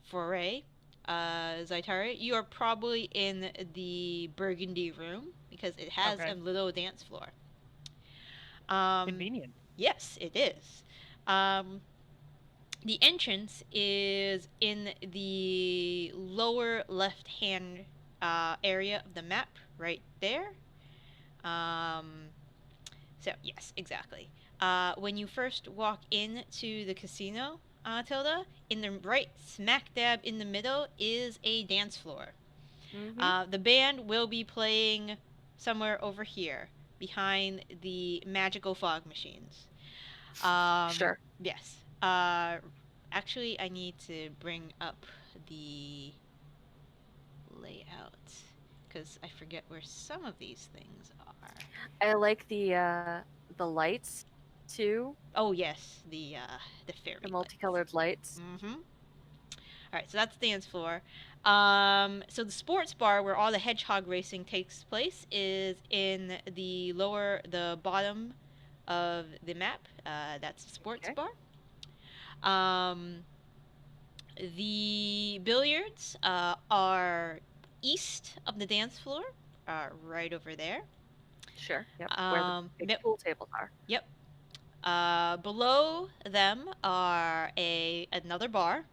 foray, Zaitari, you are probably in the burgundy room because it has Okay. a little dance floor. Convenient. Yes, it is. The entrance is in the lower left hand area of the map, right there. So, yes, exactly. When you first walk into the casino, Tilda, in the right smack dab in the middle is a dance floor. The band will be playing somewhere over here, behind the magical fog machines. Sure. Yes. Actually, I need to bring up the layout because I forget where some of these things are. I like the lights too, Oh yes, the fairy the multicolored lights. Mm-hmm. All right, so that's the dance floor. So the sports bar where all the hedgehog racing takes place is in the bottom of the map. That's the sports Okay. bar. Um, the billiards are east of the dance floor, right over there. Sure. Yep. Where the big Yep. pool tables are. Yep. Below them are another bar,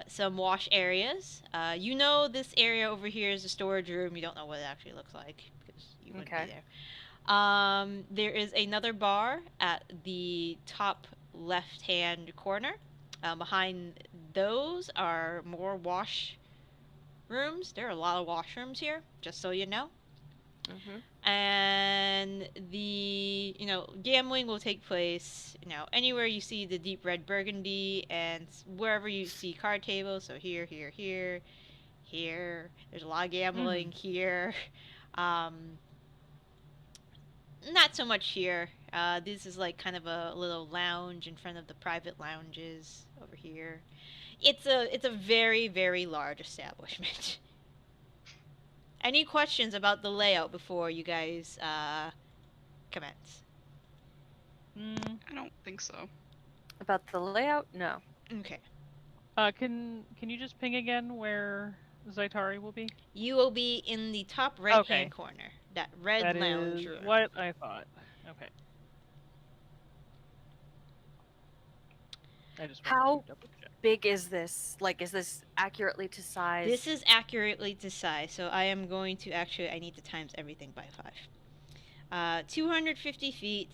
some wash areas. You know this area over here is a storage room. You don't know what it actually looks like because you wouldn't be Okay. there. There is another bar at the top left-hand corner. Behind those are more wash rooms. There are a lot of washrooms here, just so you know. And gambling will take place, anywhere you see the deep red burgundy and wherever you see card tables. So here, here, here, here. There's a lot of gambling here. Not so much here. This is like kind of a little lounge in front of the private lounges over here. It's a very, very large establishment. Any questions about the layout before you guys commence? I don't think so. About the layout? No. Okay. Can you just ping again where Zaitari will be? You will be in the top right-hand corner. That red That lounge is room. what I thought. Okay. I just wanted How to double check. big is this? Like, is this accurately to size? This is accurately to size, so I am going to I need to times everything by 5. 250 feet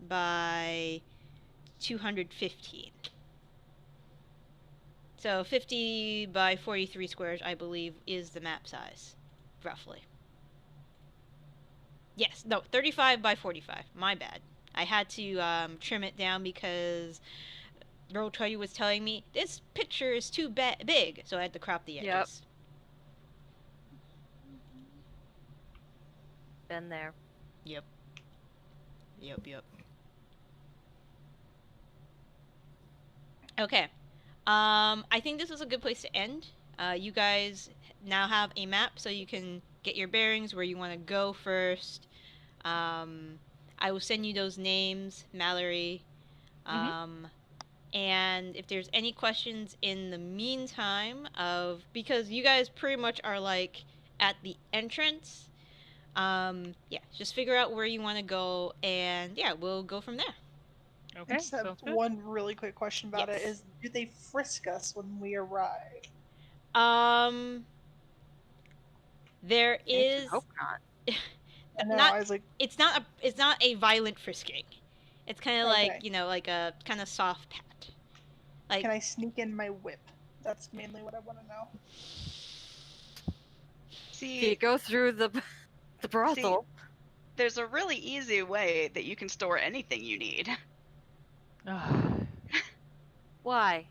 by 215. So 50 by 43 squares, I believe, is the map size, roughly. Yes, no, 35 by 45. My bad. I had to trim it down because Rotoy was telling me this picture is too big, so I had to crop the edges. Yep. Been there. Yep. Okay. I think this is a good place to end. You guys now have a map, so you can get your bearings where you want to go first. I will send you those names, Mallory. And if there's any questions in the meantime because you guys pretty much are like at the entrance, just figure out where you want to go, and we'll go from there. Okay, I just have sounds good. one really quick question about it: Yes. is do they frisk us when we arrive? There is Hope not. I know. not. I was like, It's not a violent frisking. It's kind of Okay. like a kind of soft pat. Like, can I sneak in my whip? That's mainly what I want to know. Do you See, go through the brothel? there's a really easy way that you can store anything you need. Why?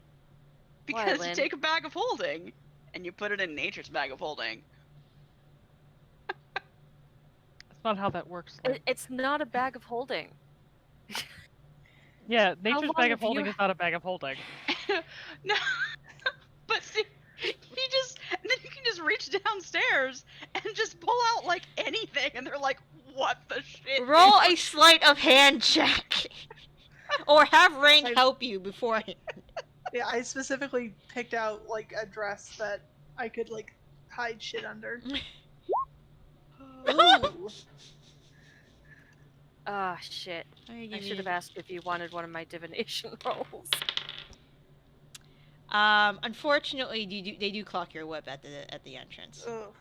Because you Lynn? take a bag of holding and you put it in nature's bag of holding. That's not how that works. Lynn. It's not a bag of holding. Yeah, nature's long bag of have you holding is not a bag of holding. No, but see, then you can just reach downstairs and just pull out like anything, and they're like, "What the shit?" roll a sleight of hand check, or have Raine help you beforehand. Yeah, I specifically picked out like a dress that I could like hide shit under. Ooh. Ah, shit. I should have asked if you wanted one of my divination rolls. Unfortunately, they do clock your whip at the entrance. Ugh.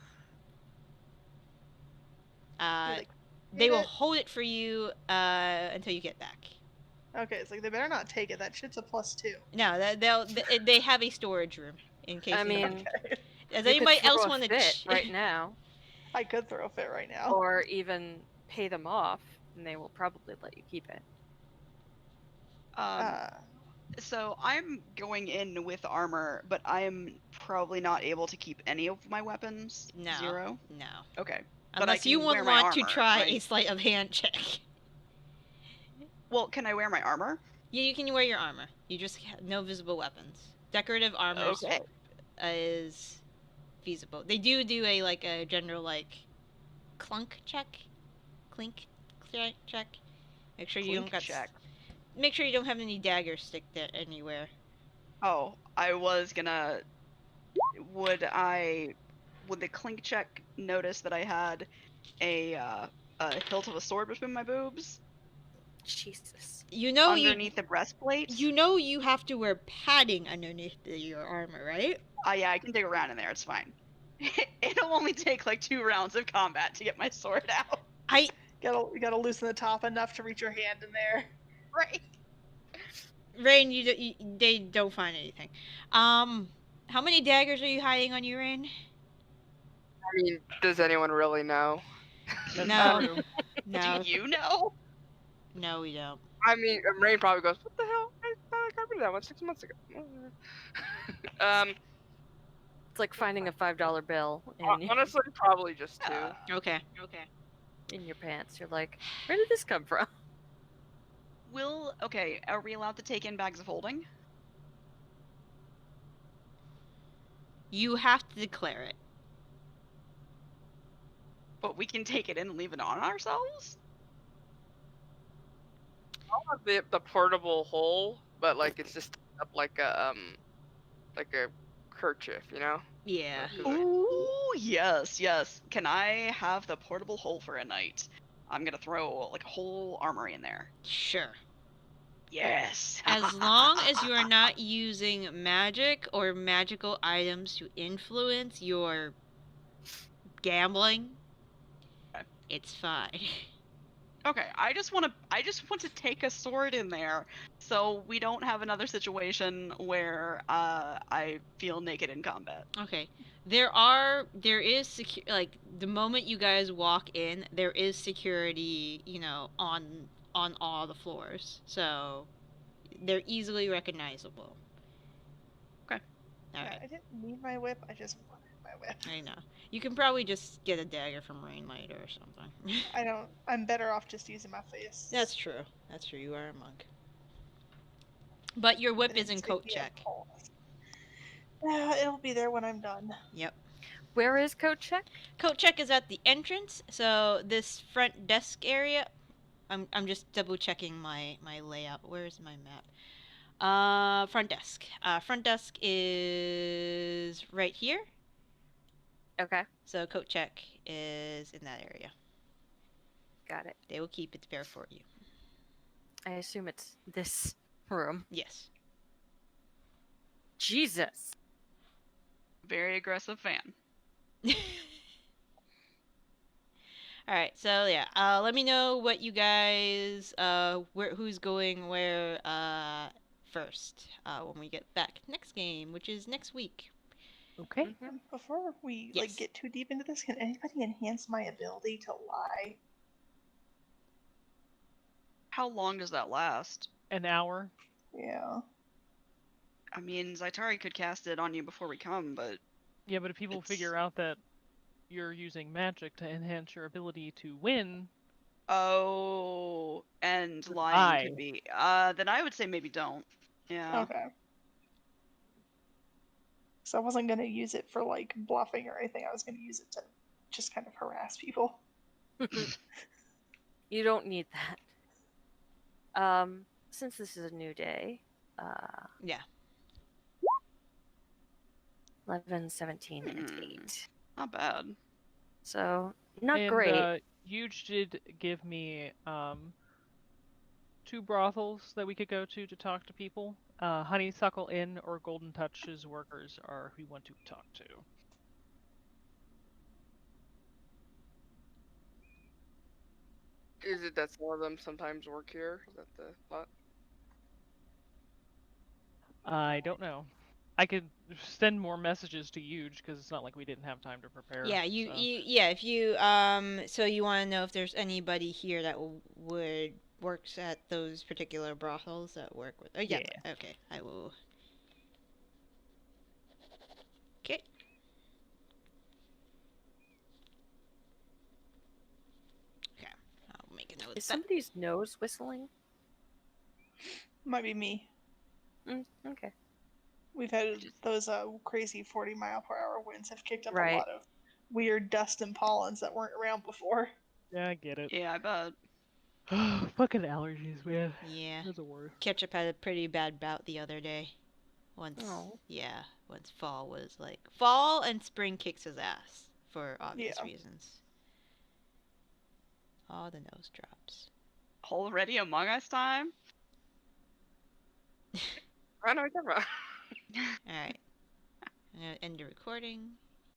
Uh, Like, They will it? hold it for you until you get back. Okay, it's like they better not take it. That shit's a +2. No, they have a storage room in case I you mean, need. Okay. Does you could anybody throw else a want to fit right now, I could throw a fit right now. or even pay them off, and they will probably let you keep it. Uh, So I'm going in with armor, but I am probably not able to keep any of my weapons. No. 0. No. Okay. But I Unless you can would wear my want to armor, try a right? sleight of hand check. Well, can I wear my armor? Yeah, you can wear your armor. You just have no visible weapons. Decorative armor Okay. is feasible. They do a like a general like clunk check, clink check. Make sure you don't Clink got. check. Make sure you don't have any daggers stick there anywhere. Oh, I was gonna. Would the clink check notice that I had a hilt of a sword between my boobs Jesus. You know underneath the breastplate? you have to wear padding underneath your armor, right? Yeah, I can dig around in there. It's fine. It'll only take like 2 rounds of combat to get my sword out. you gotta loosen the top enough to reach your hand in there. Right. Raine, they don't find anything. How many daggers are you hiding on you, Raine? I mean, does anyone really know? That's No. true. No. Do you know? No, we don't. I mean, Rain probably goes, "What the hell? I got rid of that one 6 months ago." It's like finding a $5 bill Honestly, probably just 2. Okay. in your pants. You're like, where did this come from? Okay, are we allowed to take in bags of holding? You have to declare it. But we can take it in and leave it on ourselves? I'll have the portable hole, but like it's just up like a kerchief, you know? Yeah. Ooh, yes. Can I have the portable hole for a night? I'm gonna throw like a whole armory in there. Sure. Yes. As long as you are not using magic or magical items to influence your gambling, Okay. it's fine. Okay, I just want to take a sword in there so we don't have another situation where I feel naked in combat. Okay. There is like the moment you guys walk in, there is security, on all the floors. So they're easily recognizable. Okay. All Yeah, right. I didn't need my whip. I just wanted my whip. I know. You can probably just get a dagger from Rain later or something. I don't. I'm better off just using my face. That's true. You are a monk. But your whip is in coat check. Yeah, it'll be there when I'm done. Yep. Where is Coat Check? Coat check is at the entrance. So this front desk area. I'm just double checking my layout. Where's my map? Front desk. Front desk is right here. Okay, So coat check is in that area. got it. They will keep it there for you. I assume it's this room. Yes. Jesus. Very aggressive fan. All right. So yeah. Let me know what you guys. Who's going where. First. When we get back next game, which is next week. Okay. Mhm. Before we Yes. get too deep into this, can anybody enhance my ability to lie? How long does that last? An hour. Yeah. I mean, Zaitari could cast it on you before we come, but Yeah, but if people figure out that you're using magic to enhance your ability to win, and lying Lie. could be. Then I would say maybe don't. Yeah. Okay. So I wasn't gonna use it for like bluffing or anything. I was gonna use it to just kind of harass people. You don't need that. Since this is a new day, Yeah. 11, 17, and Hmm. 8. Not bad. So, not and great. Huge did give me 2 brothels that we could go to talk to people. Honeysuckle Inn or Golden Touch's workers are who we want to talk to. Is it that some of them sometimes work here? Is that the thought? I don't know. I could send more messages to Huge because it's not like we didn't have time to prepare. Yeah, so. yeah, if you, so you want to know if there's anybody here that would works at those particular brothels that work with. Oh, yeah. Yeah. Okay, I will. Okay. Okay, I'll make a note Is of that. somebody's nose whistling? Might be me. Okay. We've had those crazy 40-mile-per-hour winds have kicked up a Right. lot of weird dust and pollens that weren't around before. Yeah, I get it. Yeah, I bet. Fucking allergies, man. Yeah. That's the worst. Ketchup had a pretty bad bout the other day. Once, Oh. yeah, once fall was like fall and spring kicks his ass for obvious Yeah. reasons. All the nose drops. Already Among Us time? I know what you're talking about. All right, I'm gonna end the recording.